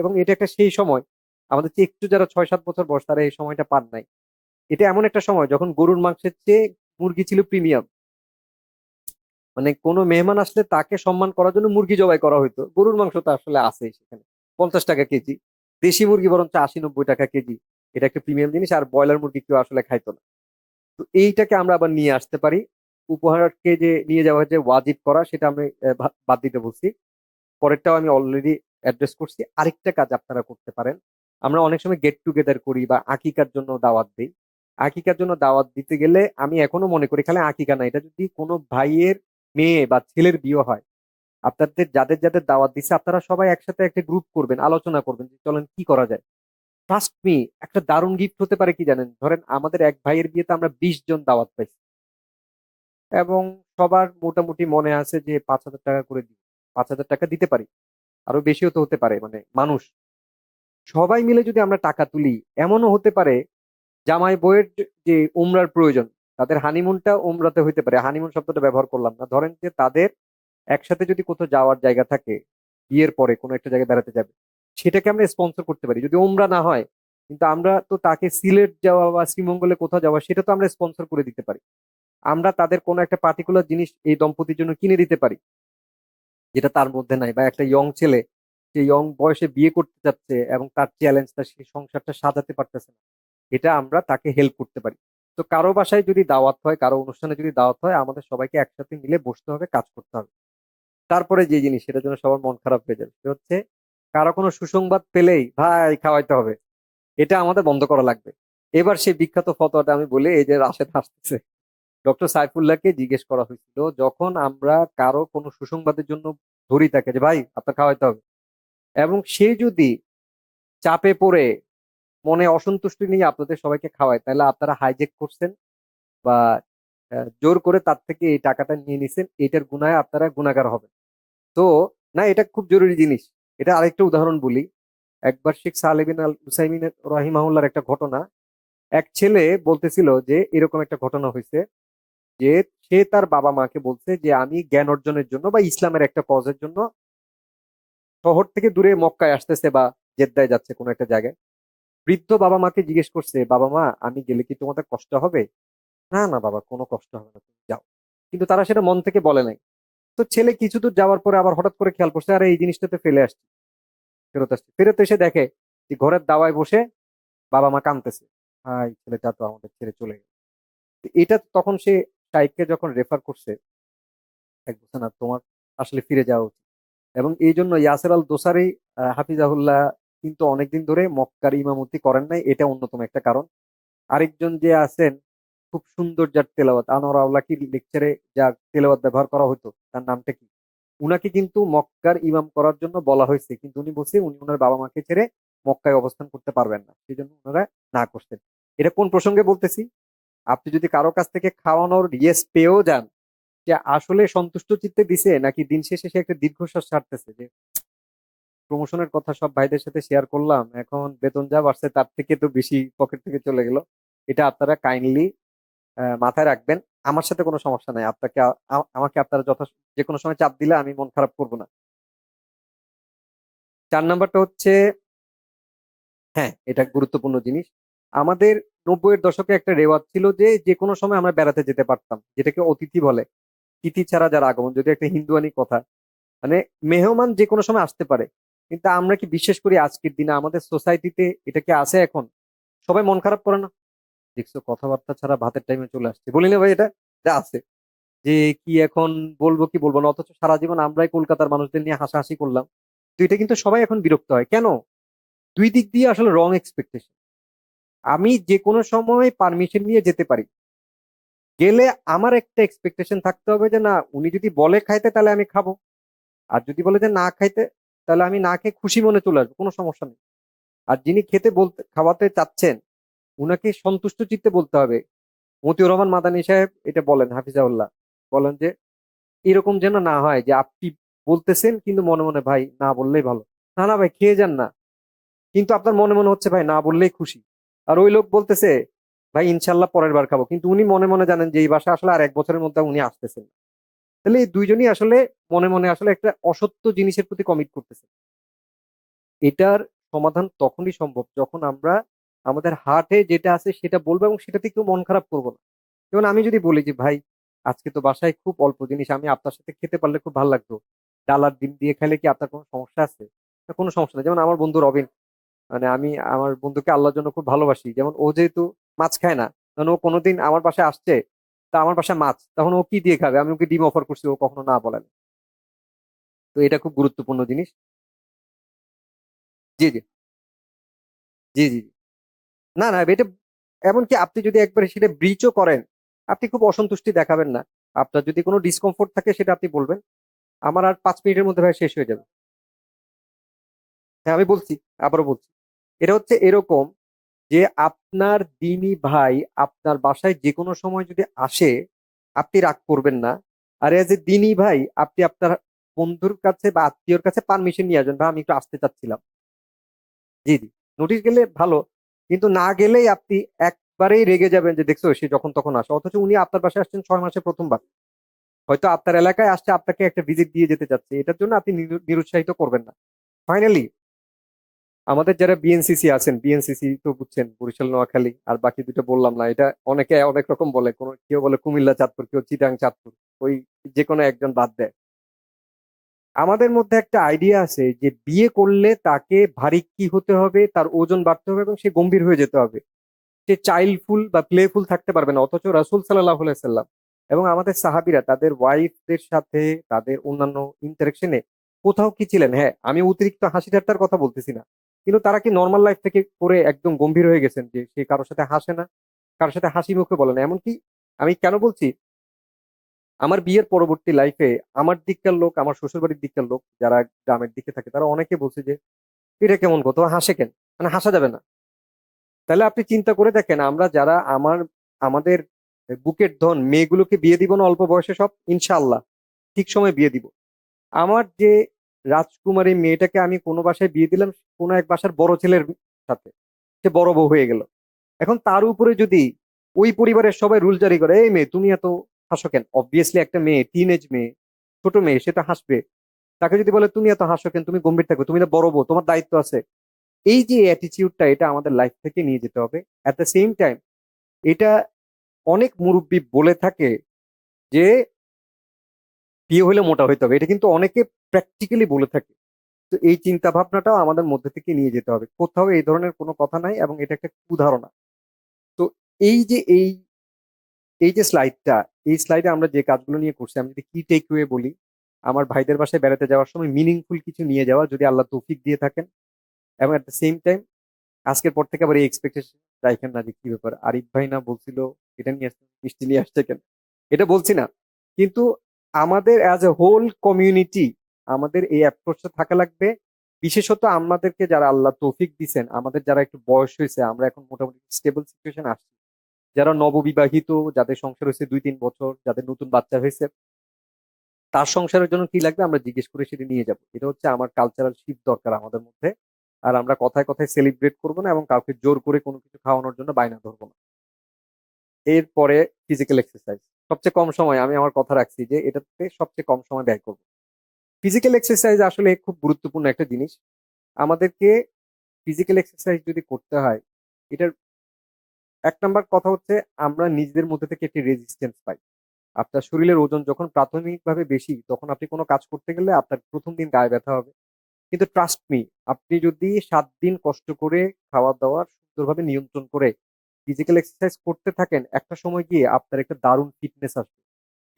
এবং এটা একটা সেই সময়, আমাদের চেয়ে একটু যারা 6-7 বছর বয়স তারা এই সময়টা পান নাই। এটা এমন একটা সময় যখন গরুর মাংসের চেয়ে মুরগি ছিল প্রিমিয়াম। মানে কোনো মেহমান আসলে তাকে সম্মান করার জন্য মুরগি জবাই করা হতো, গরুর মাংস তো আসলে আছে সেখানে 50 টাকা কেজি, দেশি মুরগি বরঞ্চ 80-90 টাকা কেজি। এটা একটা প্রিমিয়াম জিনিস, আর ব্রয়লার মুরগি কেউ আসলে খাইতো না। তো এইটাকে আমরা আবার নিয়ে আসতে পারি। উপহারকে যে নিয়ে যাওয়া যে ওয়াজিব করা, সেটা আমি বাদ দিতে বলছি। পরেরটাও আমি অলরেডি অ্যাড্রেস করছি। আরেকটা কাজ আপনারা করতে পারেন, আমরা অনেক সময় গেট টুগেদার করি বা আকিকার জন্য দাওয়াত দিই। আকিকার জন্য দাওয়াত দিতে গেলে আমি এখনো মনে করি খালি আকিকা না, এটা যদি কোনো ভাইয়ের মেয়ে বা ছেলের বিয়ে হয়, আপনাদের যাদের যাদের দাওয়াত দিচ্ছে আপনারা সবাই একসাথে একটা গ্রুপ করবেন, আলোচনা করবেন যে চলেন কি করা যায়। ট্রাস্ট মি, একটা দারুণ গিফট হতে পারে কি জানেন? ধরেন আমাদের এক ভাইয়ের বিয়েতে আমরা 20 জন দাওয়াত পাইছি, এবং সবার মোটামুটি মনে আছে যে 5,000 টাকা করে দিব। 5,000 টাকা দিতে পারি, আরো বেশিও তো হতে পারে, মানে মানুষ সবাই মিলে যদি আমরা টাকা তুলি, এমনও হতে পারে জামাই বউয়ের যে উমরার প্রয়োজন, তাদের হানিমুনটা উমরাতে হইতে পারে। হানিমুন শব্দটা ব্যবহার করলাম না, ধরেন যে তাদের একসাথে যদি কোথাও যাওয়ার জায়গা থাকে, বিয়ের পরে কোনো একটা জায়গায় বেড়াতে যাবে, সেটাকে আমরা স্পন্সর করতে পারি। যদি উমরা না হয়, কিন্তু আমরা তো তাকে সিলেট যাওয়া বা শ্রীমঙ্গলে কোথাও যাওয়া সেটা তো আমরা স্পন্সর করে দিতে পারি। আমরা তাদের কোনো একটা পার্টিকুলার জিনিস এই দম্পতির জন্য কিনে দিতে পারি, যেটা তার মধ্যে নাই। বা একটা ইয়ং ছেলে, যে ইয়ং বয়সে বিয়ে করতে চাচ্ছে এবং তার চ্যালেঞ্জটা, সেই সংসারটা সাজাতে পারতেছে না, এটা আমরা তাকে হেল্প করতে পারি। তো কারো বাসায় যদি দাওয়াত হয়, কারো অনুষ্ঠানে যদি দাওয়াত হয়, আমাদের সবাইকে একসাথে মিলে বসতে হবে, কাজ করতে হবে। তারপরে যে জিনিস, সেটার জন্য সবার মন খারাপ হয়ে যাবে, সেটা হচ্ছে কারো কোনো সুসংবাদ পেলেই ভাই খাওয়াইতে হবে, এটা আমাদের বন্ধ করা লাগবে। এবার সেই বিখ্যাত ফতোয়াটা আমি বলি, এই যে রাশেদ হাসতেছে, ডক্টর সাইফুল্লাহকে জিজ্ঞেস করা হয়েছিল যখন আমরা কারো কোনো সুসংবাদের জন্য ধরি তাকে যে ভাই আপনার খাওয়াইতে হবে, এবং সে যদি চাপে পড়ে মনে অসন্তুষ্টি নিয়ে আপনাদের সবাইকে খাওয়ায়, তাহলে আপনারা হাইজেক করছেন বা জোর করে তার থেকে এই টাকাটা নিয়ে নিছেন, এটার গুনায় আপনারা গুনাহগার হবেন। তো না, এটা খুব জরুরি জিনিস। এটা আরেকটা উদাহরণ বলি। একবার শেখ সালেহ বিন আল উসাইমিন রহিমাহুল্লাহর একটা ঘটনা। এক ছেলে বলতেছিল যে এরকম একটা ঘটনা হয়েছে, যে সে তার বাবা মাকে বলছে যে আমি জ্ঞান অর্জনের জন্য বা ইসলামের একটা কজের জন্য শহর থেকে দূরে মক্কায় আসতেছে বা জেদ্দায় যাচ্ছে কোনো একটা জায়গায়। বৃদ্ধ বাবা মাকে জিজ্ঞেস করছে, বাবা মা আমি গেলে কি তোমাদের কষ্ট হবে? না না বাবা, কোনো কষ্ট হবে না, তুমি যাও। কিন্তু তারা সেটা মন থেকে বলে নাই। তো ছেলে কিছু দূর যাওয়ার পরে আবার হঠাৎ করে খেয়াল করছে, আরে এই জিনিসটাতে ফেলে আসছি। ফেরত আসছে, ফেরত এসে দেখে যে ঘরের দাওয়ায় বসে বাবা মা কাঁদতেছে, ভাই ছেলেটা তো আমাদের ছেড়ে চলে গেল। তো এটা তখন সে শাইখকে যখন রেফার করছে, এক বলছে না তোমার আসলে ফিরে যাওয়া উচিত। এবং এই জন্য ইয়াসের আল দোসারি হাফিজাহুল্লাহ কিন্তু অনেকদিন ধরে মক্কার ইমামতি করেন নাই, এটা অন্যতম একটা কারণ। আরেকজন যে আছেন খুব সুন্দর, যার তেলাওয়াত আনোয়ার আউলাকি লেকচারে যার তেলাওয়াত ব্যবহার করা হতো, তার নামটা কি, উনাকে কিন্তু মক্কার ইমাম করার জন্য বলা হয়েছে, কিন্তু উনি বলছে উনি ওনার বাবা মাকে ছেড়ে মক্কায় অবস্থান করতে পারবেন না, সেই জন্য ওনারা না করতেন। এটা কোন প্রসঙ্গে বলতেছি, আপনি যদি কারো কাছ থেকে খাওয়ানোর ইয়েস পেয়েও যান, যে আসলে সন্তুষ্ট চিত্তে দিছে নাকি দিন শেষে সে একটা দীর্ঘশ্বাস ছাড়তেছে যে প্রমোশনের কথা সব ভাইদের সাথে শেয়ার করলাম, এখন বেতন যা বাড়ছে তার থেকে তো বেশি পকেট থেকে চলে গেল। এটা আপনারা কাইন্ডলি মাথায় রাখবেন। আমার সাথে কোনো সমস্যা নাই, আপনাকে আমাকে আপনারা যে কোনো সময় চাপ দিলে আমি মন খারাপ করবো না। 4 নাম্বারটা হচ্ছে, হ্যাঁ এটা গুরুত্বপূর্ণ জিনিস, আমাদের 90-এর দশকে একটা রেওয়াজ ছিল যে যে কোনো সময় আমরা বেড়াতে যেতে পারতাম, যেটাকে অতিথি বলে। তিথি ছাড়া যার আগমন, যদি একটা হিন্দুয়ানি কথা, মানে মেহমান যে কোনো সময় আসতে পারে। কিন্তু আমরা কি বিশ্বাস করি আজকের দিনে আমাদের সোসাইটিতে এটা কি আছে এখন? সবাই মন খারাপ করে না? দেখছো কথাবার্তা ছাড়া ভাতের টাইমে চলে আসছে, বলি না ভাই এটা যা আছে, যে কি এখন বলবো কি বলবো না, অথচ সারা জীবন আমরাই কলকাতার মানুষদের নিয়ে হাসাহাসি করলাম। তো এটা কিন্তু সবাই এখন বিরক্ত হয় কেন? দুই দিক দিয়ে আসলে রং এক্সপেকটেশন। আমি যে কোনো সময় পারমিশন নিয়ে যেতে পারি, গেলে আমার একটা এক্সপেকটেশন থাকতে হবে যে না, উনি যদি বলে খাইতে তাহলে আমি খাবো, আর যদি বলে যে না খাইতে তাহলে আমি না খেয়ে খুশি মনে চলে আসবো, কোনো সমস্যা নেই। আর যিনি খেতে বলতে খাওয়াতে চাচ্ছেন, উনাকে সন্তুষ্ট চিত্তে বলতে হবে। মতিউর রহমান মাদানী সাহেব এটা বলেন, হাফিজাউল্লাহ বলেন যে এরকম যেন না হয় যে আপনি বলতেছেন কিন্তু মনে মনে ভাই না বললেই ভালো, না না ভাই খেয়ে যান না, কিন্তু আপনার মনে মনে হচ্ছে ভাই না বললেই খুশি। আর ওই লোক বলতেছে ভাই ইনশাল্লাহ পরের বার খাবো, কিন্তু উনি মনে মনে জানেন যে এই বাসা আসলে আর 1 বছরের মধ্যে উনি আসতেছেন না। তাহলে এই দুইজনই আসলে মনে মনে আসলে একটা অসত্য জিনিসের প্রতি কমিট করতেছে। এটার সমাধান তখনই সম্ভব যখন আমরা আমাদের হার্টে যেটা আছে সেটা বলবো, এবং সেটাতে কেউ মন খারাপ করবো না। যেমন আমি যদি বলি যে ভাই আজকে তো বাসায় খুব অল্প জিনিস, আমি আপনার সাথে খেতে পারলে খুব ভালো লাগতো, ডাল আর ডিম দিয়ে খেলে কি আপনার কোনো সমস্যা আছে? না, কোনো সমস্যা নেই। যেমন আমার বন্ধু রবিন, মানে আমি আমার বন্ধুকে আল্লাহর জন্য খুব ভালোবাসি, যেমন ও যেহেতু মাছ খায় না, কারণ ও কোনোদিন আমার বাসায় আসছে, তা আমার বাসায় মাছ, তখন ও কি দিয়ে খাবে? আমি ওকে ডিম অফার করছি, ও কখনো না বলে না। তো এটা খুব গুরুত্বপূর্ণ জিনিস। জি জি, জি জি জি। না না, এটা এমনকি আপনি যদি একবার সেটা ব্রিচও করেন, আপনি খুব অসন্তুষ্টি দেখাবেন না। আপনার যদি কোনো ডিসকমফোর্ট থাকে সেটা আপনি বলবেন, আমার আর 5 মিনিটের মধ্যে ভাই শেষ হয়ে যাবে। হ্যাঁ আমি বলছি, আবারও বলছি, এটা হচ্ছে এরকম যে আপনার দিনী ভাই আপনার বাসায় যে কোনো সময় যদি আসে, আপনি রাগ করবেন না। আর এজ এ দিনী ভাই আপনি আপনার বন্ধুর কাছে বা আত্মীয়র কাছে পারমিশন নিয়ে আসবেন, ভাই আমি একটু আসতে চাচ্ছিলাম। জি জি, নোটিশ গেলে ভালো, কিন্তু না গেলেই আপনি একবারেই রেগে যাবেন যে দেখছো সে যখন তখন আসে, অথচ উনি আপনার বাসায় আসছেন 6 মাসে প্রথমবার, হয়তো আপনার এলাকায় আসছে, আপনাকে একটা ভিজিট দিয়ে যেতে চাচ্ছে, এটার জন্য আপনি নিরুৎসাহিত করবেন না। ফাইনালি আমাদের যারা বিএনসিসি আছেন, বিএনসিসি তো বুঝছেন, বরিশাল নোয়াখালী, আর বাকি দুটো বললাম না, এটা অনেকে অনেক রকম বলে, কোন কেউ বলে কুমিল্লা চাঁদপুর, কেউ চিটাং চাঁদপুর, ওই যে কোনো একজন বাদ দেয়। আমাদের মধ্যে একটা আইডিয়া আছে যে বিয়ে করলে তাকে ভারী কি হতে হবে, তার ওজন বাড়তে হবে এবং সে গম্ভীর হয়ে যেতে হবে, সে চাইল্ডফুল বা প্লেফুল থাকতে পারবে না। অথচ রাসূল সাল্লাল্লাহু আলাইহি সাল্লাম এবং আমাদের সাহাবীরা তাদের ওয়াইফদের সাথে তাদের অন্যান্য ইন্টারেকশনে কোথাও কি ছিলেন? হ্যাঁ, আমি অতিরিক্ত হাসি ঠাট্টার কথা বলতেছি না, কিন্তু তারা কি নর্মাল লাইফ থেকে করে একদম গম্ভীর হয়ে গেছেন যে সে কারোর সাথে হাসে না, কারোর সাথে হাসি মুখে বলে না? এমনকি আমি কেন বলছি, আমার বিয়ের পরবর্তী লাইফে আমার দিককার লোক, আমার শ্বশুরবাড়ির দিককার লোক যারা গ্রামের দিকে থাকে, তারা অনেকে বলছে যে এটা কেমন কথা, হাসে কেন, মানে হাসা যাবে না। তাহলে আপনি চিন্তা করে দেখেন, আমরা যারা আমাদের বুকের ধন মেয়েগুলোকে বিয়ে দিব না অল্প বয়সে সব, ইনশাআল্লাহ ঠিক সময় বিয়ে দিব। আমার যে রাজকুমারী মেয়েটাকে আমি কোনো বাসায় বিয়ে দিলাম, কোনো এক বাসার বড় ছেলের সাথে, সে বড় বউ হয়ে গেল। এখন তার উপরে যদি ওই পরিবারের সবাই রুল জারি করে, এই মেয়ে তুমি এত হাসো কেন, অবভিয়াসলি একটা মেয়ে, টিনেজ মেয়ে, ছোট মেয়ে, সেটা হাসবে। তাকে যদি বলে তুমি এত হাসো কেন, তুমি গম্ভীর থাকবে, তুমি তো বড় বউ, তোমার দায়িত্ব আছে, এই যে অ্যাটিটিউডটা, এটা আমাদের লাইফ থেকে নিয়ে যেতে হবে। অ্যাট দ্য সেম টাইম এটা অনেক মুরব্বী বলে থাকে যে বিয়ে হলে মোটা হইতে হবে, এটা কিন্তু অনেকে প্র্যাকটিক্যালি বলে থাকে। তো এই চিন্তা ভাবনাটাও আমাদের মধ্যে থেকে নিয়ে যেতে হবে, কোথাও এই ধরনের কোনো কথা নাই এবং এটা একটা কুধারণা। তো এই যে এই এই যে স্লাইডটা, এই স্লাইডে আমরা যে কাজগুলো নিয়ে করছি, আমি যদি কি টেক ওয়ে বলি, আমার ভাইদের বাসায় বেড়াতে যাওয়ার সময় মিনিংফুল কিছু নিয়ে যাওয়া, যদি আল্লাহ তৌফিক দিয়ে থাকেন। এবং এট দ্য সেম টাইম আজকের পর থেকে আবার এই এক্সপেকটেশন রাখেন না যে কি ব্যাপার, আরিফ ভাই না বলছিল এটা নিয়ে আসতে, মিষ্টি নিয়ে আসছে কেন, এটা বলছি না। কিন্তু আমাদের অ্যাজ এ হোল কমিউনিটি আমাদের এই অ্যাপ্রোচটা থাকা লাগবে। বিশেষত আমাদেরকে যারা আল্লাহ তৌফিক দিছেন, আমাদের যারা একটু বয়স হয়েছে, আমরা এখন মোটামুটি স্টেবল সিচুয়েশন আসছি, যারা নববিবাহিত, যাদের সংসার হয়েছে 2-3 বছর, যাদের নতুন বাচ্চা হয়েছে, তার সংসারের জন্য কি লাগবে আমরা জিজ্ঞেস করে সেটা নিয়ে যাব। এটা হচ্ছে আমার কালচারাল শিফট দরকার আমাদের মধ্যে। আর আমরা কথায় কথায় সেলিব্রেট করবো না এবং কাউকে জোর করে কোনো কিছু খাওয়ানোর জন্য বায়না ধরবো না। এরপরে ফিজিক্যাল এক্সারসাইজ, সবচেয়ে কম সময়, আমি আমার কথা রাখছি যে এটাতে সবচেয়ে কম সময় ব্যয় করবো। ফিজিক্যাল এক্সারসাইজ আসলে খুব গুরুত্বপূর্ণ একটা জিনিস। আমাদেরকে ফিজিক্যাল এক্সারসাইজ যদি করতে হয়, এটার এক নাম্বার কথা হচ্ছে আমরা নিজেদের মধ্যে থেকে একটি রেজিস্ট্যান্স পাই। আপনার শরীরের ওজন যখন প্রাথমিকভাবে বেশি, তখন আপনি কোনো কাজ করতে গেলে আপনার প্রথম দিন গায়ে ব্যথা হবে। কিন্তু ট্রাস্ট মি, আপনি যদি 7 দিন কষ্ট করে খাওয়া দাওয়া সুন্দরভাবে নিয়ন্ত্রণ করে ফিজিক্যাল এক্সারসাইজ করতে থাকেন, একটা সময় গিয়ে আপনার একটা দারুণ ফিটনেস আসবে,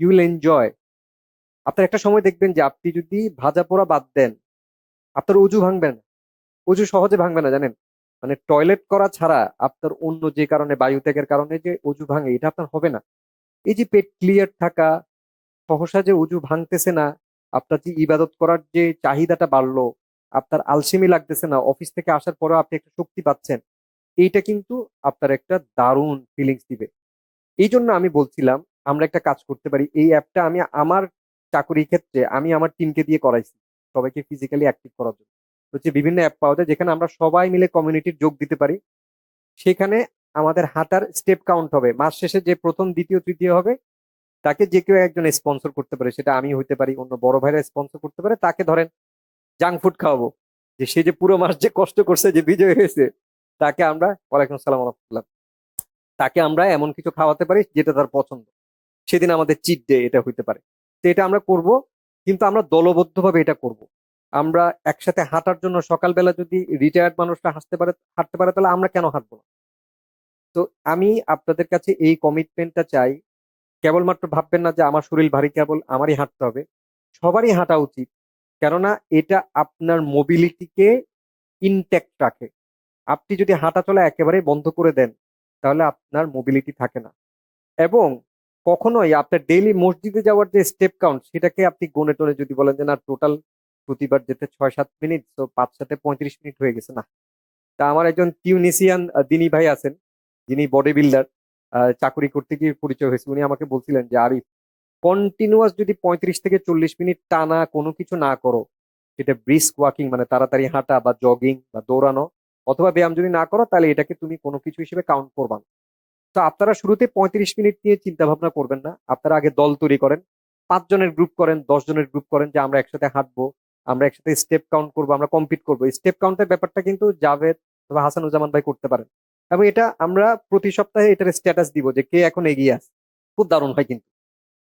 ইউ উইল এনজয়। আপনার একটা সময় দেখবেন যে আপনি যদি ভাজা পোড়া বাদ দেন, আপনার অজু ভাঙবে না, অজু সহজে ভাঙবে না জানেন। মানে টয়লেট করা ছাড়া আপনার অন্য যে কারণে, বায়ু ত্যাগের কারণে যে অজু ভাঙে, এটা আপনার হবে না। এই যে পেট ক্লিয়ার থাকা, সহসা যে অজু ভাঙতেছে না, আপনার যে ইবাদত করার যে চাহিদাটা বাড়লো, আপনার আলসেমি লাগতেছে না, অফিস থেকে আসার পরেও আপনি একটা শক্তি পাচ্ছেন, এইটা কিন্তু আপনার একটা দারুণ ফিলিংস দিবে। এই জন্য আমি বলছিলাম আমরা একটা কাজ করতে পারি। এই অ্যাপটা আমি আমার চাকরির ক্ষেত্রে আমি আমার টিমকে দিয়ে করাইছি, সবাইকে ফিজিক্যালি অ্যাক্টিভ করার জন্য। হচ্ছে বিভিন্ন অ্যাপ পাওয়া যায় যেখানে আমরা সবাই মিলে কমিউনিটির যোগ দিতে পারি। সেখানে আমাদের হাঁটার স্টেপ কাউন্ট হবে, মাস শেষে যে প্রথম দ্বিতীয় তৃতীয় হবে তাকে যে কেউ একজন স্পন্সর করতে পারে, সেটা আমি হইতে পারি, অন্য বড় ভাইরা স্পন্সর করতে পারে। তাকে ধরেন জাঙ্ক ফুড খাওয়াবো, যে সে যে পুরো মাস যে কষ্ট করছে, যে বিজয় হয়েছে, তাকে আমরা, ওয়ালাইকুম আসসালাম ওয়া রাহমাতুল্লাহ, তাকে আমরা এমন কিছু খাওয়াতে পারি যেটা তার পছন্দ। সেদিন আমাদের চিট ডে এটা হইতে পারে। তো এটা আমরা করব, কিন্তু আমরা দলবদ্ধভাবে এটা করব। আমরা একসাথে হাঁটার জন্য সকালবেলা যদি রিটায়ার্ড মানুষরা হাঁটতে পারে, তাহলে আমরা কেন হাঁটবো না? তো আমি আপনাদের কাছে এই কমিটমেন্টটা চাই। কেবলমাত্র ভাববেন না যে আমার শরীর ভারী, কেবল আমারই হাঁটতে হবে, সবারই হাঁটা উচিত। কেননা এটা আপনার মোবিলিটিকে ইনট্যাক্ট রাখে। আপনি যদি হাঁটা চলা একেবারে বন্ধ করে দেন, তাহলে আপনার মোবিলিটি থাকে না। এবং কখনোই আপনার ডেইলি মসজিদে যাওয়ার যে স্টেপ কাউন্ট, সেটাকে আপনি গণে টনে যদি বলেন যে না টোটাল প্রতিবার যেতে 6-7 মিনিট, তো 5-7 35 মিনিট হয়ে গেছে না। তা আমার একজন টিউনিসিয়ান দিনী ভাই আছেন, যিনি বডি বিল্ডার, চাকরি করতে গিয়ে পরিচয় হয়েছে। উনি আমাকে বলছিলেন যে আরিফ, কন্টিনিউয়াস যদি 35 থেকে 40 মিনিট টানা কোনো কিছু না করো, সেটা ব্রিস্ক ওয়াকিং মানে তাড়াতাড়ি হাঁটা বা জগিং বা দৌড়ানো অথবা ব্যায়াম যদি না করো, তাহলে এটাকে তুমি কোনো কিছু হিসেবে কাউন্ট করবা না। তো আপনারা শুরুতে 35 মিনিট নিয়ে চিন্তা ভাবনা করবেন না, আপনারা আগে দল তৈরি করেন, 5 জনের গ্রুপ করেন, 10 জনের গ্রুপ করেন, যে আমরা একসাথে হাঁটবো, আমরা একসাথে স্টেপ কাউন্ট করবো, আমরা কম্পিট করবো। স্টেপ কাউন্টের ব্যাপারটা কিন্তু জাভেদ অথবা হাসানুজ্জামান ভাই করতে পারেন, এবং এটা আমরা প্রতি সপ্তাহে এটার স্ট্যাটাস দিব যে কে এখন এগিয়ে আছে। খুব দারুণ হয় কিন্তু।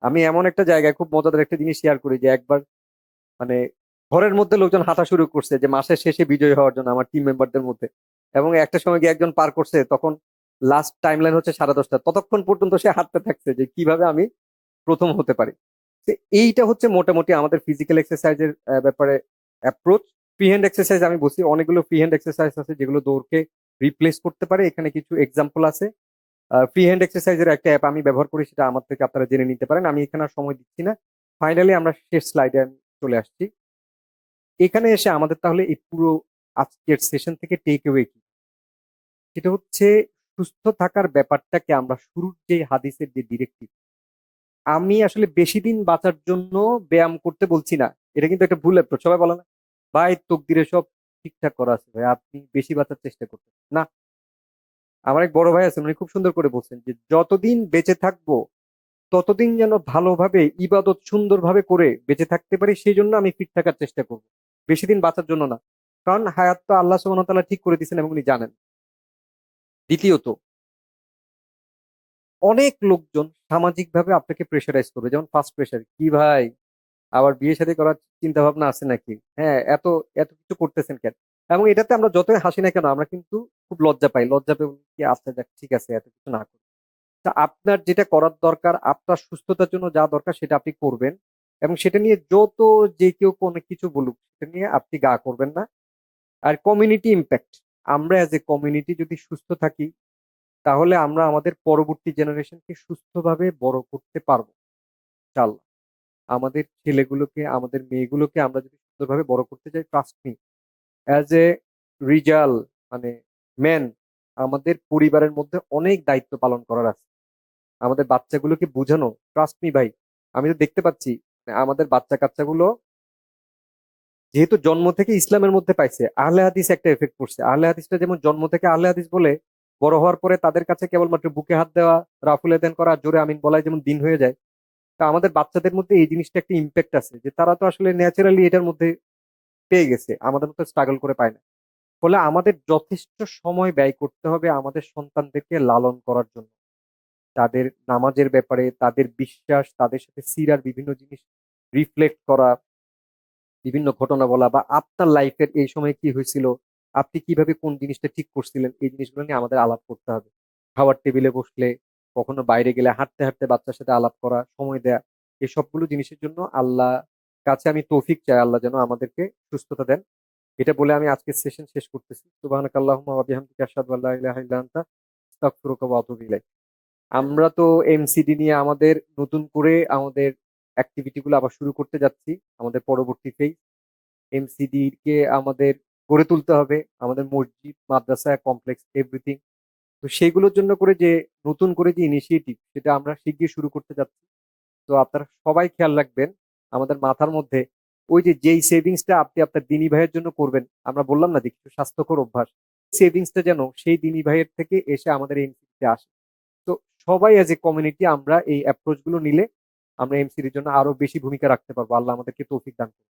আমি এমন একটা জায়গায় খুব মজাদার একটা জিনিস শেয়ার করি যে একবার মানে ঘরের মধ্যে লোকজন হাঁটা শুরু করছে যে মাসের শেষে বিজয়ী হওয়ার জন্য আমার টিম মেম্বারদের মধ্যে, এবং একটা সময় গিয়ে একজন পার করছে, তখন লাস্ট টাইম লাইন হচ্ছে 10:30, ততক্ষণ পর্যন্ত সে হাঁটতে থাকছে যে কিভাবে আমি প্রথম হতে পারি। তো এইটা হচ্ছে মোটামুটি আমাদের ফিজিক্যাল এক্সারসাইজের ব্যাপারে অ্যাপ্রোচ। ফ্রি হ্যান্ড এক্সারসাইজ আমি বলছি, অনেকগুলো ফ্রি হ্যান্ড এক্সারসাইজ আছে যেগুলো দৌড়কে রিপ্লেস করতে পারে। এখানে কিছু এক্সাম্পল আছে। ফ্রি হ্যান্ড এক্সারসাইজের একটা অ্যাপ আমি ব্যবহার করি, সেটা আমার থেকে আপনারা জেনে নিতে পারেন, আমি এখানে আর সময় দিচ্ছি না। ফাইনালি আমরা শেষ স্লাইডে আমি চলে আসছি। এখানে এসে আমাদের তাহলে এই পুরো আজকের সেশন থেকে টেক অ্যাওয়ে কি, সেটা হচ্ছে সুস্থ থাকার ব্যাপারটাকে আমরা শুরুর যে হাদিসের যে ডিরেক্টিভ, আমি আসলে বেশি দিন বাঁচার জন্য ব্যায়াম করতে বলছি না। এটা কিন্তু একটা ভুল অ্যাপ্রোচ। সবাই বলে না ভাই তকদিরে সব ঠিকঠাক করা আছে ভাই, আপনি বেশি বাঁচার চেষ্টা করতেন না। আমার এক বড় ভাই আছেন, উনি খুব সুন্দর করে বলছেন যে যতদিন বেঁচে থাকবো ততদিন যেন ভালোভাবে ইবাদত সুন্দরভাবে করে বেঁচে থাকতে পারি, সেই জন্য আমি ফিট থাকার চেষ্টা করব, বেশি দিন বাঁচার জন্য না। কারণ হায়াত তো আল্লাহ সুবহানাহু ওয়া তাআলা ঠিক করে দিয়েছেন এবং উনি জানেন। দ্বিতীয়ত, অনেক লোকজন সামাজিক ভাবে আপনাকে প্রেশারাইজ করবে, যেমন ফার্স্ট প্রেশার, কি ভাই আবার বিয়ে শাদী করার চিন্তা ভাবনা আছে নাকি, হ্যাঁ এত এত কিছু করতেছেন কেন। এবং এটাতে আমরা যতই হাসি না কেন আমরা কিন্তু খুব লজ্জা পাই, লজ্জা পেয়ে বলি কি আচ্ছা যাক ঠিক আছে এত কিছু না করি। তা আপনার যেটা করার দরকার, আপনার সুস্থতার জন্য যা দরকার সেটা আপনি করবেন, এবং সেটা নিয়ে যত যে কেউ কোনো কিছু বলুক সেটা নিয়ে আপনি গা করবেন না। আর কমিউনিটি ইম্প্যাক্ট, আমরা অ্যাজ এ কমিউনিটি যদি সুস্থ থাকি তাহলে আমরা আমাদের পরবর্তী জেনারেশনকে সুস্থভাবে বড় করতে পারবো ইনশাআল্লাহ। আমাদের ছেলেগুলোকে আমাদের মেয়েগুলোকে আমরা যদি সুন্দরভাবে বড় করতে চাই, ট্রাস্ট মি, অ্যাজ এ রিজাল মানে ম্যান, আমাদের পরিবারের মধ্যে অনেক দায়িত্ব পালন করার আছে। আমাদের বাচ্চাগুলোকে বোঝানো, ট্রাস্ট মি ভাই, আমি তো দেখতে পাচ্ছি আমাদের বাচ্চা কাচ্চাগুলো যেহেতু জন্ম থেকে ইসলামের মধ্যে পাইছে, আহলে হাদিস একটা এফেক্ট পড়ছে। আহলে হাদিসটা যেমন জন্ম থেকে আহলে হাদিস বলে বড় হওয়ার পরে তাদের কাছে কেবলমাত্র বুকে হাত দেওয়া, রাফুল এদেন করা, জোরে আমিন বলাই যেমন দিন হয়ে যায়, তা আমাদের বাচ্চাদের মধ্যে এই জিনিসটা একটা ইম্প্যাক্ট আছে যে তারা তো আসলে ন্যাচারালি এটার মধ্যে পেয়ে গেছে, আমাদের মতো স্ট্রাগল করে পায় না। ফলে আমাদের যথেষ্ট সময় ব্যয় করতে হবে আমাদের সন্তানদেরকে লালন করার জন্য, তাদের নামাজের ব্যাপারে, তাদের বিশ্বাস, তাদের সাথে সিরার বিভিন্ন জিনিস রিফ্লেক্ট করা, বিভিন্ন ঘটনা বলা, বা আপনার লাইফের এই সময় কি হয়েছিল, আপনি কিভাবে কোন জিনিসটা ঠিক করছিলেন, এই জিনিসগুলো নিয়ে আমাদের আলাপ করতে হবে। খাবার টেবিলে বসলে, কখনো বাইরে গেলে হাঁটতে হাঁটতে বাচ্চার সাথে আলাপ করা, সময় দেয়া, এই সবগুলো জিনিসের জন্য আল্লাহ কাছে আমি তৌফিক চাই, আল্লাহ যেন আমাদেরকে সুস্থতা দেন। এটা বলে আমি আজকের সেশন শেষ করতেছি। সুবহানাকাল্লাহুম্মা ওয়া বিহামদিকা আশহাদু আল্লা ইলাহা ইল্লা আনতা আস্তাগফিরুকা ওয়া আতুবু ইলাইক। আমরা তো এমসিডি নিয়ে আমাদের নতুন করে আমাদের অ্যাক্টিভিটি গুলো আবার শুরু করতে যাচ্ছি। আমাদের পরবর্তী ফেজ, এমসিডি কে আমাদের গড়ে তুলতে হবে, আমাদের মসজিদ, মাদ্রাসা, কমপ্লেক্স, এভরিথিং। তো সেইগুলোর জন্য করে যে নতুন করে যে ইনিশিয়েটিভ, সেটা আমরা শিগগির শুরু করতে যাচ্ছি। তো আপনারা সবাই খেয়াল রাখবেন আমাদের মাথার মধ্যে ওই যে যেই সেভিংসটা আপনি আপনার দিনী ভাইয়ের জন্য করবেন, আমরা বললাম না যে কিছু স্বাস্থ্যকর অভ্যাস, সেভিংসটা যেন সেই দিনী ভাইয়ের থেকে এসে আমাদের এমসিডিতে আসে। তো সবাই এজ এ কমিউনিটি আমরা এই অ্যাপ্রোচ গুলো নিলে আমরা এমসিডির জন্য আরো বেশি ভূমিকা রাখতে পারবো। আল্লাহ আমাদেরকে তৌফিক দান করুন।